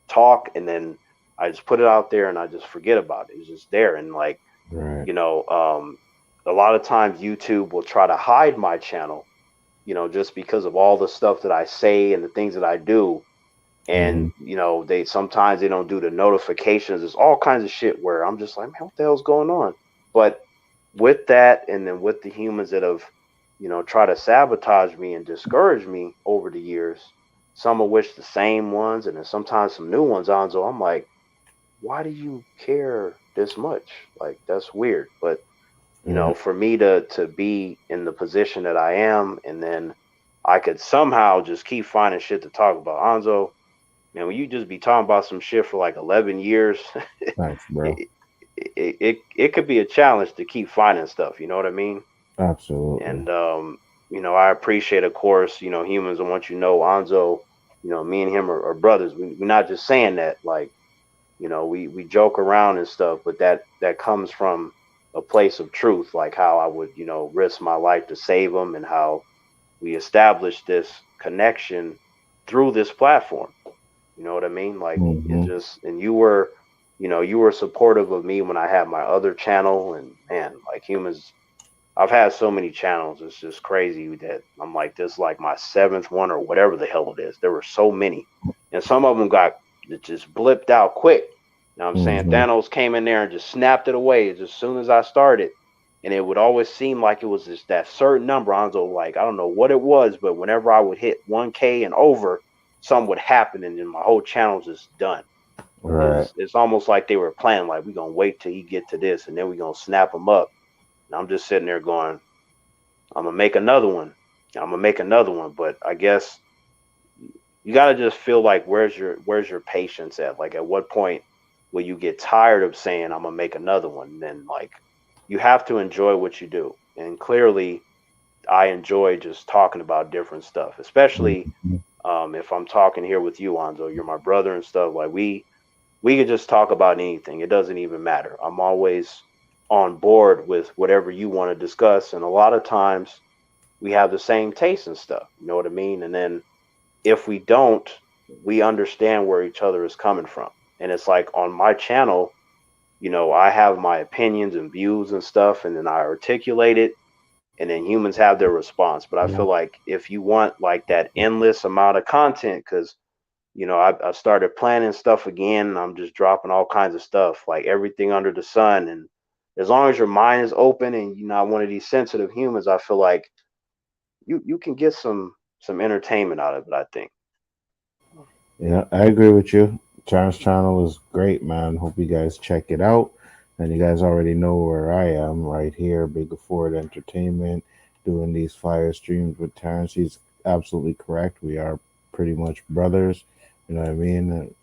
talk, and then I just put it out there, and I just forget about it. It's just there, and like,
Right.
you know, a lot of times YouTube will try to hide my channel, you know, just because of all the stuff that I say and the things that I do.
Hmm.
And, you know, they sometimes they don't do the notifications. There's all kinds of shit where I'm just like, man, what the hell's going on? But with that, and then with the humans that have, you know, try to sabotage me and discourage me over the years, some of which the same ones, and then sometimes some new ones on. So I'm like, why do you care this much? Like, that's weird. But you
Yeah.
know, for me to be in the position that I am, and then I could somehow just keep finding shit to talk about. Anzo, man, when you just be talking about some shit for like 11 years,
Thanks, bro.
it, it could be a challenge to keep finding stuff. You know what I mean?
Absolutely.
And you know, I appreciate, of course, you know, humans. And once you know Anzo, you know, me and him are brothers. We're not just saying that. Like, you know, we joke around and stuff, but that comes from a place of truth, like how I would, you know, risk my life to save them, and how we established this connection through this platform. You know what I mean? Like, it's
Hmm.
just, and you were, you know, you were supportive of me when I had my other channel. And man, like humans, I've had so many channels. It's just crazy that I'm like, this is like my seventh one or whatever the hell it is. There were so many, and some of them got, it just blipped out quick. You know what I'm saying?
Hmm.
Thanos came in there and just snapped it away as soon as I started. And it would always seem like it was just that certain number. Onzo, like, I don't know what it was, but whenever I would hit 1K and over, something would happen, and then my whole channel's just done.
Right.
It's almost like they were planning, like, we're gonna wait till he get to this, and then we're gonna snap him up. And I'm just sitting there going, I'm gonna make another one. I'm gonna make another one. But I guess you gotta just feel like, where's your patience at? Like, at what point will you get tired of saying I'm gonna make another one? And then like, you have to enjoy what you do. And clearly I enjoy just talking about different stuff, especially
Hmm.
if I'm talking here with you, Anzo. You're my brother and stuff. Like, we could just talk about anything. It doesn't even matter. I'm always on board with whatever you want to discuss. And a lot of times we have the same taste and stuff. You know what I mean? And then if we don't, we understand where each other is coming from. And it's like on my channel, you know, I have my opinions and views and stuff, and then I articulate it, and then humans have their response. But I feel like if you want like that endless amount of content, because you know, I started planning stuff again, and I'm just dropping all kinds of stuff, like everything under the sun. And as long as your mind is open and you're not one of these sensitive humans, I feel like you can get some entertainment out of it, I think.
Yeah, I agree with you. Terrence channel is great, man. Hope you guys check it out. And you guys already know where I am, right here, Big Ford Entertainment, doing these fire streams with Terrence. He's absolutely correct. We are pretty much brothers. You know what I mean?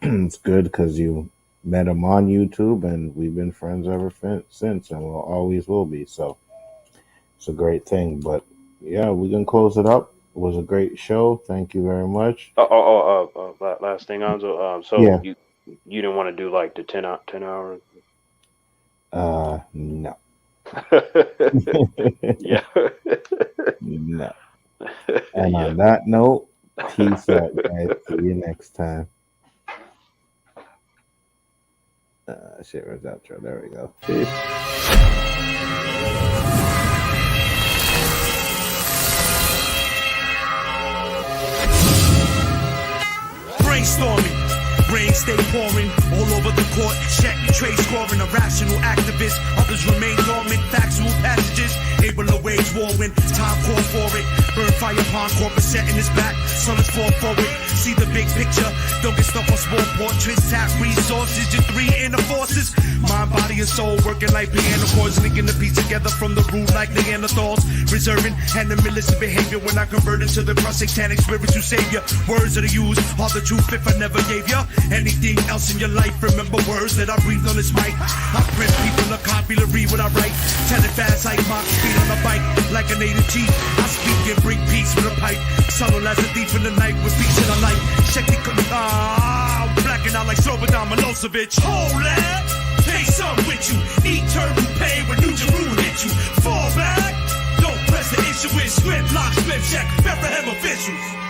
It's good because you met him on YouTube, and we've been friends ever since, and we'll always will be. So it's a great thing. But yeah, we can close it up. It was a great show. Thank you very much.
Last thing, Anzo. So
Yeah.
you didn't want to do like the 10 hours?
No.
Yeah.
No. And
Yeah.
on that note, peace out, guys. See you next time. Shit, where's the outro? There we go. Peace.
Brainstorming. Rain stay pouring all over the court. Check and trade scoring. Irrational activists. Others remain dormant. Factual passages. Able to wage war when time call for it. Burn fire upon corporate setting his back. So let's fall forward. See the big picture. Don't get stuck on small portraits. Tap resources. Your three inner forces. Mind, body, and soul working like piano chords. Linking the piece together from the root like Neanderthals. Reserving animalistic behavior when I convert into the cross satanic spiritual savior. Words that I use are the truth if I never gave ya anything else in your life. Remember words that I breathe on this mic. I print people a copy to read what I write. Tell it fast like Mach speed on a bike. Like a native chief, I speak and bring peace with a pipe. Subtle as a thief in the night with beats in a light. Check the I'm blacking out like Slobodan Milosevic. Hold that, take some with you. Eternal pain when New Jerusalem hit you. Fall back, don't press the issue with script, lock, script, check, Bethlehem officials.